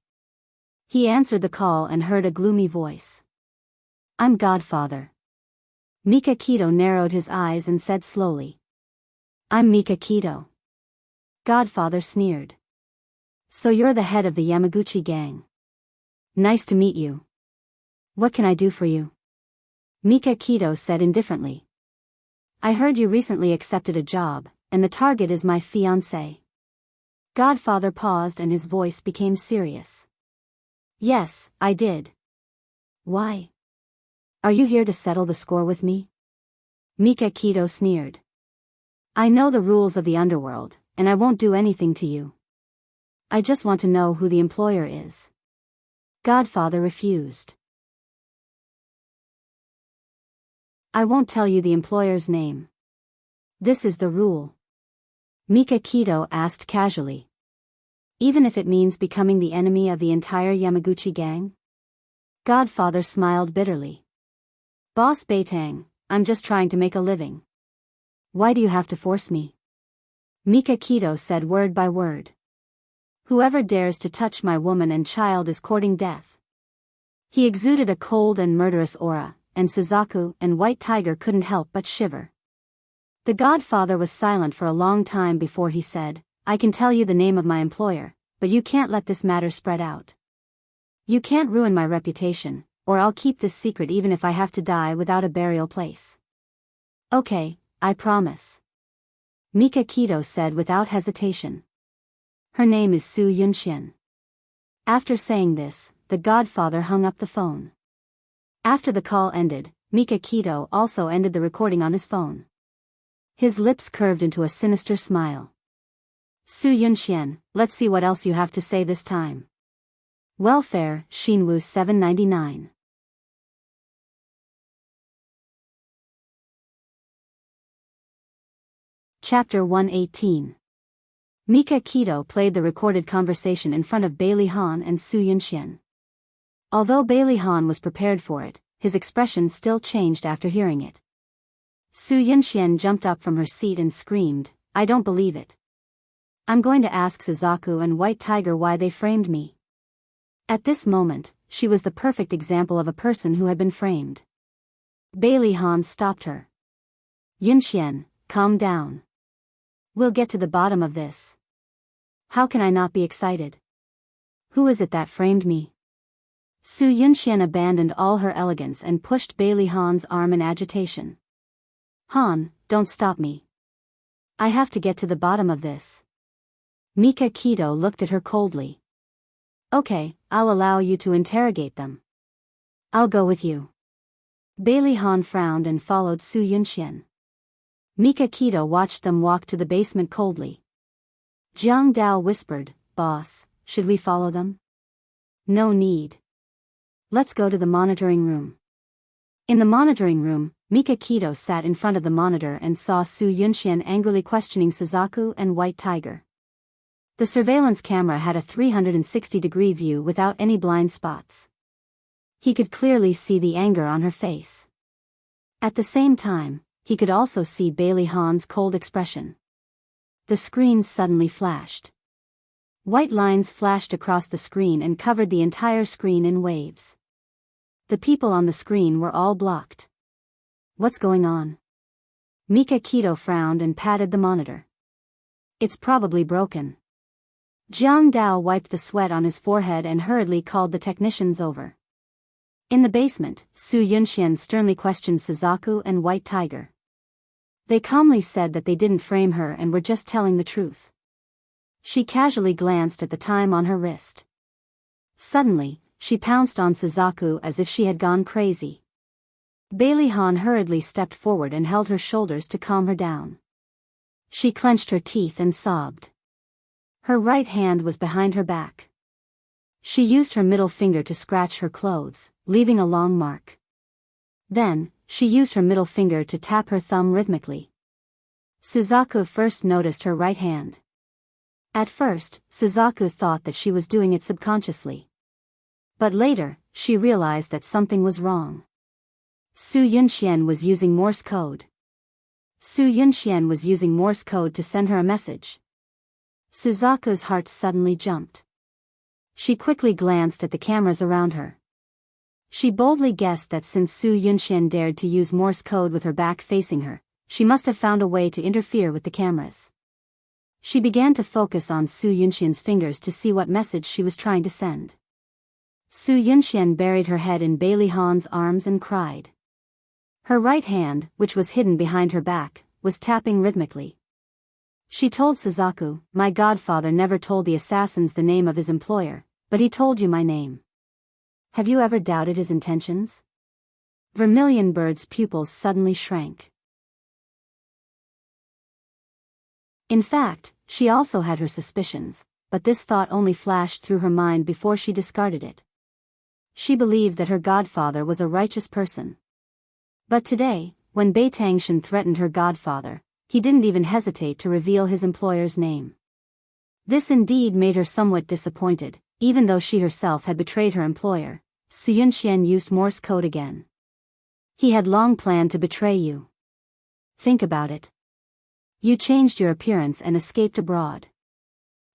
He answered the call and heard a gloomy voice. I'm Godfather. Mika Kito narrowed his eyes and said slowly. I'm Mika Kito. Godfather sneered. So you're the head of the Yamaguchi gang. Nice to meet you. What can I do for you? Mika Kito said indifferently. I heard you recently accepted a job, and the target is my fiancé. Godfather paused and his voice became serious. Yes, I did. Why? Are you here to settle the score with me? Mika Kito sneered. I know the rules of the underworld, and I won't do anything to you. I just want to know who the employer is. Godfather refused. I won't tell you the employer's name. This is the rule. Mika Kito asked casually. Even if it means becoming the enemy of the entire Yamaguchi gang? Godfather smiled bitterly. Boss Beitang, I'm just trying to make a living. Why do you have to force me? Mika Kito said word by word. Whoever dares to touch my woman and child is courting death. He exuded a cold and murderous aura, and Suzaku and White Tiger couldn't help but shiver. The Godfather was silent for a long time before he said, I can tell you the name of my employer, but you can't let this matter spread out. You can't ruin my reputation, or I'll keep this secret even if I have to die without a burial place. Okay, I promise. Mika Kito said without hesitation. Her name is Su Yunxian. After saying this, the Godfather hung up the phone. After the call ended, Mika Kito also ended the recording on his phone. His lips curved into a sinister smile. Su Yunxian, let's see what else you have to say this time. Welfare, Shinwu 799. Chapter 118. Mika Kito played the recorded conversation in front of Bailey Han and Su Yunxian. Although Bailey Han was prepared for it, his expression still changed after hearing it. Su Yunxian jumped up from her seat and screamed, I don't believe it. I'm going to ask Suzaku and White Tiger why they framed me. At this moment, she was the perfect example of a person who had been framed. Bailey Han stopped her. Yunxian, calm down. We'll get to the bottom of this. How can I not be excited? Who is it that framed me? Su Yunxian abandoned all her elegance and pushed Bailey Han's arm in agitation. Han, don't stop me. I have to get to the bottom of this. Mika Keto looked at her coldly. Okay, I'll allow you to interrogate them. I'll go with you. Bailey Han frowned and followed Su Yunxian. Mika Keto watched them walk to the basement coldly. Jiang Dao whispered, Boss, should we follow them? No need. Let's go to the monitoring room. In the monitoring room, Mika Keto sat in front of the monitor and saw Su Yunxian angrily questioning Suzaku and White Tiger. The surveillance camera had a 360-degree view without any blind spots. He could clearly see the anger on her face. At the same time, he could also see Bailey Han's cold expression. The screen suddenly flashed. White lines flashed across the screen and covered the entire screen in waves. The people on the screen were all blocked. What's going on? Mika Keto frowned and patted the monitor. It's probably broken. Jiang Dao wiped the sweat on his forehead and hurriedly called the technicians over. In the basement, Su Yunxian sternly questioned Suzaku and White Tiger. They calmly said that they didn't frame her and were just telling the truth. She casually glanced at the time on her wrist. Suddenly, she pounced on Suzaku as if she had gone crazy. Bailey Han hurriedly stepped forward and held her shoulders to calm her down. She clenched her teeth and sobbed. Her right hand was behind her back. She used her middle finger to scratch her clothes, leaving a long mark. Then, she used her middle finger to tap her thumb rhythmically. Suzaku first noticed her right hand. At first, Suzaku thought that she was doing it subconsciously. But later, she realized that something was wrong. Su Yunxian was using Morse code. Su Yunxian was using Morse code to send her a message. Suzaku's heart suddenly jumped. She quickly glanced at the cameras around her. She boldly guessed that since Su Yunxian dared to use Morse code with her back facing her, she must have found a way to interfere with the cameras. She began to focus on Su Yunxian's fingers to see what message she was trying to send. Su Yunxian buried her head in Bailey Han's arms and cried. Her right hand, which was hidden behind her back, was tapping rhythmically. She told Suzaku, my godfather never told the assassins the name of his employer, but he told you my name. Have you ever doubted his intentions? Vermilion Bird's pupils suddenly shrank. In fact, she also had her suspicions, but this thought only flashed through her mind before she discarded it. She believed that her godfather was a righteous person. But today, when Bei Tangshan threatened her godfather, he didn't even hesitate to reveal his employer's name. This indeed made her somewhat disappointed, even though she herself had betrayed her employer. Su Yunxian used Morse code again. He had long planned to betray you. Think about it. You changed your appearance and escaped abroad.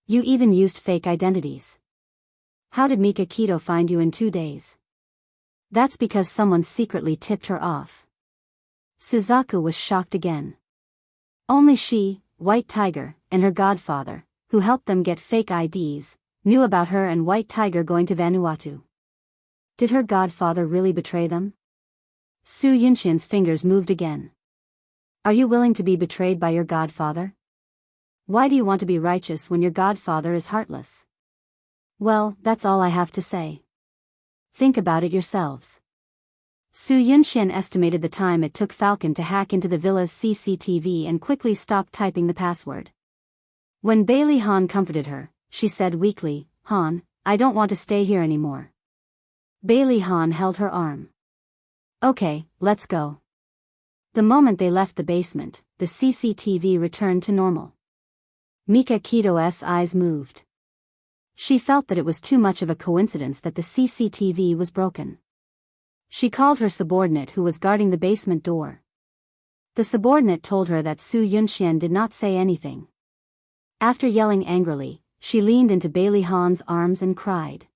You even used fake identities. How did Mika Keto find you in 2 days? That's because someone secretly tipped her off. Suzaku was shocked again. Only she, White Tiger, and her godfather, who helped them get fake IDs, knew about her and White Tiger going to Vanuatu. Did her godfather really betray them? Su Yunxian's fingers moved again. Are you willing to be betrayed by your godfather? Why do you want to be righteous when your godfather is heartless? Well, that's all I have to say. Think about it yourselves. Su Yunxian estimated the time it took Falcon to hack into the villa's CCTV and quickly stopped typing the password. When Bailey Han comforted her, she said weakly, Han, I don't want to stay here anymore. Bailey Han held her arm. Okay, let's go. The moment they left the basement, the CCTV returned to normal. Mika Keto's eyes moved. She felt that it was too much of a coincidence that the CCTV was broken. She called her subordinate who was guarding the basement door. The subordinate told her that Su Yunxian did not say anything. After yelling angrily, she leaned into Bailey Han's arms and cried.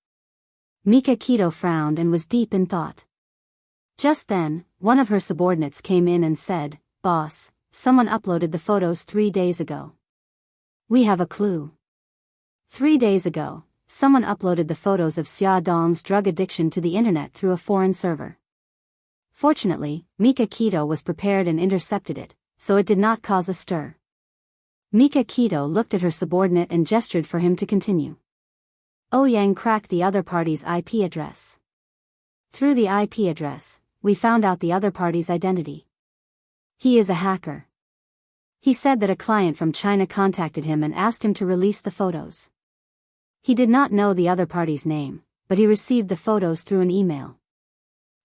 Mika Keto frowned and was deep in thought. Just then, one of her subordinates came in and said, Boss, someone uploaded the photos 3 days ago. We have a clue. 3 days ago, someone uploaded the photos of Xia Dong's drug addiction to the internet through a foreign server. Fortunately, Mika Keto was prepared and intercepted it, so it did not cause a stir. Mika Keto looked at her subordinate and gestured for him to continue. Ouyang cracked the other party's IP address. Through the IP address, we found out the other party's identity. He is a hacker. He said that a client from China contacted him and asked him to release the photos. He did not know the other party's name, but he received the photos through an email.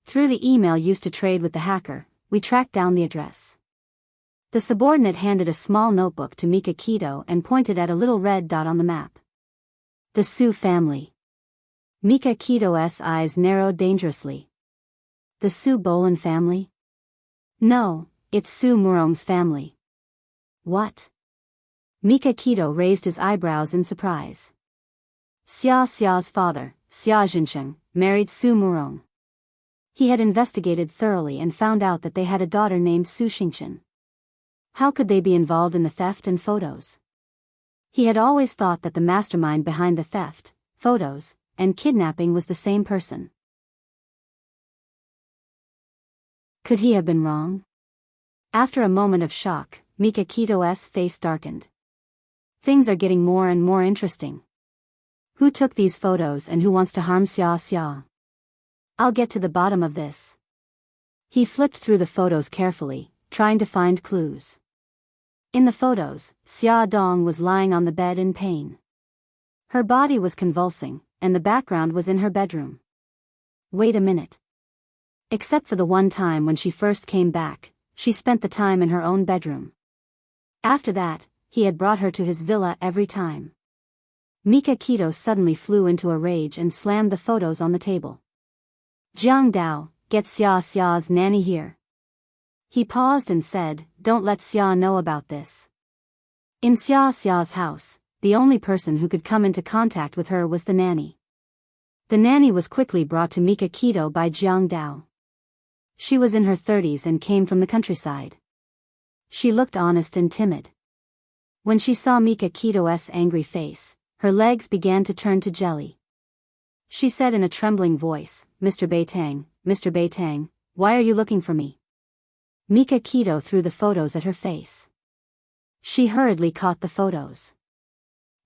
Through the email used to trade with the hacker, we tracked down the address. The subordinate handed a small notebook to Mika Keto and pointed at a little red dot on the map. The Su family. Mika Keto's eyes narrowed dangerously. The Su Bolan family? No, it's Su Murong's family. What? Mika Keto raised his eyebrows in surprise. Xia's father, Xia Jinsheng, married Su Murong. He had investigated thoroughly and found out that they had a daughter named Su Xingchen. How could they be involved in the theft and photos? He had always thought that the mastermind behind the theft, photos, and kidnapping was the same person. Could he have been wrong? After a moment of shock, Mika Keto's face darkened. Things are getting more and more interesting. Who took these photos and who wants to harm Xia? I'll get to the bottom of this. He flipped through the photos carefully, trying to find clues. In the photos, Xia Dong was lying on the bed in pain. Her body was convulsing, and the background was in her bedroom. Wait a minute. Except for the one time when she first came back, she spent the time in her own bedroom. After that, he had brought her to his villa every time. Mika Keto suddenly flew into a rage and slammed the photos on the table. Jiang Dao, get Xia's nanny here. He paused and said, don't let Xia know about this. In Xia's house, the only person who could come into contact with her was the nanny. The nanny was quickly brought to Mika Keto by Jiang Dao. She was in her 30s and came from the countryside. She looked honest and timid. When she saw Mika Keto's angry face, her legs began to turn to jelly. She said in a trembling voice, Mr. Beitang, why are you looking for me? Mika Keto threw the photos at her face. She hurriedly caught the photos.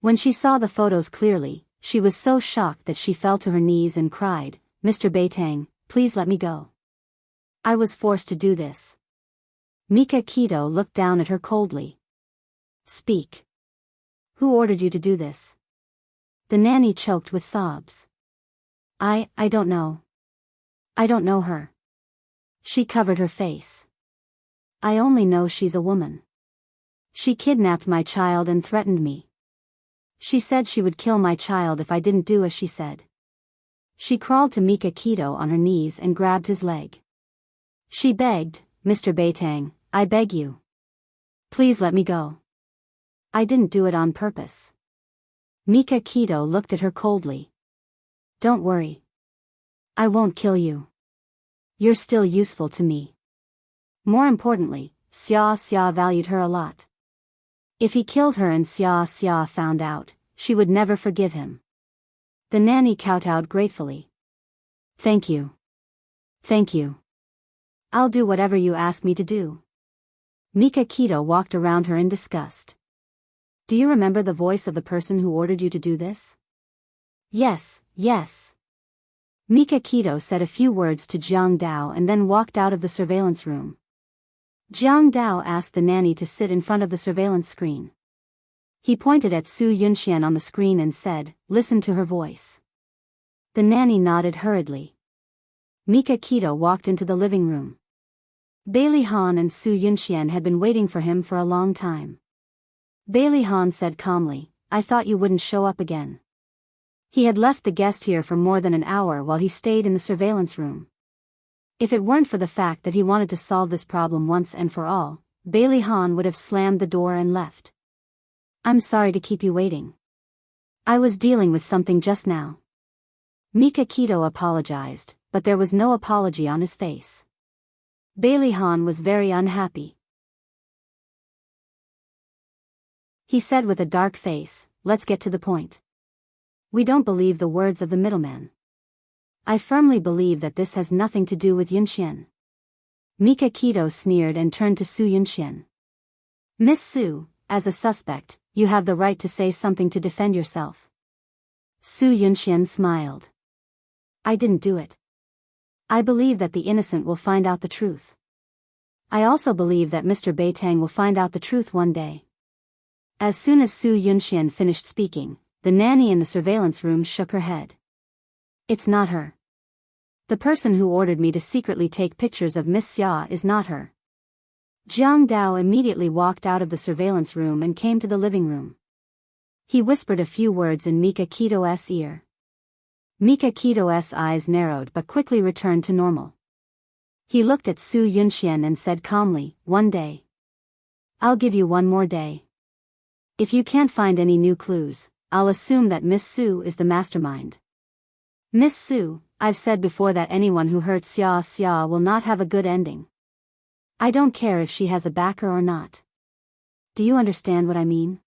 When she saw the photos clearly, she was so shocked that she fell to her knees and cried, Mr. Beitang, please let me go. I was forced to do this. Mika Keto looked down at her coldly. Speak. Who ordered you to do this? The nanny choked with sobs. I don't know. I don't know her. She covered her face. I only know she's a woman. She kidnapped my child and threatened me. She said she would kill my child if I didn't do as she said. She crawled to Mika Keto on her knees and grabbed his leg. She begged, Mr. Beitang, I beg you. Please let me go. I didn't do it on purpose. Mika Keto looked at her coldly. Don't worry. I won't kill you. You're still useful to me. More importantly, Xia valued her a lot. If he killed her and Xia found out, she would never forgive him. The nanny kowtowed gratefully. Thank you. Thank you. I'll do whatever you ask me to do. Mika Keto walked around her in disgust. Do you remember the voice of the person who ordered you to do this? Yes. Mika Keto said a few words to Jiang Dao and then walked out of the surveillance room. Jiang Dao asked the nanny to sit in front of the surveillance screen. He pointed at Su Yunxian on the screen and said, listen to her voice. The nanny nodded hurriedly. Mika Keto walked into the living room. Bailey Han and Su Yunxian had been waiting for him for a long time. Bailey Han said calmly, I thought you wouldn't show up again. He had left the guest here for more than an hour while he stayed in the surveillance room. If it weren't for the fact that he wanted to solve this problem once and for all, Bailey Han would have slammed the door and left. I'm sorry to keep you waiting. I was dealing with something just now. Mika Keto apologized, but there was no apology on his face. Bailey Han was very unhappy. He said with a dark face, let's get to the point. We don't believe the words of the middleman. I firmly believe that this has nothing to do with Yunxian. Mika Kito sneered and turned to Su Yunxian. Miss Su, as a suspect, you have the right to say something to defend yourself. Su Yunxian smiled. I didn't do it. I believe that the innocent will find out the truth. I also believe that Mr. Beitang will find out the truth one day. As soon as Su Yunxian finished speaking, the nanny in the surveillance room shook her head. It's not her. The person who ordered me to secretly take pictures of Miss Xia is not her. Jiang Dao immediately walked out of the surveillance room and came to the living room. He whispered a few words in Mika Kito's ear. Mika Kito's eyes narrowed but quickly returned to normal. He looked at Su Yunxian and said calmly, one day. I'll give you one more day. If you can't find any new clues, I'll assume that Miss Su is the mastermind. Miss Su, I've said before that anyone who hurts Xia will not have a good ending. I don't care if she has a backer or not. Do you understand what I mean?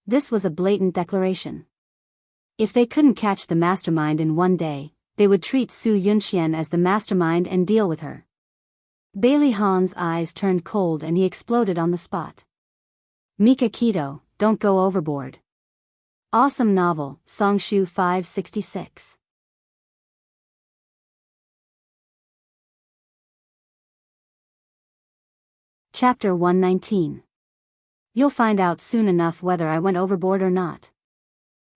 This was a blatant declaration. If they couldn't catch the mastermind in one day, they would treat Su Yunxian as the mastermind and deal with her. Bailey Han's eyes turned cold and he exploded on the spot. Mika Kito, don't go overboard. Awesome novel, Songshu 566. Chapter 119. You'll find out soon enough whether I went overboard or not.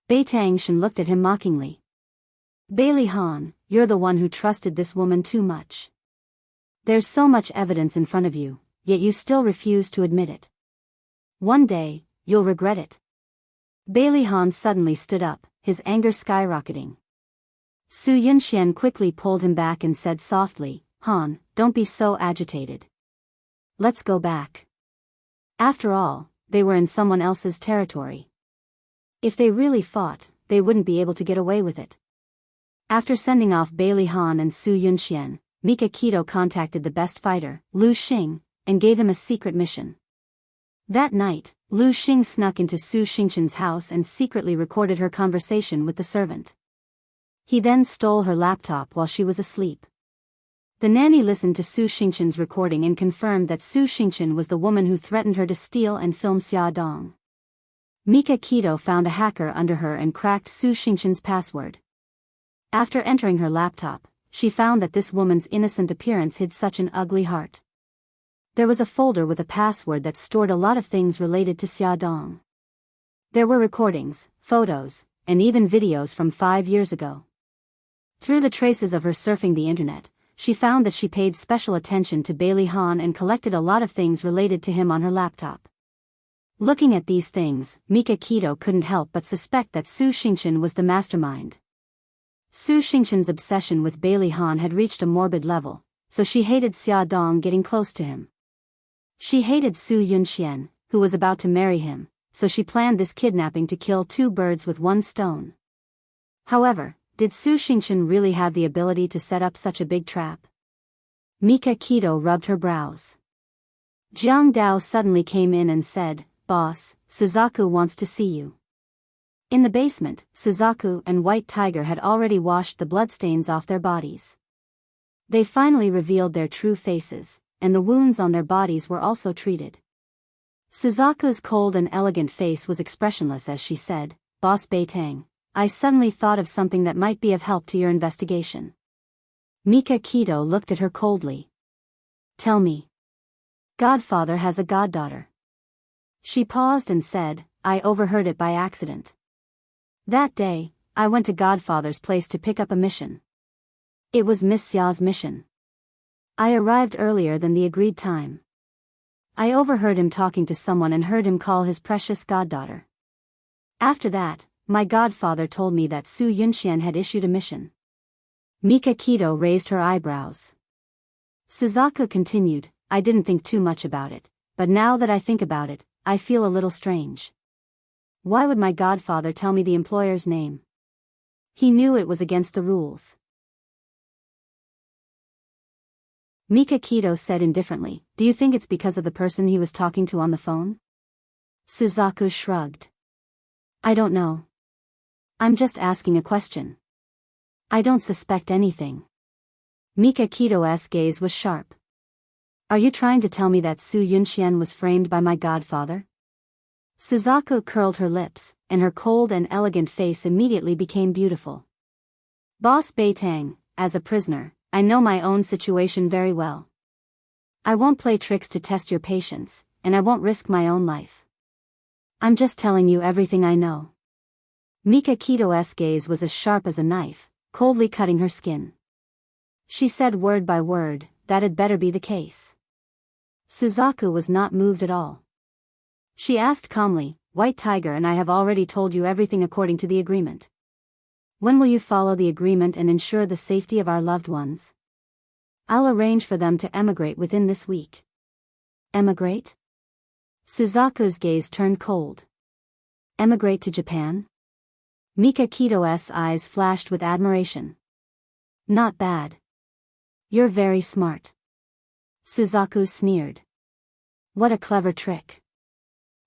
Beitang Shen looked at him mockingly. Bailey Han, you're the one who trusted this woman too much. There's so much evidence in front of you, yet you still refuse to admit it. One day, you'll regret it. Bailey Han suddenly stood up, his anger skyrocketing. Su Yunxian quickly pulled him back and said softly, Han, don't be so agitated. Let's go back. After all, they were in someone else's territory. If they really fought, they wouldn't be able to get away with it. After sending off Bailey Han and Su Yunxian, Mika Kito contacted the best fighter, Lu Xing, and gave him a secret mission. That night, Lu Xing snuck into Su Xingqian's house and secretly recorded her conversation with the servant. He then stole her laptop while she was asleep. The nanny listened to Su Xingqian's recording and confirmed that Su Xingqian was the woman who threatened her to steal and film Xia Dong. Mika Kito found a hacker under her and cracked Su Xingqian's password. After entering her laptop, she found that this woman's innocent appearance hid such an ugly heart. There was a folder with a password that stored a lot of things related to Xia Dong. There were recordings, photos, and even videos from 5 years ago. Through the traces of her surfing the internet, she found that she paid special attention to Bailey Han and collected a lot of things related to him on her laptop. Looking at these things, Mika Kito couldn't help but suspect that Su Xingqian was the mastermind. Su Xingqian's obsession with Bailey Han had reached a morbid level, so she hated Xia Dong getting close to him. She hated Su Yunxian, who was about to marry him, so she planned this kidnapping to kill 2 birds with 1 stone. However, did Su Xingqian really have the ability to set up such a big trap? Mika Kito rubbed her brows. Jiang Dao suddenly came in and said, Boss, Suzaku wants to see you. In the basement, Suzaku and White Tiger had already washed the bloodstains off their bodies. They finally revealed their true faces, and the wounds on their bodies were also treated. Suzaku's cold and elegant face was expressionless as she said, Boss Beitang, I suddenly thought of something that might be of help to your investigation. Mika Kito looked at her coldly. Tell me. Godfather has a goddaughter. She paused and said, I overheard it by accident. That day, I went to Godfather's place to pick up a mission. It was Miss Xia's mission. I arrived earlier than the agreed time. I overheard him talking to someone and heard him call his precious goddaughter. After that, my godfather told me that Su Yunxian had issued a mission. Mika Kito raised her eyebrows. Suzaku continued, I didn't think too much about it, but now that I think about it, I feel a little strange. Why would my godfather tell me the employer's name? He knew it was against the rules. Mika Kito said indifferently, do you think it's because of the person he was talking to on the phone? Suzaku shrugged. I don't know. I'm just asking a question. I don't suspect anything. Mika Kito's gaze was sharp. Are you trying to tell me that Su Yunxian was framed by my godfather? Suzaku curled her lips, and her cold and elegant face immediately became beautiful. Boss Beitang, as a prisoner, I know my own situation very well. I won't play tricks to test your patience, and I won't risk my own life. I'm just telling you everything I know. Mika Kito's gaze was as sharp as a knife, coldly cutting her skin. She said word by word, that had better be the case. Suzaku was not moved at all. She asked calmly, White Tiger and I have already told you everything according to the agreement. When will you follow the agreement and ensure the safety of our loved ones? I'll arrange for them to emigrate within this week. Emigrate? Suzaku's gaze turned cold. Emigrate to Japan? Mika Kito's eyes flashed with admiration. Not bad. You're very smart. Suzaku sneered. What a clever trick.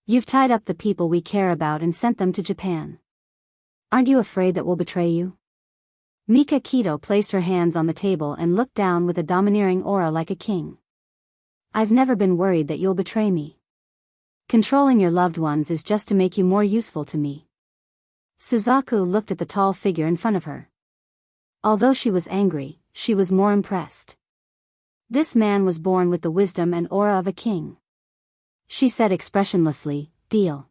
You've tied up the people we care about and sent them to Japan. Aren't you afraid that we'll betray you? Mika Kito placed her hands on the table and looked down with a domineering aura like a king. I've never been worried that you'll betray me. Controlling your loved ones is just to make you more useful to me. Suzaku looked at the tall figure in front of her. Although she was angry, she was more impressed. This man was born with the wisdom and aura of a king. She said expressionlessly, Deal.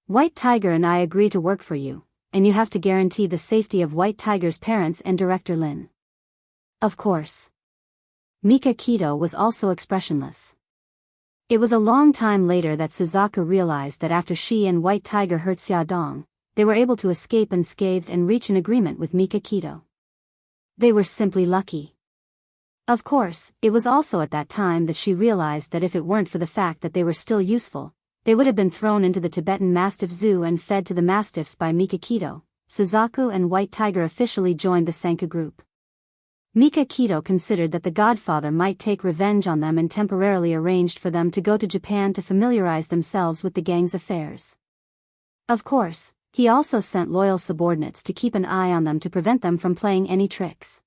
White Tiger and I agree to work for you, and you have to guarantee the safety of White Tiger's parents and Director Lin. Of course. Mika Kito was also expressionless. It was a long time later that Suzaku realized that after she and White Tiger hurt Xiaodong, they were able to escape unscathed and reach an agreement with Mika Kito. They were simply lucky. Of course, it was also at that time that she realized that if it weren't for the fact that they were still useful, they would have been thrown into the Tibetan Mastiff Zoo and fed to the mastiffs by Mika Kito. Suzaku and White Tiger officially joined the Senka group. Mika Kito considered that the godfather might take revenge on them and temporarily arranged for them to go to Japan to familiarize themselves with the gang's affairs. Of course, he also sent loyal subordinates to keep an eye on them to prevent them from playing any tricks.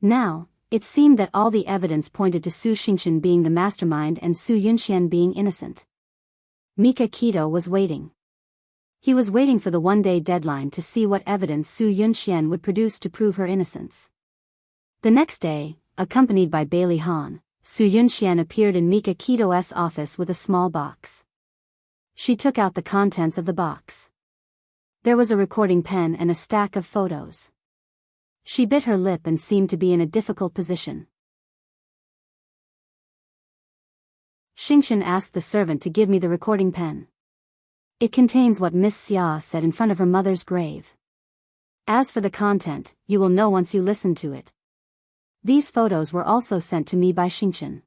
Now, it seemed that all the evidence pointed to Su Xingqian being the mastermind and Su Yunxian being innocent. Mika Kito was waiting. He was waiting for the one-day deadline to see what evidence Su Yunxian would produce to prove her innocence. The next day, accompanied by Bailey Han, Su Yunxian appeared in Mika Kito's office with a small box. She took out the contents of the box. There was a recording pen and a stack of photos. She bit her lip and seemed to be in a difficult position. Xingqian asked the servant to give me the recording pen. It contains what Miss Xia said in front of her mother's grave. As for the content, you will know once you listen to it. These photos were also sent to me by Xingqian.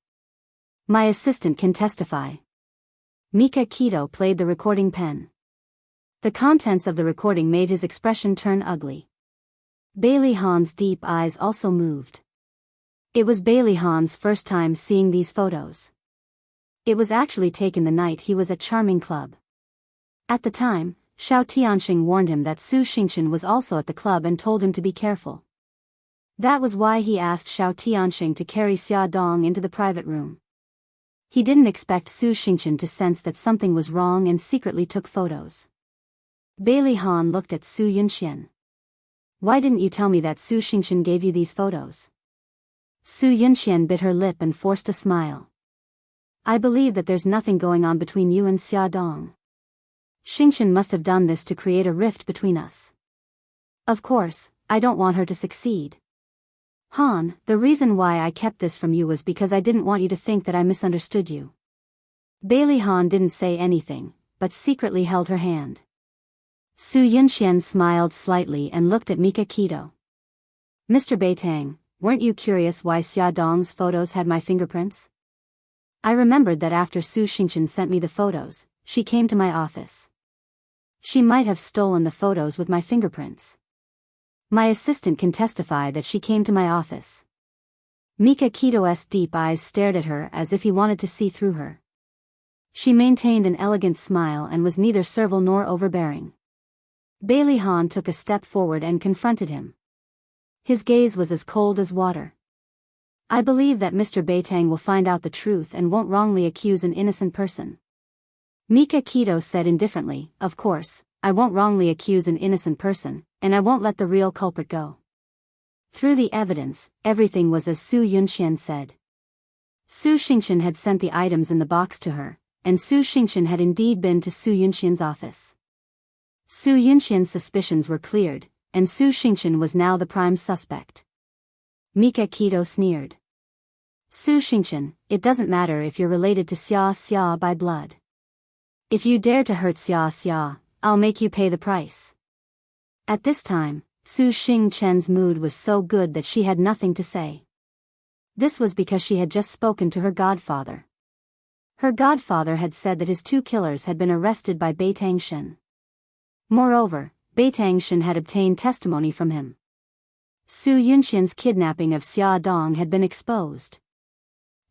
My assistant can testify. Mika Kito played the recording pen. The contents of the recording made his expression turn ugly. Bailey Han's deep eyes also moved. It was Bailey Han's first time seeing these photos. It was actually taken the night he was at Charming Club. At the time, Xiao Tianxing warned him that Su Xingqian was also at the club and told him to be careful. That was why he asked Xiao Tianxing to carry Xia Dong into the private room. He didn't expect Su Xingqian to sense that something was wrong and secretly took photos. Bailey Han looked at Su Yunxian. Why didn't you tell me that Su Xingqian gave you these photos? Su Yunxian bit her lip and forced a smile. I believe that there's nothing going on between you and Xia Dong. Xingqian must have done this to create a rift between us. Of course, I don't want her to succeed. Han, the reason why I kept this from you was because I didn't want you to think that I misunderstood you. Bailey Han didn't say anything, but secretly held her hand. Su Yunxian smiled slightly and looked at Mika Kito. Mr. Beitang, weren't you curious why Xia Dong's photos had my fingerprints? I remembered that after Su Xingqian sent me the photos, she came to my office. She might have stolen the photos with my fingerprints. My assistant can testify that she came to my office. Mika Kito's deep eyes stared at her as if he wanted to see through her. She maintained an elegant smile and was neither servile nor overbearing. Bailey Han took a step forward and confronted him. His gaze was as cold as water. I believe that Mr. Beitang will find out the truth and won't wrongly accuse an innocent person. Mika Keto said indifferently, of course, I won't wrongly accuse an innocent person, and I won't let the real culprit go. Through the evidence, everything was as Su Yunxian said. Su Xingqian had sent the items in the box to her, and Su Xingqian had indeed been to Su Yunxian's office. Su Yunxian's suspicions were cleared, and Su Xingqian was now the prime suspect. Mika Keto sneered. Su Xingqian, it doesn't matter if you're related to Xia Xia by blood. If you dare to hurt Xia Xia, I'll make you pay the price. At this time, Su Xingqian's mood was so good that she had nothing to say. This was because she had just spoken to her godfather. Her godfather had said that his 2 killers had been arrested by Beitang Shen. Moreover, Beitang Shen had obtained testimony from him. Su Yunxian's kidnapping of Xia Dong had been exposed.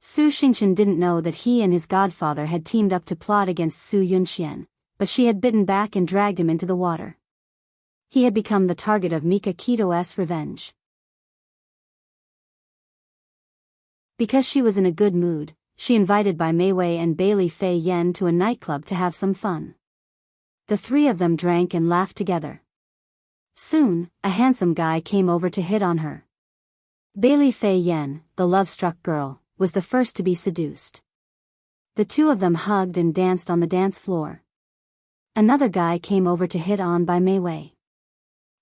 Su Xingqian didn't know that he and his godfather had teamed up to plot against Su Yunxian, but she had bitten back and dragged him into the water. He had become the target of Mika Keto's revenge. Because she was in a good mood, she invited Bai Meiwei and Bailey Fei Yen to a nightclub to have some fun. The 3 of them drank and laughed together. Soon, a handsome guy came over to hit on her. Bailey Fei Yen, the love-struck girl, was the first to be seduced. The 2 of them hugged and danced on the dance floor. Another guy came over to hit on Bai Meiwei.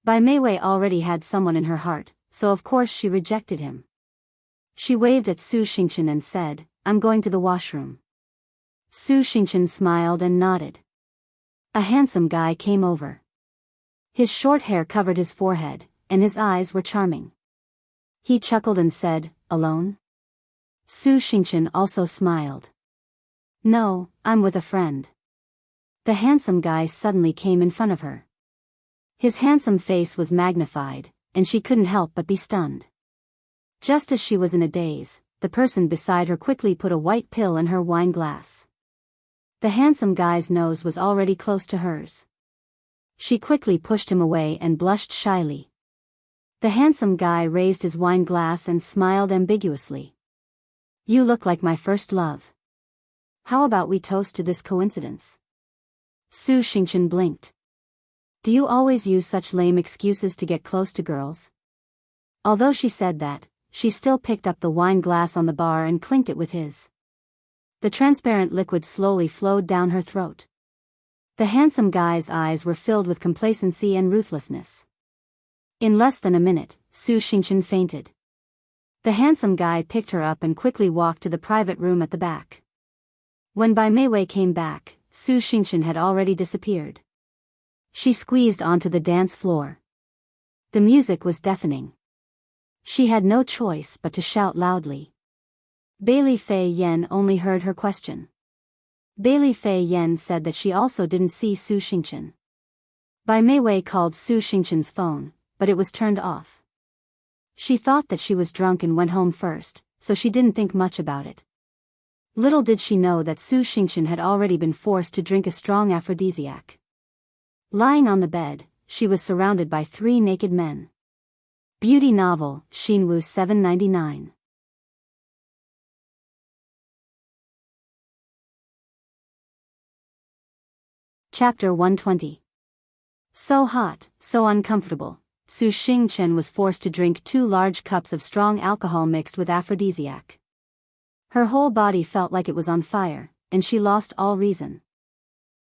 Bai Meiwei already had someone in her heart, so of course she rejected him. She waved at Su Xingqian and said, I'm going to the washroom. Su Xingqian smiled and nodded. A handsome guy came over. His short hair covered his forehead, and his eyes were charming. He chuckled and said, alone? Su Xingqian also smiled. No, I'm with a friend. The handsome guy suddenly came in front of her. His handsome face was magnified, and she couldn't help but be stunned. Just as she was in a daze, the person beside her quickly put a white pill in her wine glass. The handsome guy's nose was already close to hers. She quickly pushed him away and blushed shyly. The handsome guy raised his wine glass and smiled ambiguously. You look like my first love. How about we toast to this coincidence? Su Xingqian blinked. Do you always use such lame excuses to get close to girls? Although she said that, she still picked up the wine glass on the bar and clinked it with his. The transparent liquid slowly flowed down her throat. The handsome guy's eyes were filled with complacency and ruthlessness. In less than a minute, Su Xingqian fainted. The handsome guy picked her up and quickly walked to the private room at the back. When Bai Meiwei came back, Su Xingqian had already disappeared. She squeezed onto the dance floor. The music was deafening. She had no choice but to shout loudly. Bailey Fei Yen only heard her question. Bailey Fei Yen said that she also didn't see Su Xingqian. Bai Meiwei called Su Xingqian's phone, but it was turned off. She thought that she was drunk and went home first, so she didn't think much about it. Little did she know that Su Xingqian had already been forced to drink a strong aphrodisiac. Lying on the bed, she was surrounded by 3 naked men. Beauty novel, Xinwu 799. Chapter 120. So hot, so uncomfortable, Su Xingqian was forced to drink 2 large cups of strong alcohol mixed with aphrodisiac. Her whole body felt like it was on fire, and she lost all reason.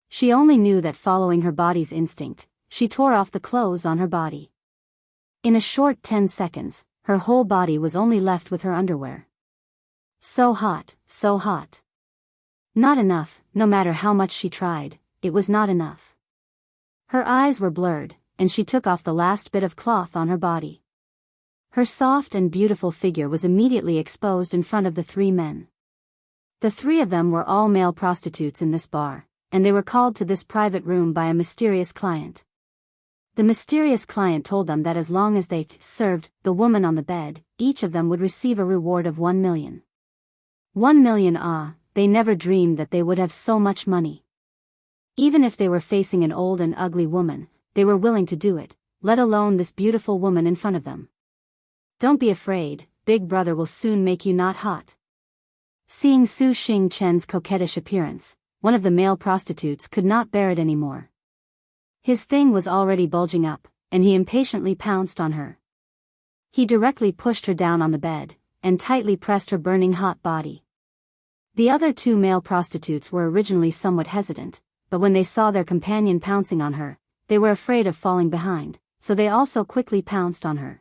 She only knew that following her body's instinct, she tore off the clothes on her body. In a short 10 seconds, her whole body was only left with her underwear. So hot, so hot. Not enough, no matter how much she tried, it was not enough. Her eyes were blurred, and she took off the last bit of cloth on her body. Her soft and beautiful figure was immediately exposed in front of the 3 men. The 3 of them were all male prostitutes in this bar, and they were called to this private room by a mysterious client. The mysterious client told them that as long as they served the woman on the bed, each of them would receive a reward of 1 million. 1 million, they never dreamed that they would have so much money. Even if they were facing an old and ugly woman, they were willing to do it, let alone this beautiful woman in front of them. Don't be afraid, Big Brother will soon make you not hot. Seeing Su Xingchen's coquettish appearance, one of the male prostitutes could not bear it anymore. His thing was already bulging up, and he impatiently pounced on her. He directly pushed her down on the bed, and tightly pressed her burning hot body. The other two male prostitutes were originally somewhat hesitant, but when they saw their companion pouncing on her, they were afraid of falling behind, so they also quickly pounced on her.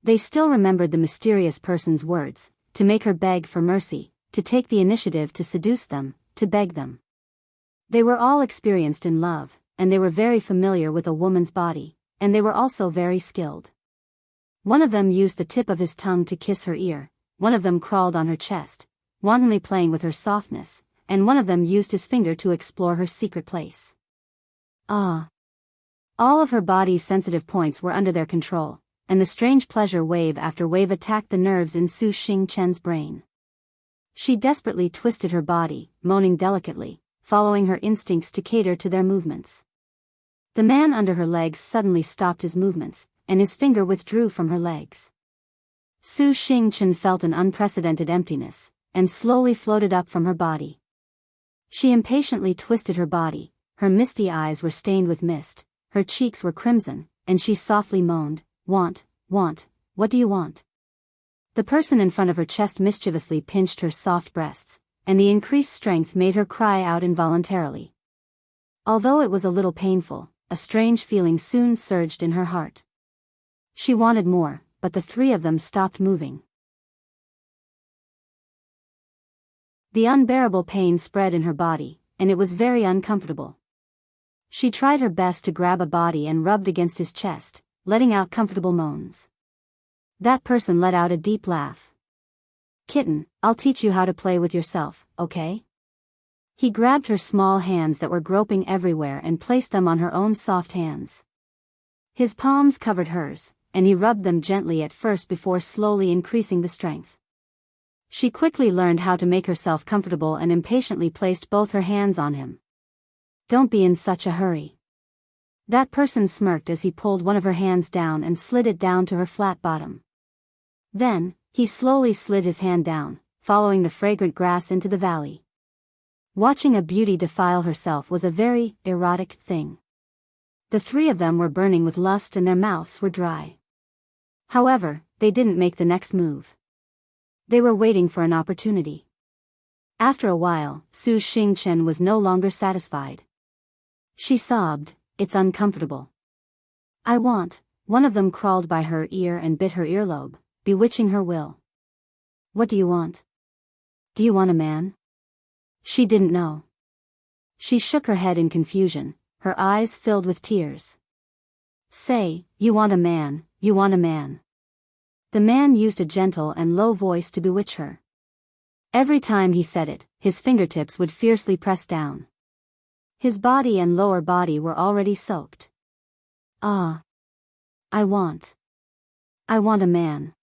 They still remembered the mysterious person's words, to make her beg for mercy, to take the initiative to seduce them, to beg them. They were all experienced in love, and they were very familiar with a woman's body, and they were also very skilled. One of them used the tip of his tongue to kiss her ear, one of them crawled on her chest, wantonly playing with her softness, and one of them used his finger to explore her secret place. Ah! All of her body's sensitive points were under their control, and the strange pleasure wave after wave attacked the nerves in Su Xingchen's brain. She desperately twisted her body, moaning delicately, following her instincts to cater to their movements. The man under her legs suddenly stopped his movements, and his finger withdrew from her legs. Su Xingchen felt an unprecedented emptiness, and slowly floated up from her body. She impatiently twisted her body, her misty eyes were stained with mist, her cheeks were crimson, and she softly moaned, "Want, what do you want?" The person in front of her chest mischievously pinched her soft breasts, and the increased strength made her cry out involuntarily. Although it was a little painful, a strange feeling soon surged in her heart. She wanted more, but the three of them stopped moving. The unbearable pain spread in her body, and it was very uncomfortable. She tried her best to grab a body and rubbed against his chest, letting out comfortable moans. That person let out a deep laugh. "Kitten, I'll teach you how to play with yourself, okay?" He grabbed her small hands that were groping everywhere and placed them on her own soft hands. His palms covered hers, and he rubbed them gently at first before slowly increasing the strength. She quickly learned how to make herself comfortable and impatiently placed both her hands on him. "Don't be in such a hurry." That person smirked as he pulled one of her hands down and slid it down to her flat bottom. Then, he slowly slid his hand down, following the fragrant grass into the valley. Watching a beauty defile herself was a very erotic thing. The three of them were burning with lust and their mouths were dry. However, they didn't make the next move. They were waiting for an opportunity. After a while, Su Xingchen was no longer satisfied. She sobbed, "It's uncomfortable. I want." One of them crawled by her ear and bit her earlobe, bewitching her will. "What do you want? Do you want a man?" She didn't know. She shook her head in confusion, her eyes filled with tears. "Say, you want a man, you want a man." The man used a gentle and low voice to bewitch her. Every time he said it, his fingertips would fiercely press down. His body and lower body were already soaked. "Ah. I want a man."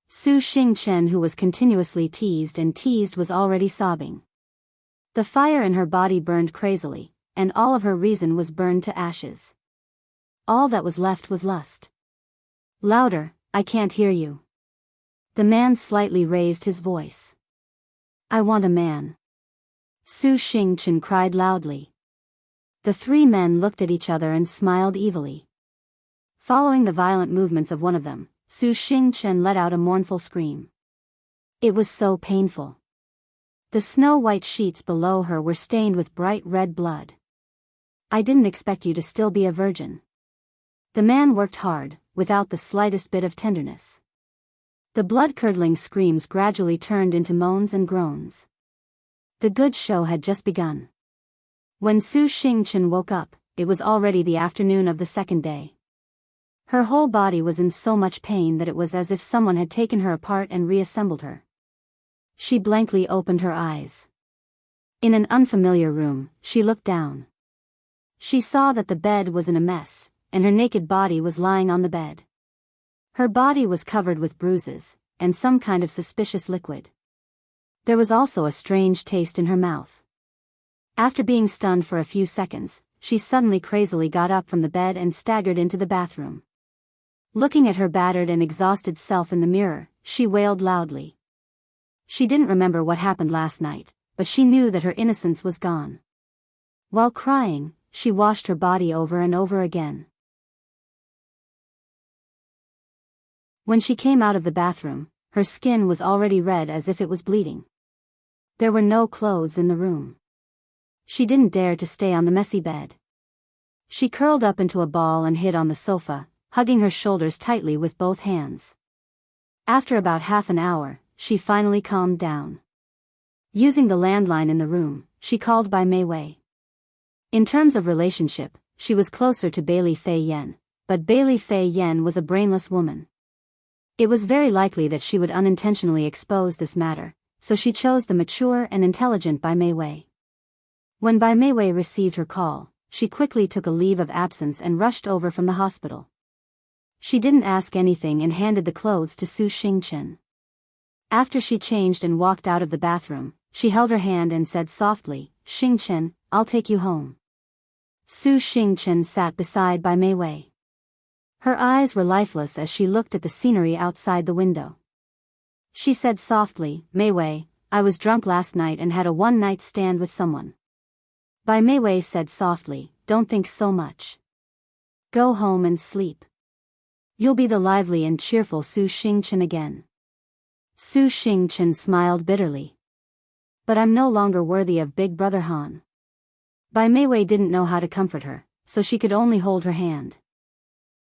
Su Xingchen, who was continuously teased and teased, was already sobbing. The fire in her body burned crazily, and all of her reason was burned to ashes. All that was left was lust. "Louder, I can't hear you." The man slightly raised his voice. "I want a man." Su Xingchen cried loudly. The three men looked at each other and smiled evilly. Following the violent movements of one of them, Su Xingchen let out a mournful scream. It was so painful. The snow-white sheets below her were stained with bright red blood. "I didn't expect you to still be a virgin." The man worked hard, without the slightest bit of tenderness. The blood-curdling screams gradually turned into moans and groans. The good show had just begun. When Su Xingchen woke up, it was already the afternoon of the second day. Her whole body was in so much pain that it was as if someone had taken her apart and reassembled her. She blankly opened her eyes. In an unfamiliar room, she looked down. She saw that the bed was in a mess, and her naked body was lying on the bed. Her body was covered with bruises, and some kind of suspicious liquid. There was also a strange taste in her mouth. After being stunned for a few seconds, she suddenly crazily got up from the bed and staggered into the bathroom. Looking at her battered and exhausted self in the mirror, she wailed loudly. She didn't remember what happened last night, but she knew that her innocence was gone. While crying, she washed her body over and over again. When she came out of the bathroom, her skin was already red as if it was bleeding. There were no clothes in the room. She didn't dare to stay on the messy bed. She curled up into a ball and hid on the sofa, hugging her shoulders tightly with both hands. After about half an hour, she finally calmed down. Using the landline in the room, she called Bai Meiwei. In terms of relationship, she was closer to Bailey Fei Yen, but Bailey Fei Yen was a brainless woman. It was very likely that she would unintentionally expose this matter, so she chose the mature and intelligent Bai Meiwei. When Bai Meiwei received her call, she quickly took a leave of absence and rushed over from the hospital. She didn't ask anything and handed the clothes to Su Xingchen. After she changed and walked out of the bathroom, she held her hand and said softly, "Xingchen, I'll take you home." Su Xingchen sat beside Bai Meiwei. Her eyes were lifeless as she looked at the scenery outside the window. She said softly, "Meiwei, I was drunk last night and had a one-night stand with someone." Bai Meiwei said softly, "Don't think so much. Go home and sleep. You'll be the lively and cheerful Su Xingchen again." Su Xingchen smiled bitterly. "But I'm no longer worthy of Big Brother Han." Bai Meiwei didn't know how to comfort her, so she could only hold her hand.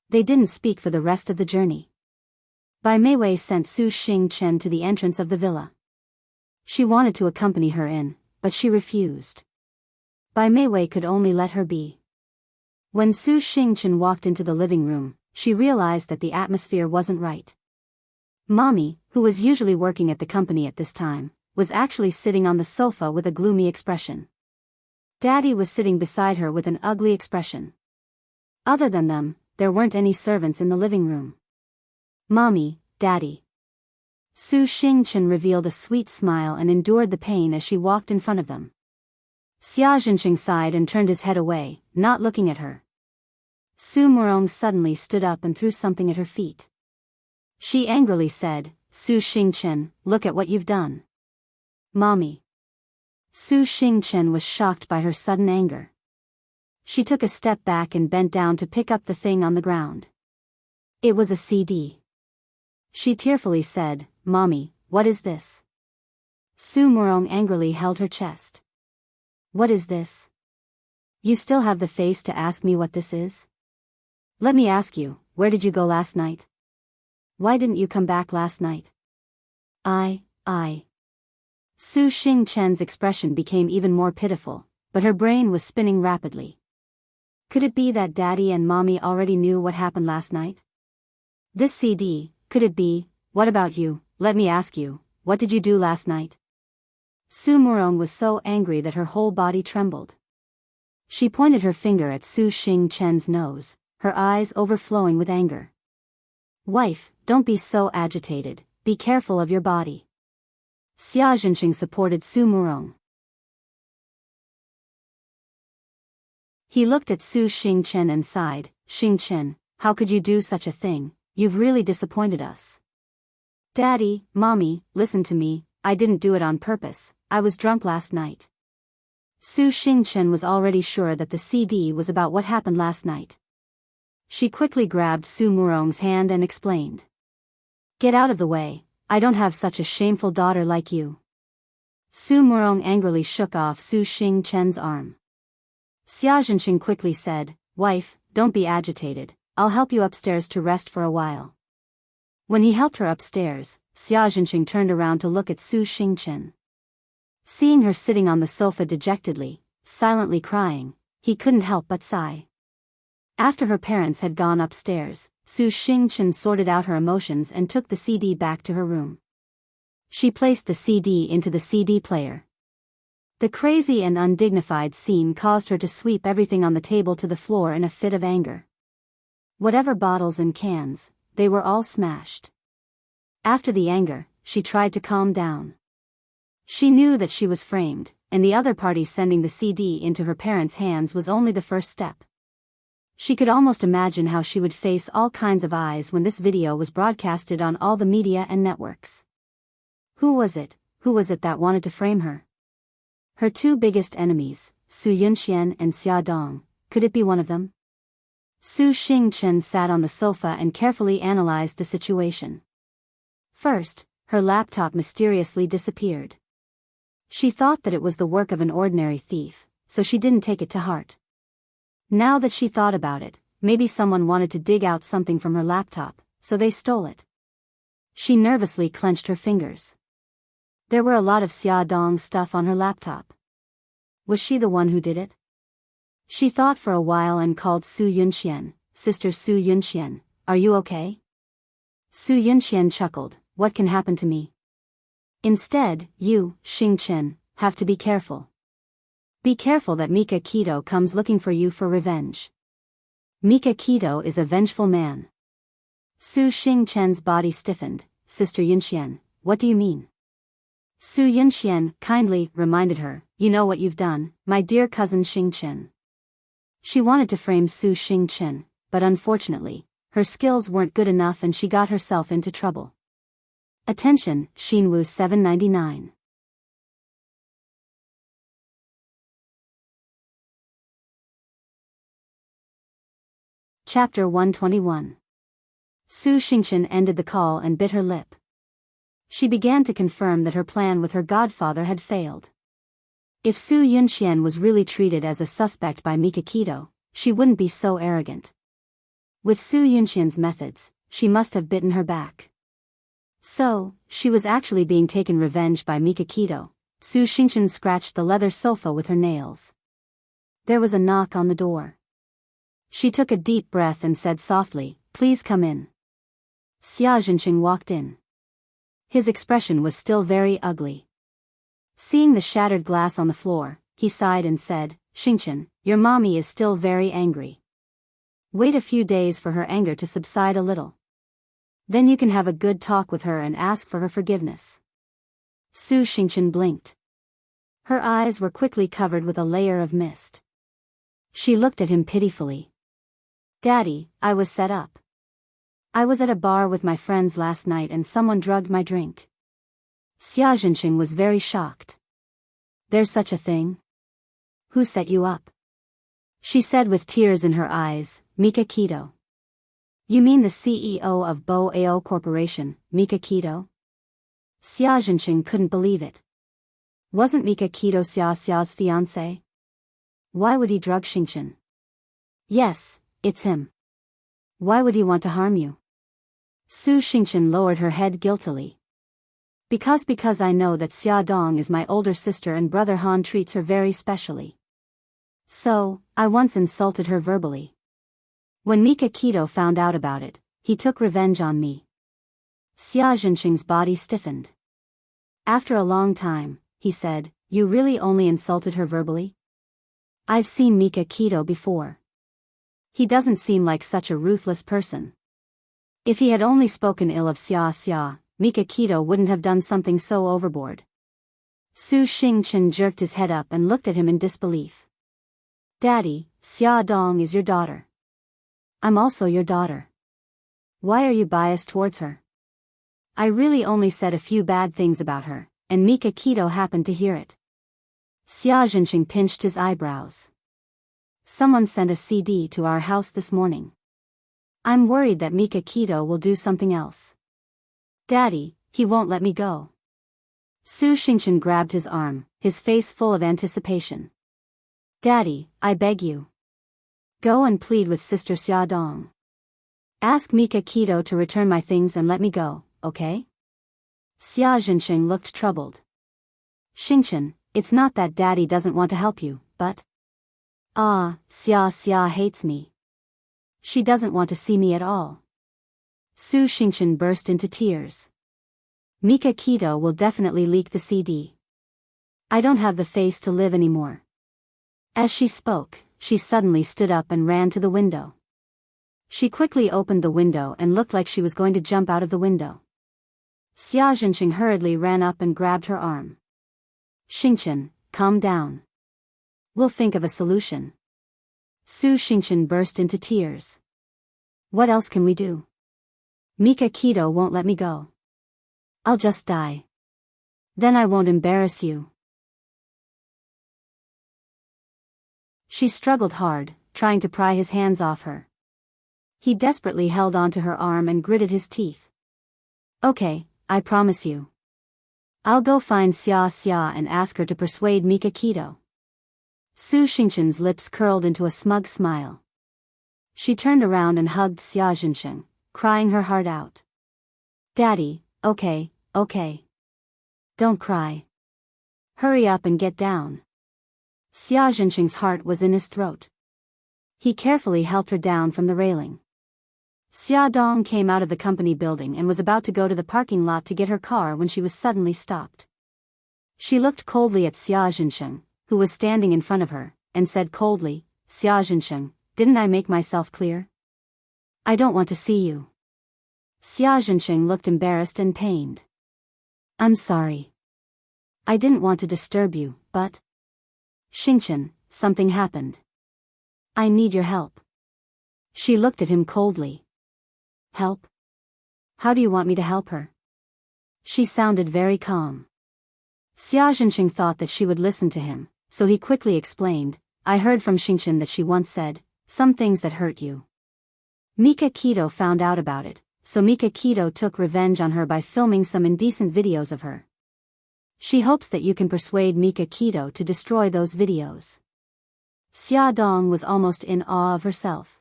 They didn't speak for the rest of the journey. Bai Meiwei sent Su Xingchen to the entrance of the villa. She wanted to accompany her in, but she refused. Bai Meiwei could only let her be. When Su Xingchen walked into the living room, she realized that the atmosphere wasn't right. Mommy, who was usually working at the company at this time, was actually sitting on the sofa with a gloomy expression. Daddy was sitting beside her with an ugly expression. Other than them, there weren't any servants in the living room. "Mommy, Daddy." Su Xingchen revealed a sweet smile and endured the pain as she walked in front of them. Xia Zhenqing sighed and turned his head away, not looking at her. Su Murong suddenly stood up and threw something at her feet. She angrily said, "Su Xingchen, look at what you've done." "Mommy." Su Xingchen was shocked by her sudden anger. She took a step back and bent down to pick up the thing on the ground. It was a CD. She tearfully said, "Mommy, what is this?" Su Murong angrily held her chest. "What is this? You still have the face to ask me what this is? Let me ask you, where did you go last night? Why didn't you come back last night?" I. Su Xingchen's expression became even more pitiful, but her brain was spinning rapidly. Could it be that Daddy and Mommy already knew what happened last night? This CD, could it be, "What about you, let me ask you, what did you do last night?" Su Murong was so angry that her whole body trembled. She pointed her finger at Su Xingchen's nose, her eyes overflowing with anger. "Wife, don't be so agitated, be careful of your body." Xia Zhenqing supported Su Murong. He looked at Su Xingchen and sighed, "Xingchen, how could you do such a thing? You've really disappointed us." "Daddy, Mommy, listen to me, I didn't do it on purpose, I was drunk last night." Su Xingchen was already sure that the CD was about what happened last night. She quickly grabbed Su Murong's hand and explained. "Get out of the way, I don't have such a shameful daughter like you." Su Murong angrily shook off Su Xingchen's arm. Xia Zhenqing quickly said, "Wife, don't be agitated, I'll help you upstairs to rest for a while." When he helped her upstairs, Xia Zhenqing turned around to look at Su Xingchen. Seeing her sitting on the sofa dejectedly, silently crying, he couldn't help but sigh. After her parents had gone upstairs, Su Xingchen sorted out her emotions and took the CD back to her room. She placed the CD into the CD player. The crazy and undignified scene caused her to sweep everything on the table to the floor in a fit of anger. Whatever bottles and cans, they were all smashed. After the anger, she tried to calm down. She knew that she was framed, and the other party sending the CD into her parents' hands was only the first step. She could almost imagine how she would face all kinds of eyes when this video was broadcasted on all the media and networks. Who was it that wanted to frame her? Her two biggest enemies, Su Yunxian and Xia Dong. Could it be one of them? Su Xingchen sat on the sofa and carefully analyzed the situation. First, her laptop mysteriously disappeared. She thought that it was the work of an ordinary thief, so she didn't take it to heart. Now that she thought about it, maybe someone wanted to dig out something from her laptop, so they stole it. She nervously clenched her fingers. There were a lot of Xia Dong's stuff on her laptop. Was she the one who did it? She thought for a while and called Su Yunxian. Sister Su Yunxian, are you okay? Su Yunxian chuckled, what can happen to me? Instead, you, Xingchen, have to be careful. Be careful that Mika Keto comes looking for you for revenge. Mika Keto is a vengeful man. Su Xingchen's body stiffened. Sister Yunxian, what do you mean? Su Yunxian kindly reminded her, you know what you've done, my dear cousin Xingchen. She wanted to frame Su Xingchen, but unfortunately, her skills weren't good enough and she got herself into trouble. Attention, Xinwu 799. Chapter 121. Su Xingchen ended the call and bit her lip. She began to confirm that her plan with her godfather had failed. If Su Yunxian was really treated as a suspect by Mika Keto, she wouldn't be so arrogant. With Su Yunxian's methods, she must have bitten her back. So, she was actually being taken revenge by Mika Keto. Su Xingchen scratched the leather sofa with her nails. There was a knock on the door. She took a deep breath and said softly, please come in. Xia Zhenqing walked in. His expression was still very ugly. Seeing the shattered glass on the floor, he sighed and said, Xingchen, your mommy is still very angry. Wait a few days for her anger to subside a little. Then you can have a good talk with her and ask for her forgiveness. Su Xingchen blinked. Her eyes were quickly covered with a layer of mist. She looked at him pitifully. Daddy, I was set up. I was at a bar with my friends last night and someone drugged my drink. Xia Zhenqing was very shocked. There's such a thing? Who set you up? She said with tears in her eyes, Mika Keto. You mean the CEO of Bo Ao Corporation, Mika Keto? Xia Zhenqing couldn't believe it. Wasn't Mika Keto Xia's fiancé? Why would he drug Xingchen? Yes, it's him. Why would he want to harm you? Su Xingchen lowered her head guiltily. Because I know that Xia Dong is my older sister and brother Han treats her very specially. So, I once insulted her verbally. When Mika Keto found out about it, he took revenge on me. Xia Zhenqing's body stiffened. After a long time, he said, you really only insulted her verbally? I've seen Mika Keto before. He doesn't seem like such a ruthless person. If he had only spoken ill of Xia, Mika Keto wouldn't have done something so overboard. Su Xingchen jerked his head up and looked at him in disbelief. Daddy, Xia Dong is your daughter. I'm also your daughter. Why are you biased towards her? I really only said a few bad things about her, and Mika Keto happened to hear it. Xia Zhenqing pinched his eyebrows. Someone sent a CD to our house this morning. I'm worried that Mika Keto will do something else. Daddy, he won't let me go. Su Xingchen grabbed his arm, his face full of anticipation. Daddy, I beg you. Go and plead with Sister Xia Dong. Ask Mika Keto to return my things and let me go, okay? Xia Zhenqing looked troubled. Xingchen, it's not that Daddy doesn't want to help you, but... Xia hates me. She doesn't want to see me at all. Su Xingchen burst into tears. Mika Keto will definitely leak the CD. I don't have the face to live anymore. As she spoke, she suddenly stood up and ran to the window. She quickly opened the window and looked like she was going to jump out of the window. Xia Zhenqing hurriedly ran up and grabbed her arm. Xingchen, calm down. We'll think of a solution. Su Xingchen burst into tears. What else can we do? Mika Keto won't let me go. I'll just die. Then I won't embarrass you. She struggled hard, trying to pry his hands off her. He desperately held onto her arm and gritted his teeth. Okay, I promise you. I'll go find Xia Xia and ask her to persuade Mika Keto. Su Xingchen's lips curled into a smug smile. She turned around and hugged Xia Xingchen, crying her heart out. Daddy, okay. Don't cry. Hurry up and get down. Xia Xingchen's heart was in his throat. He carefully helped her down from the railing. Xia Dong came out of the company building and was about to go to the parking lot to get her car when she was suddenly stopped. She looked coldly at Xia Xingchen, who was standing in front of her, and said coldly, Xia Xingchen, didn't I make myself clear? I don't want to see you. Xia Xingchen looked embarrassed and pained. I'm sorry. I didn't want to disturb you, but... Xingchen, something happened. I need your help. She looked at him coldly. Help? How do you want me to help her? She sounded very calm. Xia Xingchen thought that she would listen to him, so he quickly explained, I heard from Xingchen that she once said, some things that hurt you. Mika Keto found out about it, so Mika Keto took revenge on her by filming some indecent videos of her. She hopes that you can persuade Mika Keto to destroy those videos. Xia Dong was almost in awe of herself.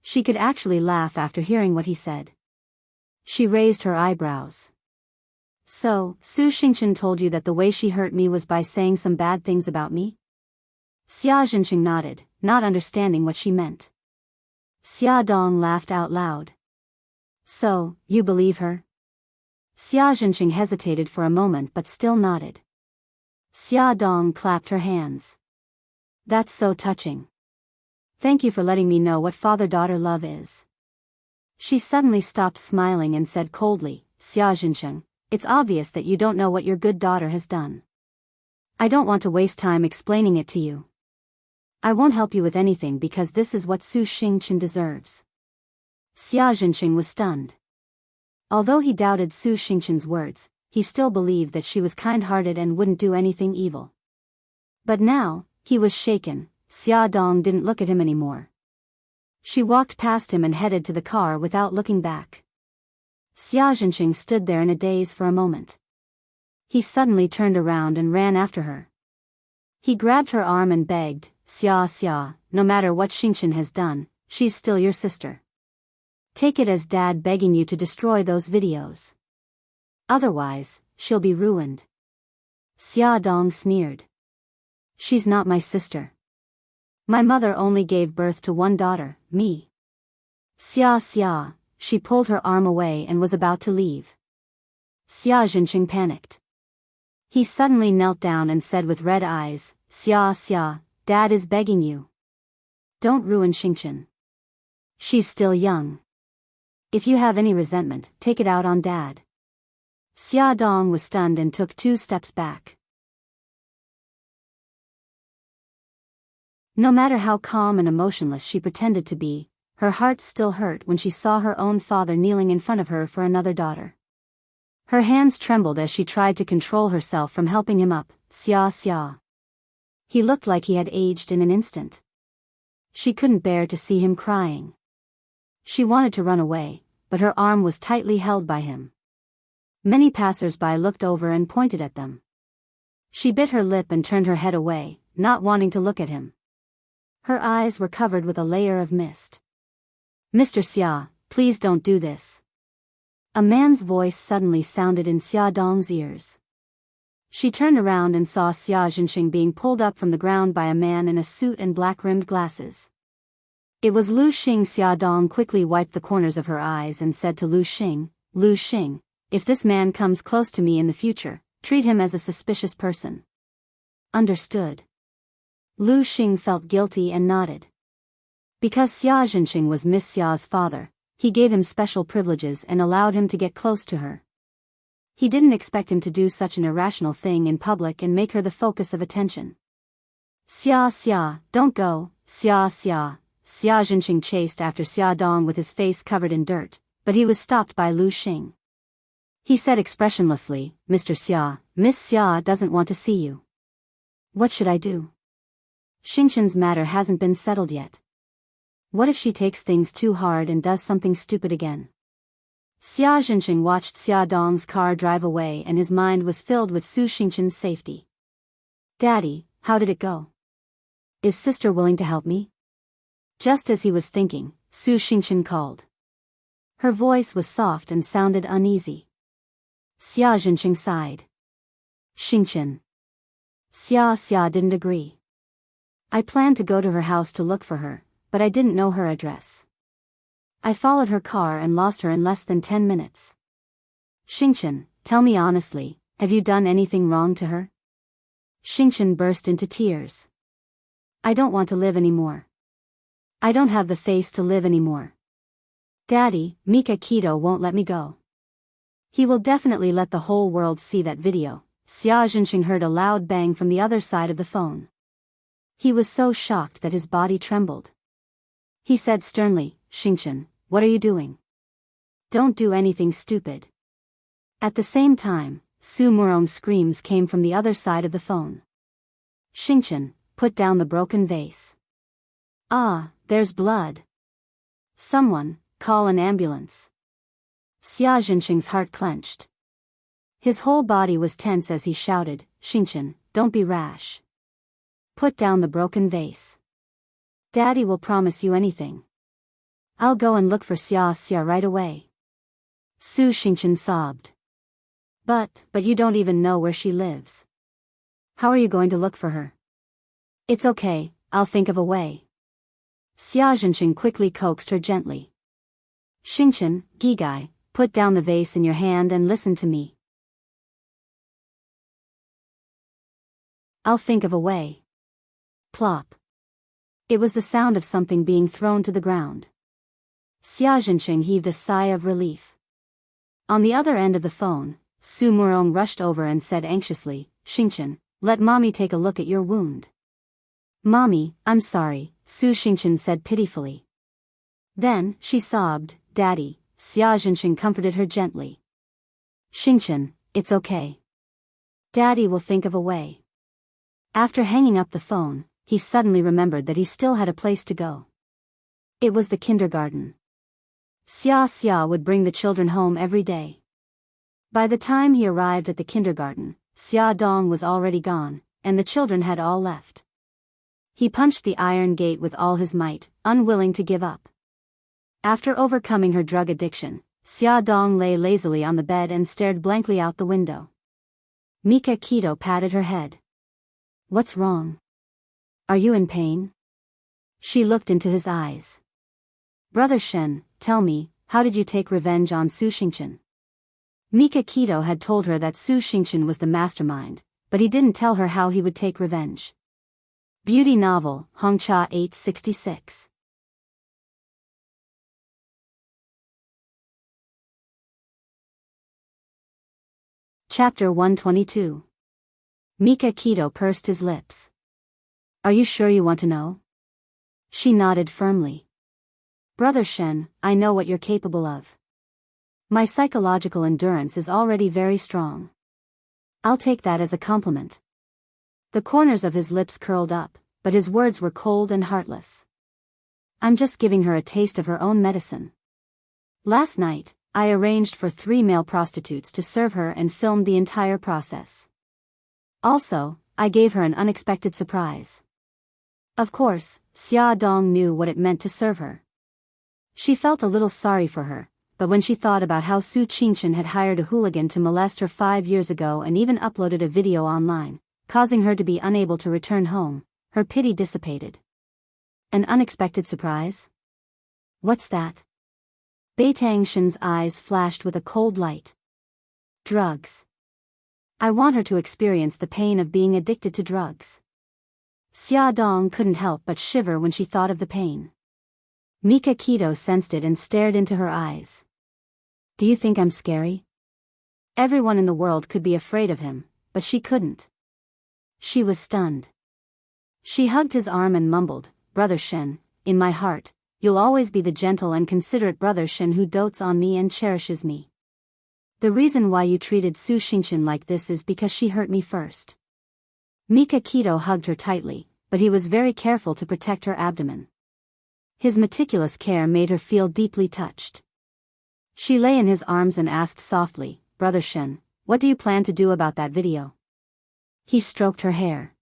She could actually laugh after hearing what he said. She raised her eyebrows. So, Su Xingchen told you that the way she hurt me was by saying some bad things about me? Xia Xingchen nodded, not understanding what she meant. Xia Dong laughed out loud. So, you believe her? Xia Xingchen hesitated for a moment but still nodded. Xia Dong clapped her hands. That's so touching. Thank you for letting me know what father-daughter love is. She suddenly stopped smiling and said coldly, Xia Xingchen, it's obvious that you don't know what your good daughter has done. I don't want to waste time explaining it to you. I won't help you with anything because this is what Su Xingchen deserves. Xia Xingchen was stunned. Although he doubted Su Xingchen's words, he still believed that she was kind-hearted and wouldn't do anything evil. But now, he was shaken. Xia Dong didn't look at him anymore. She walked past him and headed to the car without looking back. Xia Xingchen stood there in a daze for a moment. He suddenly turned around and ran after her. He grabbed her arm and begged, Xia Xia, no matter what Xingchen has done, she's still your sister. Take it as Dad begging you to destroy those videos. Otherwise, she'll be ruined. Xia Dong sneered. She's not my sister. My mother only gave birth to one daughter, me. Xia Xia, she pulled her arm away and was about to leave. Xia Xingchen panicked. He suddenly knelt down and said with red eyes, Xia Xia, Dad is begging you. Don't ruin Xingchen. She's still young. If you have any resentment, take it out on Dad. Xia Dong was stunned and took 2 steps back. No matter how calm and emotionless she pretended to be, her heart still hurt when she saw her own father kneeling in front of her for another daughter. Her hands trembled as she tried to control herself from helping him up, Xia Xia. He looked like he had aged in an instant. She couldn't bear to see him crying. She wanted to run away, but her arm was tightly held by him. Many passers-by looked over and pointed at them. She bit her lip and turned her head away, not wanting to look at him. Her eyes were covered with a layer of mist. Mr. Xia, please don't do this. A man's voice suddenly sounded in Xia Dong's ears. She turned around and saw Xia Xingchen being pulled up from the ground by a man in a suit and black-rimmed glasses. It was Lu Xing. Xia Dong quickly wiped the corners of her eyes and said to Lu Xing, if this man comes close to me in the future, treat him as a suspicious person. Understood. Lu Xing felt guilty and nodded. Because Xia Xingchen was Miss Xia's father, he gave him special privileges and allowed him to get close to her. He didn't expect him to do such an irrational thing in public and make her the focus of attention. Xia Xia, don't go, Xia Xia. Xia Zhenqing chased after Xia Dong with his face covered in dirt, but he was stopped by Lu Xing. He said expressionlessly, Mr. Xia, Miss Xia doesn't want to see you. What should I do? Xingqian's matter hasn't been settled yet. What if she takes things too hard and does something stupid again? Xia Zhenqing watched Xia Dong's car drive away and his mind was filled with Su Xingqian's safety. Daddy, how did it go? Is sister willing to help me? Just as he was thinking, Su Xingqian called. Her voice was soft and sounded uneasy. Xia Zhenqing sighed. Xingqian. Xia Xia didn't agree. I planned to go to her house to look for her, but I didn't know her address. I followed her car and lost her in less than 10 minutes. Xingqian, tell me honestly, have you done anything wrong to her? Xingqian burst into tears. I don't want to live anymore. I don't have the face to live anymore. Daddy, Mika Keto won't let me go. He will definitely let the whole world see that video. Xia Zhenqing heard a loud bang from the other side of the phone. He was so shocked that his body trembled. He said sternly, Xingqian, what are you doing? Don't do anything stupid. At the same time, Su Murong's screams came from the other side of the phone. Xingqian, put down the broken vase. Ah, there's blood. Someone, call an ambulance. Xia Zhenqing's heart clenched. His whole body was tense as he shouted, Xingqian, don't be rash. Put down the broken vase. Daddy will promise you anything. I'll go and look for Xia Xia right away. Su Xingqian sobbed. But you don't even know where she lives. How are you going to look for her? It's okay, I'll think of a way. Xia Zhenqing quickly coaxed her gently. Xingqian, Gigai, put down the vase in your hand and listen to me. I'll think of a way. Plop. It was the sound of something being thrown to the ground. Xia Zhenqing heaved a sigh of relief. On the other end of the phone, Su Murong rushed over and said anxiously, Xingqian, let mommy take a look at your wound. Mommy, I'm sorry, Su Xingqian said pitifully. Then, she sobbed, Daddy. Xia Zhenqing comforted her gently. Xingqian, it's okay. Daddy will think of a way. After hanging up the phone, he suddenly remembered that he still had a place to go. It was the kindergarten. Xia Xia would bring the children home every day. By the time he arrived at the kindergarten, Xia Dong was already gone, and the children had all left. He punched the iron gate with all his might, unwilling to give up. After overcoming her drug addiction, Xia Dong lay lazily on the bed and stared blankly out the window. Mika Keto patted her head. What's wrong? Are you in pain? She looked into his eyes. Brother Shen, tell me, how did you take revenge on Su Xingqian? Mika Keto had told her that Su Xingqian was the mastermind, but he didn't tell her how he would take revenge. Beauty novel, Hongcha 866. Chapter 122. Mika Keto pursed his lips. Are you sure you want to know? She nodded firmly. Brother Shen, I know what you're capable of. My psychological endurance is already very strong. I'll take that as a compliment. The corners of his lips curled up, but his words were cold and heartless. I'm just giving her a taste of her own medicine. Last night, I arranged for 3 male prostitutes to serve her and filmed the entire process. Also, I gave her an unexpected surprise. Of course, Xia Dong knew what it meant to serve her. She felt a little sorry for her, but when she thought about how Su Xingqian had hired a hooligan to molest her 5 years ago and even uploaded a video online, causing her to be unable to return home, her pity dissipated. An unexpected surprise? What's that? Beitang Shen's eyes flashed with a cold light. Drugs. I want her to experience the pain of being addicted to drugs. Xia Dong couldn't help but shiver when she thought of the pain. Mika Keto sensed it and stared into her eyes. Do you think I'm scary? Everyone in the world could be afraid of him, but she couldn't. She was stunned. She hugged his arm and mumbled, "Brother Shen, in my heart, you'll always be the gentle and considerate Brother Shen who dotes on me and cherishes me. The reason why you treated Su Xingqian like this is because she hurt me first." Mika Keto hugged her tightly, but he was very careful to protect her abdomen. His meticulous care made her feel deeply touched. She lay in his arms and asked softly, "Brother Shen, what do you plan to do about that video?" He stroked her hair.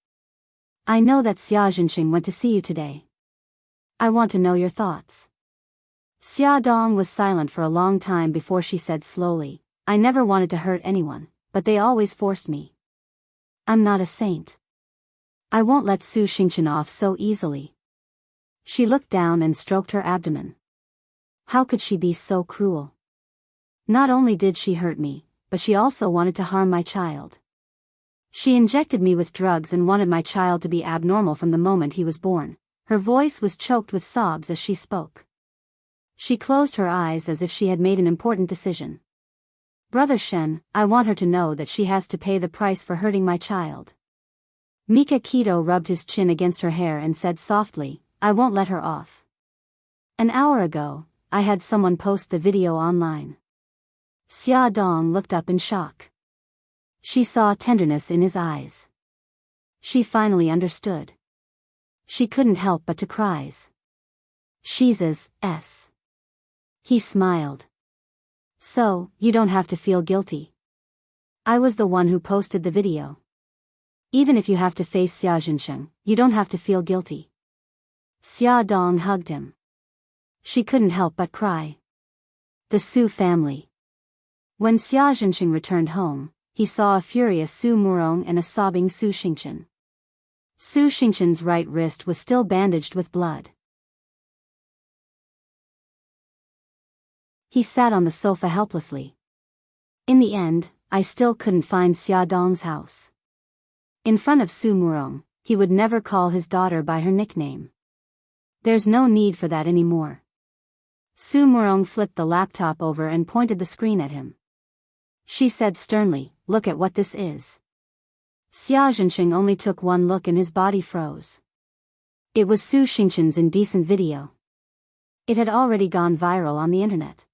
"I know that Xia Zhenxing went to see you today. I want to know your thoughts." Xia Dong was silent for a long time before she said slowly, "I never wanted to hurt anyone, but they always forced me. I'm not a saint. I won't let Su Xingqian off so easily." She looked down and stroked her abdomen. How could she be so cruel? Not only did she hurt me, but she also wanted to harm my child. She injected me with drugs and wanted my child to be abnormal from the moment he was born. Her voice was choked with sobs as she spoke. She closed her eyes as if she had made an important decision. "Brother Shen, I want her to know that she has to pay the price for hurting my child." Mika Keto rubbed his chin against her hair and said softly, "I won't let her off. An hour ago, I had someone post the video online." Xia Dong looked up in shock. She saw tenderness in his eyes. She finally understood. She couldn't help but to cry. "She's S." He smiled. "So, you don't have to feel guilty. I was the one who posted the video. Even if you have to face Xia Zhenxing, you don't have to feel guilty." Xia Dong hugged him. She couldn't help but cry. The Su family. When Xia Zhenxing returned home, he saw a furious Su Murong and a sobbing Su Xingqian. Su Xingqian's right wrist was still bandaged with blood. He sat on the sofa helplessly. "In the end, I still couldn't find Xia Dong's house." In front of Su Murong, he would never call his daughter by her nickname. There's no need for that anymore. Su Murong flipped the laptop over and pointed the screen at him. She said sternly, "Look at what this is." Xia Zhenxing only took one look and his body froze. It was Su Xingqian's indecent video. It had already gone viral on the internet.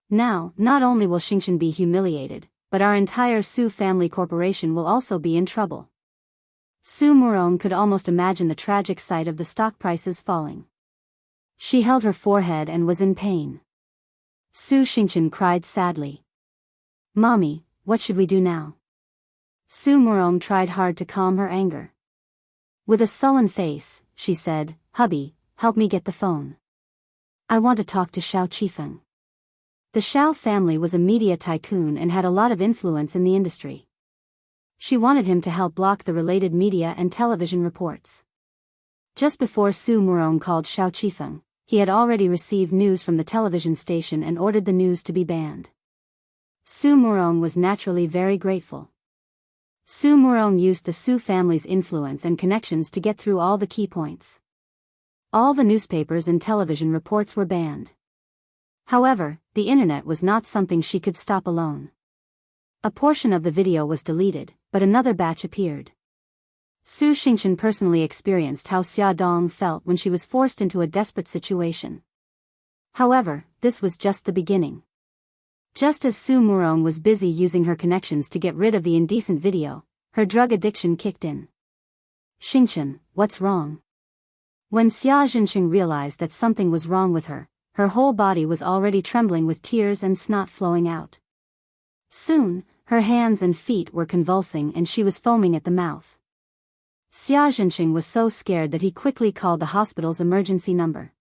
Now, not only will Xingqian be humiliated, but our entire Su family corporation will also be in trouble. Su Murong could almost imagine the tragic sight of the stock prices falling. She held her forehead and was in pain. Su Xingqian cried sadly. "Mommy, what should we do now?" Su Murong tried hard to calm her anger. With a sullen face, she said, "Hubby, help me get the phone. I want to talk to Xiao Qifeng." The Xiao family was a media tycoon and had a lot of influence in the industry. She wanted him to help block the related media and television reports. Just before Su Murong called Xiao Qifeng, he had already received news from the television station and ordered the news to be banned. Su Murong was naturally very grateful. Su Murong used the Su family's influence and connections to get through all the key points. All the newspapers and television reports were banned. However, the internet was not something she could stop alone. A portion of the video was deleted, but another batch appeared. Su Xingqian personally experienced how Xia Dong felt when she was forced into a desperate situation. However, this was just the beginning. Just as Su Murong was busy using her connections to get rid of the indecent video, her drug addiction kicked in. "Xingqian, what's wrong?" When Xia Zhenxing realized that something was wrong with her, her whole body was already trembling with tears and snot flowing out. Soon, her hands and feet were convulsing and she was foaming at the mouth. Xia Zhenxing was so scared that he quickly called the hospital's emergency number.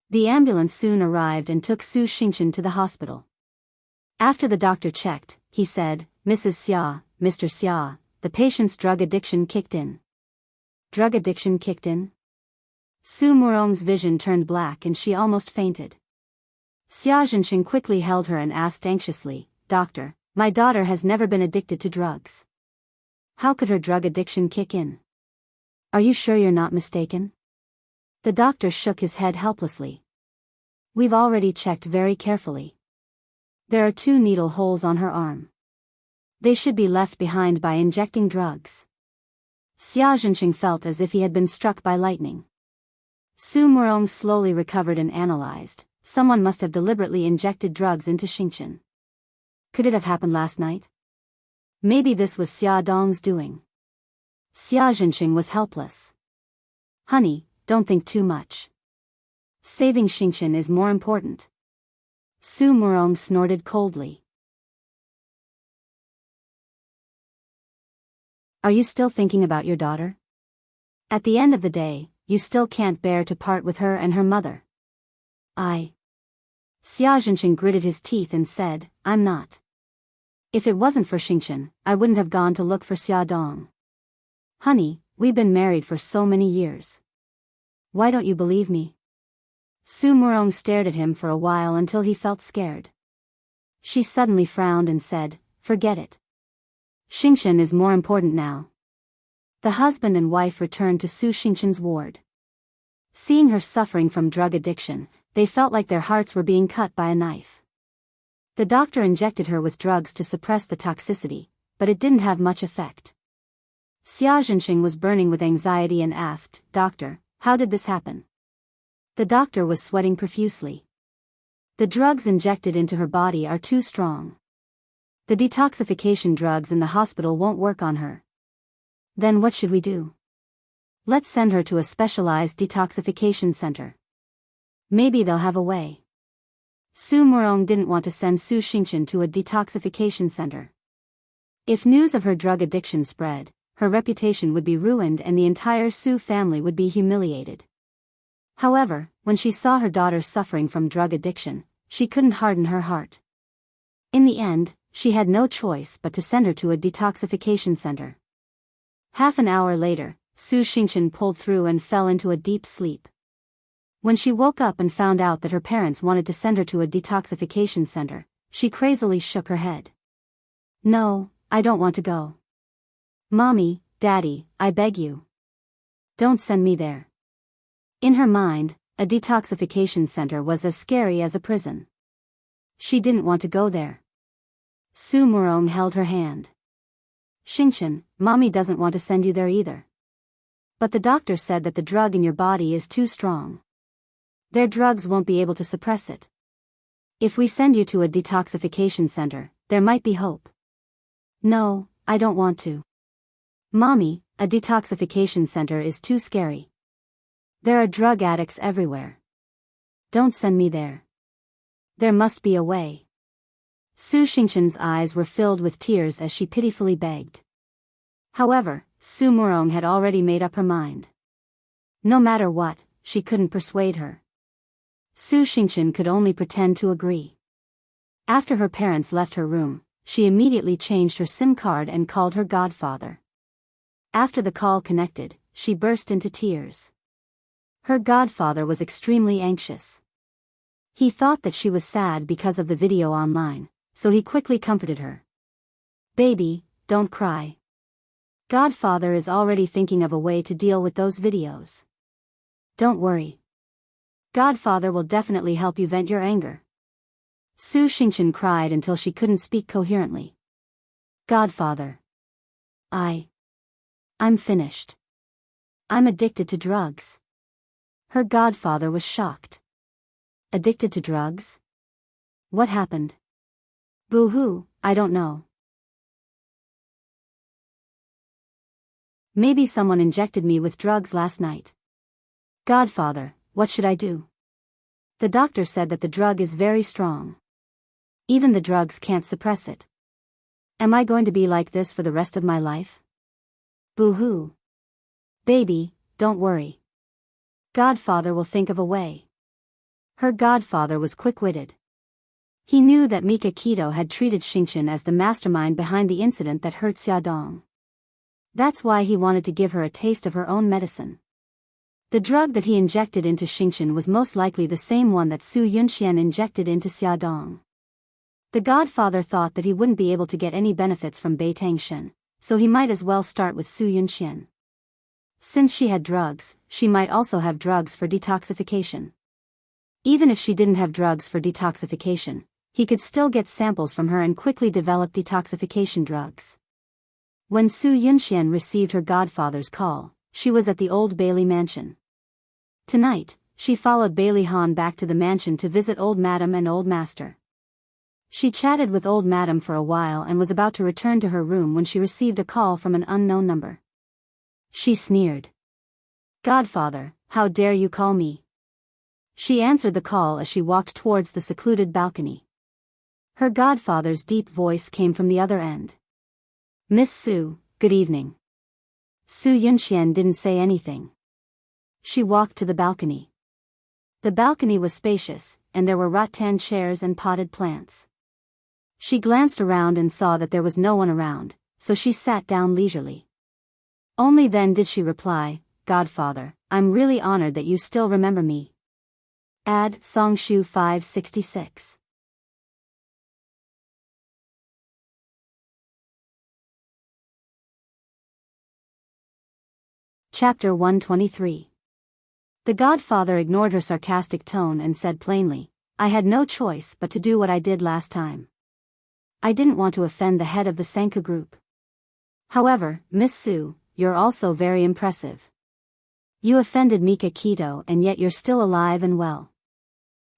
The ambulance soon arrived and took Su Xingqian to the hospital. After the doctor checked, he said, "Mrs. Xia, Mr. Xia, the patient's drug addiction kicked in." Drug addiction kicked in? Su Murong's vision turned black and she almost fainted. Xia Zhenxing quickly held her and asked anxiously, "Doctor, my daughter has never been addicted to drugs. How could her drug addiction kick in? Are you sure you're not mistaken?" The doctor shook his head helplessly. "We've already checked very carefully. There are 2 needle holes on her arm. They should be left behind by injecting drugs. Xia Zhenqing felt as if he had been struck by lightning. Su Murong slowly recovered and analyzed. Someone must have deliberately injected drugs into Xingqian. Could it have happened last night? Maybe this was Xia Dong's doing. Xia Zhenqing was helpless. Honey, don't think too much. Saving Xingqian is more important. Su Murong snorted coldly. Are you still thinking about your daughter? At the end of the day, you still can't bear to part with her and her mother. Xia Zhenqing gritted his teeth and said, I'm not. If it wasn't for Xingqian, I wouldn't have gone to look for Xia Dong. Honey, we've been married for so many years. Why don't you believe me? Su Murong stared at him for a while until he felt scared. She suddenly frowned and said, forget it. Xingqian is more important now. The husband and wife returned to Su Xingqian's ward. Seeing her suffering from drug addiction, they felt like their hearts were being cut by a knife. The doctor injected her with drugs to suppress the toxicity, but it didn't have much effect. Xia Zhenqing was burning with anxiety and asked, Doctor, how did this happen? The doctor was sweating profusely. The drugs injected into her body are too strong. The detoxification drugs in the hospital won't work on her. Then what should we do? Let's send her to a specialized detoxification center. Maybe they'll have a way. Su Murong didn't want to send Su Xingqian to a detoxification center. If news of her drug addiction spread, her reputation would be ruined and the entire Su family would be humiliated. However, when she saw her daughter suffering from drug addiction, she couldn't harden her heart. In the end, she had no choice but to send her to a detoxification center. Half an hour later, Su Xingqian pulled through and fell into a deep sleep. When she woke up and found out that her parents wanted to send her to a detoxification center, she crazily shook her head. No, I don't want to go. Mommy, Daddy, I beg you. Don't send me there. In her mind, a detoxification center was as scary as a prison. She didn't want to go there. Su Murong held her hand. Xingqian, Mommy doesn't want to send you there either. But the doctor said that the drug in your body is too strong. Their drugs won't be able to suppress it. If we send you to a detoxification center, there might be hope. No, I don't want to. Mommy, a detoxification center is too scary. There are drug addicts everywhere. Don't send me there. There must be a way. Su Xingqian's eyes were filled with tears as she pitifully begged. However, Su Murong had already made up her mind. No matter what, she couldn't persuade her. Su Xingqian could only pretend to agree. After her parents left her room, she immediately changed her SIM card and called her godfather. After the call connected, she burst into tears. Her godfather was extremely anxious. He thought that she was sad because of the video online, so he quickly comforted her. Baby, don't cry. Godfather is already thinking of a way to deal with those videos. Don't worry. Godfather will definitely help you vent your anger. Su Xingqian cried until she couldn't speak coherently. Godfather. I'm finished. I'm addicted to drugs. Her godfather was shocked. Addicted to drugs? What happened? Boo-hoo, I don't know. Maybe someone injected me with drugs last night. Godfather, what should I do? The doctor said that the drug is very strong. Even the drugs can't suppress it. Am I going to be like this for the rest of my life? Boo-hoo. Baby, don't worry. Godfather will think of a way. Her godfather was quick-witted. He knew that Mika Keto had treated Xingqian as the mastermind behind the incident that hurt Xia Dong. That's why he wanted to give her a taste of her own medicine. The drug that he injected into Xingqian was most likely the same one that Su Yunxian injected into Xia Dong. The godfather thought that he wouldn't be able to get any benefits from Bai Tangshen, so he might as well start with Su Yunxian. Since she had drugs, she might also have drugs for detoxification. Even if she didn't have drugs for detoxification, he could still get samples from her and quickly develop detoxification drugs. When Su Yunxian received her godfather's call, she was at the Old Bailey mansion. Tonight, she followed Bailey Han back to the mansion to visit Old Madam and Old Master. She chatted with Old Madam for a while and was about to return to her room when she received a call from an unknown number. She sneered. "Godfather, how dare you call me?" She answered the call as she walked towards the secluded balcony. Her godfather's deep voice came from the other end. "Miss Su, good evening." Su Yunxian didn't say anything. She walked to the balcony. The balcony was spacious, and there were rattan chairs and potted plants. She glanced around and saw that there was no one around, so she sat down leisurely. Only then did she reply, "Godfather, I'm really honored that you still remember me." Add Songshu 566. Chapter 123. The godfather ignored her sarcastic tone and said plainly, "I had no choice but to do what I did last time. I didn't want to offend the head of the Senka group. However, Miss Su, you're also very impressive. You offended Mika Keto and yet you're still alive and well."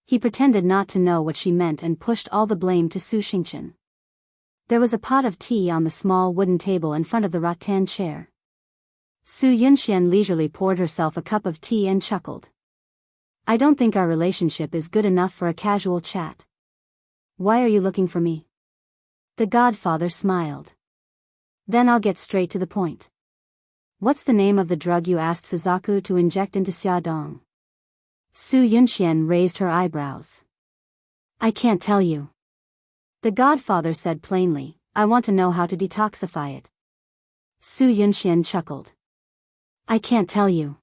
He pretended not to know what she meant and pushed all the blame to Su Xingchen. There was a pot of tea on the small wooden table in front of the rattan chair. Su Yunxian leisurely poured herself a cup of tea and chuckled. "I don't think our relationship is good enough for a casual chat. Why are you looking for me?" The godfather smiled. "Then I'll get straight to the point. What's the name of the drug you asked Suzaku to inject into Xiaodong?" Su Yunxian raised her eyebrows. "I can't tell you." The godfather said plainly, "I want to know how to detoxify it." Su Yunxian chuckled. "I can't tell you."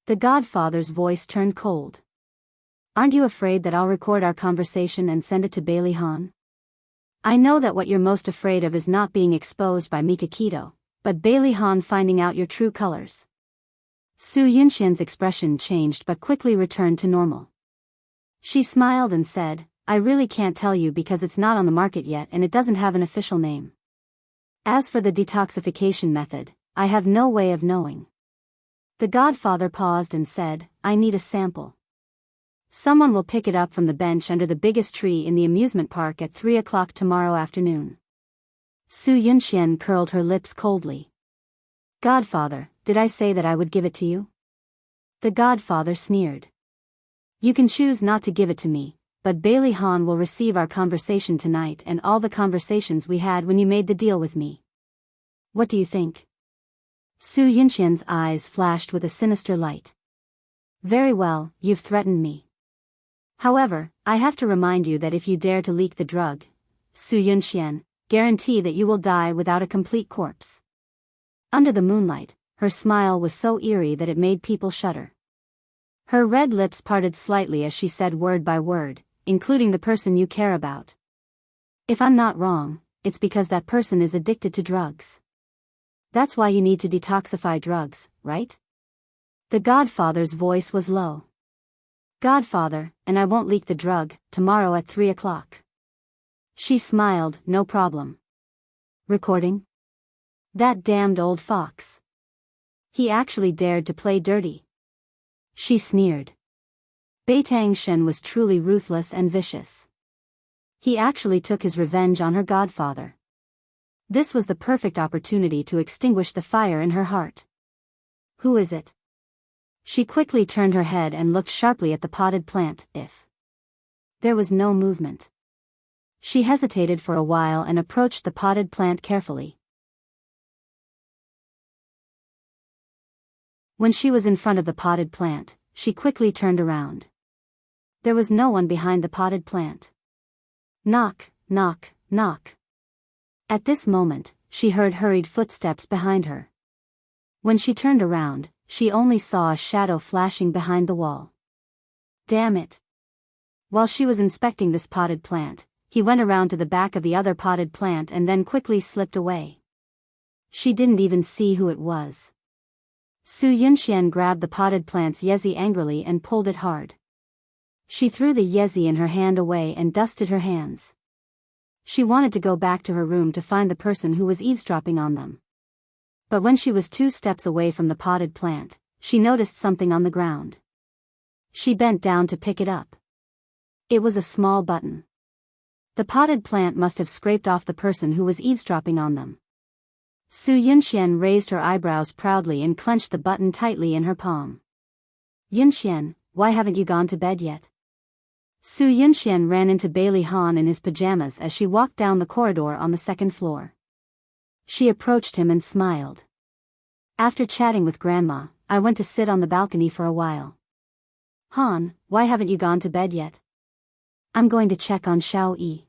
The godfather's voice turned cold. "Aren't you afraid that I'll record our conversation and send it to Bailey Han? I know that what you're most afraid of is not being exposed by Mika Keto, but Bailey Han finding out your true colors." Su Yunxian's expression changed but quickly returned to normal. She smiled and said, "I really can't tell you because it's not on the market yet and it doesn't have an official name. As for the detoxification method, I have no way of knowing." The godfather paused and said, "I need a sample. Someone will pick it up from the bench under the biggest tree in the amusement park at 3 o'clock tomorrow afternoon." Su Yunxian curled her lips coldly. "Godfather, did I say that I would give it to you?" The godfather sneered. "You can choose not to give it to me, but Bailey Han will receive our conversation tonight and all the conversations we had when you made the deal with me. What do you think?" Su Yunxian's eyes flashed with a sinister light. "Very well, you've threatened me. However, I have to remind you that if you dare to leak the drug, Su Yunxian, guarantee that you will die without a complete corpse." Under the moonlight, her smile was so eerie that it made people shudder. Her red lips parted slightly as she said word by word, "Including the person you care about. If I'm not wrong, it's because that person is addicted to drugs. That's why you need to detoxify drugs, right?" The godfather's voice was low. "Godfather, and I won't leak the drug, tomorrow at 3 o'clock. She smiled, "No problem." "Recording? That damned old fox. He actually dared to play dirty." She sneered. Beitang Shen was truly ruthless and vicious. He actually took his revenge on her godfather. This was the perfect opportunity to extinguish the fire in her heart. "Who is it?" She quickly turned her head and looked sharply at the potted plant. There was no movement. She hesitated for a while and approached the potted plant carefully. When she was in front of the potted plant, she quickly turned around. There was no one behind the potted plant. Knock, knock, knock. At this moment, she heard hurried footsteps behind her. When she turned around, she only saw a shadow flashing behind the wall. Damn it! While she was inspecting this potted plant, he went around to the back of the other potted plant and then quickly slipped away. She didn't even see who it was. Su Yunxian grabbed the potted plant's yezi angrily and pulled it hard. She threw the yezi in her hand away and dusted her hands. She wanted to go back to her room to find the person who was eavesdropping on them. But when she was 2 steps away from the potted plant, she noticed something on the ground. She bent down to pick it up. It was a small button. The potted plant must have scraped off the person who was eavesdropping on them. Su Yunxian raised her eyebrows proudly and clenched the button tightly in her palm. Yunxian, why haven't you gone to bed yet? Su Yunxian ran into Bailey Han in his pajamas as she walked down the corridor on the 2nd floor. She approached him and smiled. After chatting with Grandma, I went to sit on the balcony for a while. Han, why haven't you gone to bed yet? I'm going to check on Xiao Yi.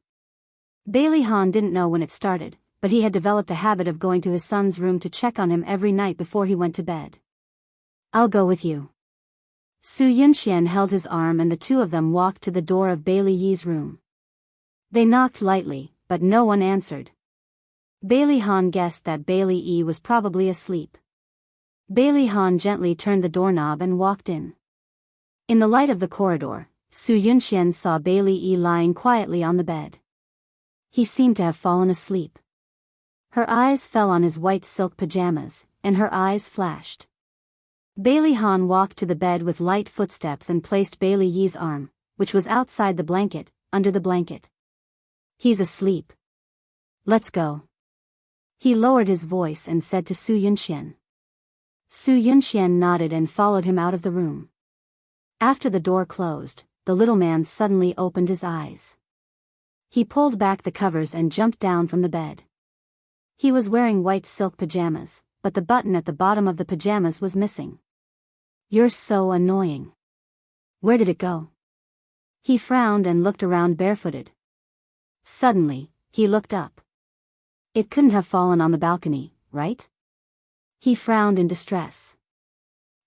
Bailey Han didn't know when it started, but he had developed a habit of going to his son's room to check on him every night before he went to bed. I'll go with you. Su Yunxian held his arm and the two of them walked to the door of Bailey Yi's room. They knocked lightly, but no one answered. Bailey Han guessed that Bailey Yi was probably asleep. Bailey Han gently turned the doorknob and walked in. In the light of the corridor, Su Yunxian saw Bailey Yi lying quietly on the bed. He seemed to have fallen asleep. Her eyes fell on his white silk pajamas, and her eyes flashed. Bailey Han walked to the bed with light footsteps and placed Bailey Yi's arm, which was outside the blanket, under the blanket. He's asleep. Let's go. He lowered his voice and said to Su Yunxian. Su Yunxian nodded and followed him out of the room. After the door closed, the little man suddenly opened his eyes. He pulled back the covers and jumped down from the bed. He was wearing white silk pajamas, but the button at the bottom of the pajamas was missing. You're so annoying. Where did it go? He frowned and looked around barefooted. Suddenly, he looked up. It couldn't have fallen on the balcony, right? He frowned in distress.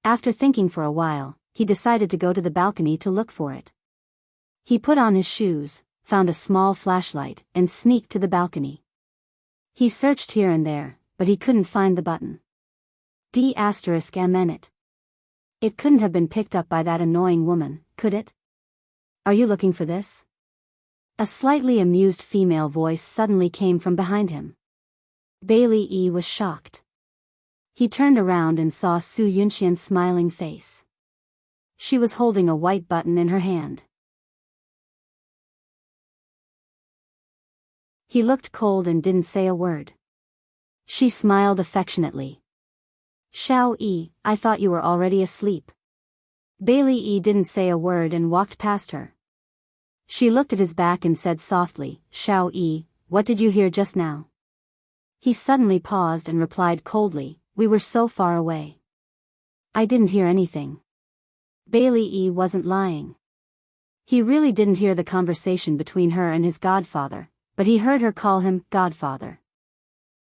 After thinking for a while, he decided to go to the balcony to look for it. He put on his shoes, found a small flashlight, and sneaked to the balcony. He searched here and there, but he couldn't find the button. D***mn it. It couldn't have been picked up by that annoying woman, could it? Are you looking for this? A slightly amused female voice suddenly came from behind him. Bailey Yi was shocked. He turned around and saw Su Yunxian's smiling face. She was holding a white button in her hand. He looked cold and didn't say a word. She smiled affectionately. Xiao Yi, I thought you were already asleep. Bailey Yi didn't say a word and walked past her. She looked at his back and said softly, Xiao Yi, what did you hear just now? He suddenly paused and replied coldly, we were so far away. I didn't hear anything. Bailey Yi wasn't lying. He really didn't hear the conversation between her and his godfather, but he heard her call him godfather.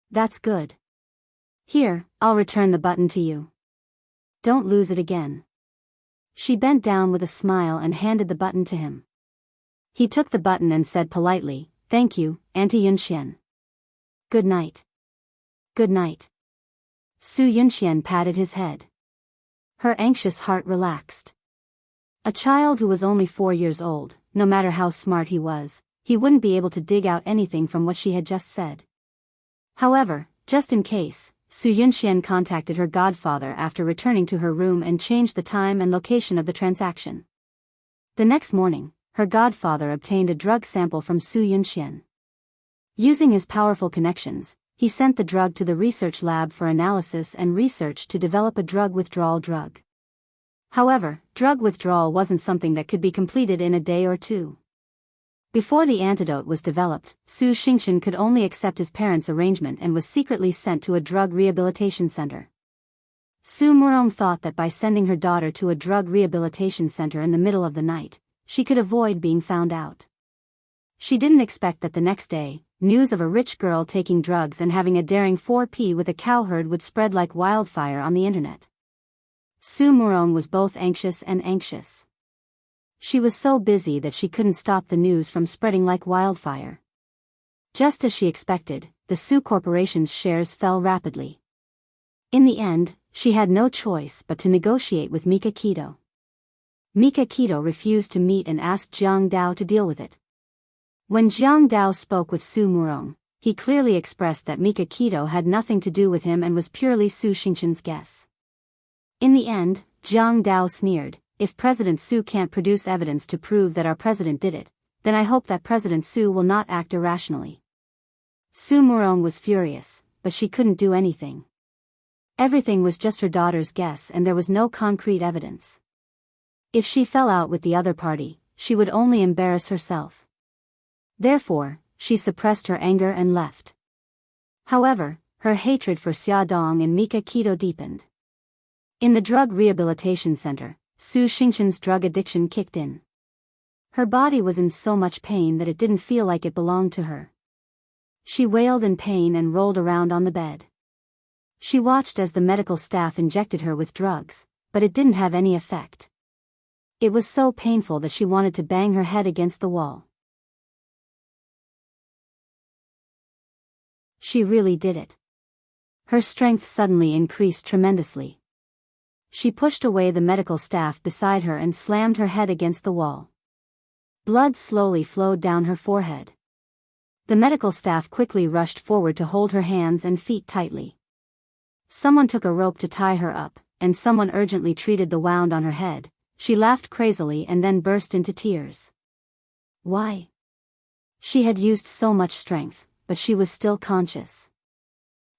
That's good. Here, I'll return the button to you. Don't lose it again. She bent down with a smile and handed the button to him. He took the button and said politely, thank you, Auntie Yunxian. Good night. Good night. Su Yunxian patted his head. Her anxious heart relaxed. A child who was only 4 years old, no matter how smart he was, he wouldn't be able to dig out anything from what she had just said. However, just in case, Su Yunxian contacted her godfather after returning to her room and changed the time and location of the transaction. The next morning, her godfather obtained a drug sample from Su Yunxian. Using his powerful connections, he sent the drug to the research lab for analysis and research to develop a drug withdrawal drug. However, drug withdrawal wasn't something that could be completed in a day or two. Before the antidote was developed, Su Xingchen could only accept his parents' arrangement and was secretly sent to a drug rehabilitation center. Su Murong thought that by sending her daughter to a drug rehabilitation center in the middle of the night, she could avoid being found out. She didn't expect that the next day, news of a rich girl taking drugs and having a daring 4P with a cowherd would spread like wildfire on the internet. Su Murong was both anxious and anxious. She was so busy that she couldn't stop the news from spreading like wildfire. Just as she expected, the Su Corporation's shares fell rapidly. In the end, she had no choice but to negotiate with Mika Keto. Mika Keto refused to meet and asked Jiang Dao to deal with it. When Jiang Dao spoke with Su Murong, he clearly expressed that Mika Keto had nothing to do with him and was purely Su Xingqian's guess. In the end, Jiang Dao sneered, "If President Su can't produce evidence to prove that our president did it, then I hope that President Su will not act irrationally." Su Murong was furious, but she couldn't do anything. Everything was just her daughter's guess and there was no concrete evidence. If she fell out with the other party, she would only embarrass herself. Therefore, she suppressed her anger and left. However, her hatred for Xia Dong and Mika Keto deepened. In the drug rehabilitation center, Su Xingqian's drug addiction kicked in. Her body was in so much pain that it didn't feel like it belonged to her. She wailed in pain and rolled around on the bed. She watched as the medical staff injected her with drugs, but it didn't have any effect. It was so painful that she wanted to bang her head against the wall. She really did it. Her strength suddenly increased tremendously. She pushed away the medical staff beside her and slammed her head against the wall. Blood slowly flowed down her forehead. The medical staff quickly rushed forward to hold her hands and feet tightly. Someone took a rope to tie her up, and someone urgently treated the wound on her head. She laughed crazily and then burst into tears. Why? She had used so much strength, but she was still conscious.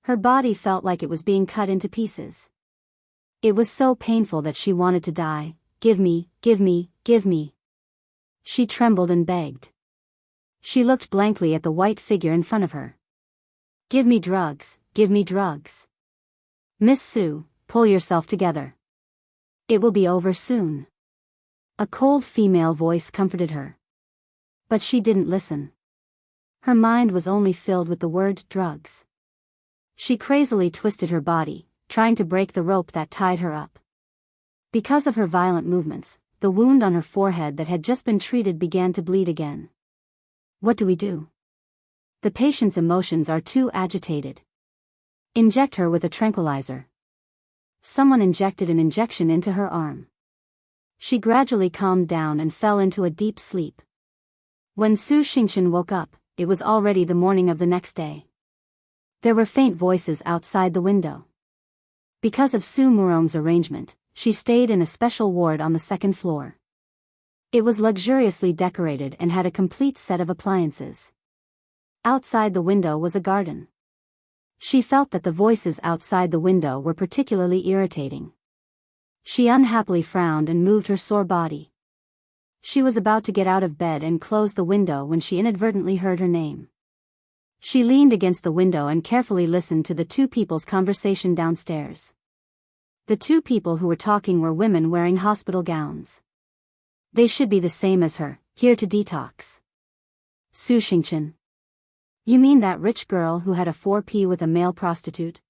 Her body felt like it was being cut into pieces. It was so painful that she wanted to die. "Give me, give me, give me." She trembled and begged. She looked blankly at the white figure in front of her. "Give me drugs, give me drugs. Miss Su, pull yourself together. It will be over soon." A cold female voice comforted her. But she didn't listen. Her mind was only filled with the word drugs. She crazily twisted her body, trying to break the rope that tied her up. Because of her violent movements, the wound on her forehead that had just been treated began to bleed again. What do we do? The patient's emotions are too agitated. Inject her with a tranquilizer. Someone injected an injection into her arm. She gradually calmed down and fell into a deep sleep. When Su Xingqian woke up, it was already the morning of the next day. There were faint voices outside the window. Because of Su Murong's arrangement, she stayed in a special ward on the second floor. It was luxuriously decorated and had a complete set of appliances. Outside the window was a garden. She felt that the voices outside the window were particularly irritating. She unhappily frowned and moved her sore body. She was about to get out of bed and close the window when she inadvertently heard her name. She leaned against the window and carefully listened to the two people's conversation downstairs. The two people who were talking were women wearing hospital gowns. They should be the same as her, here to detox. Su Xingqian. You mean that rich girl who had a 4P with a male prostitute?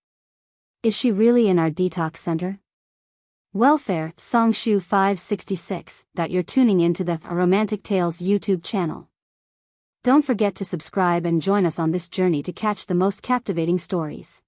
Is she really in our detox center? Welfare, Songshu 566. You're tuning into the Romantic Tales YouTube channel. Don't forget to subscribe and join us on this journey to catch the most captivating stories.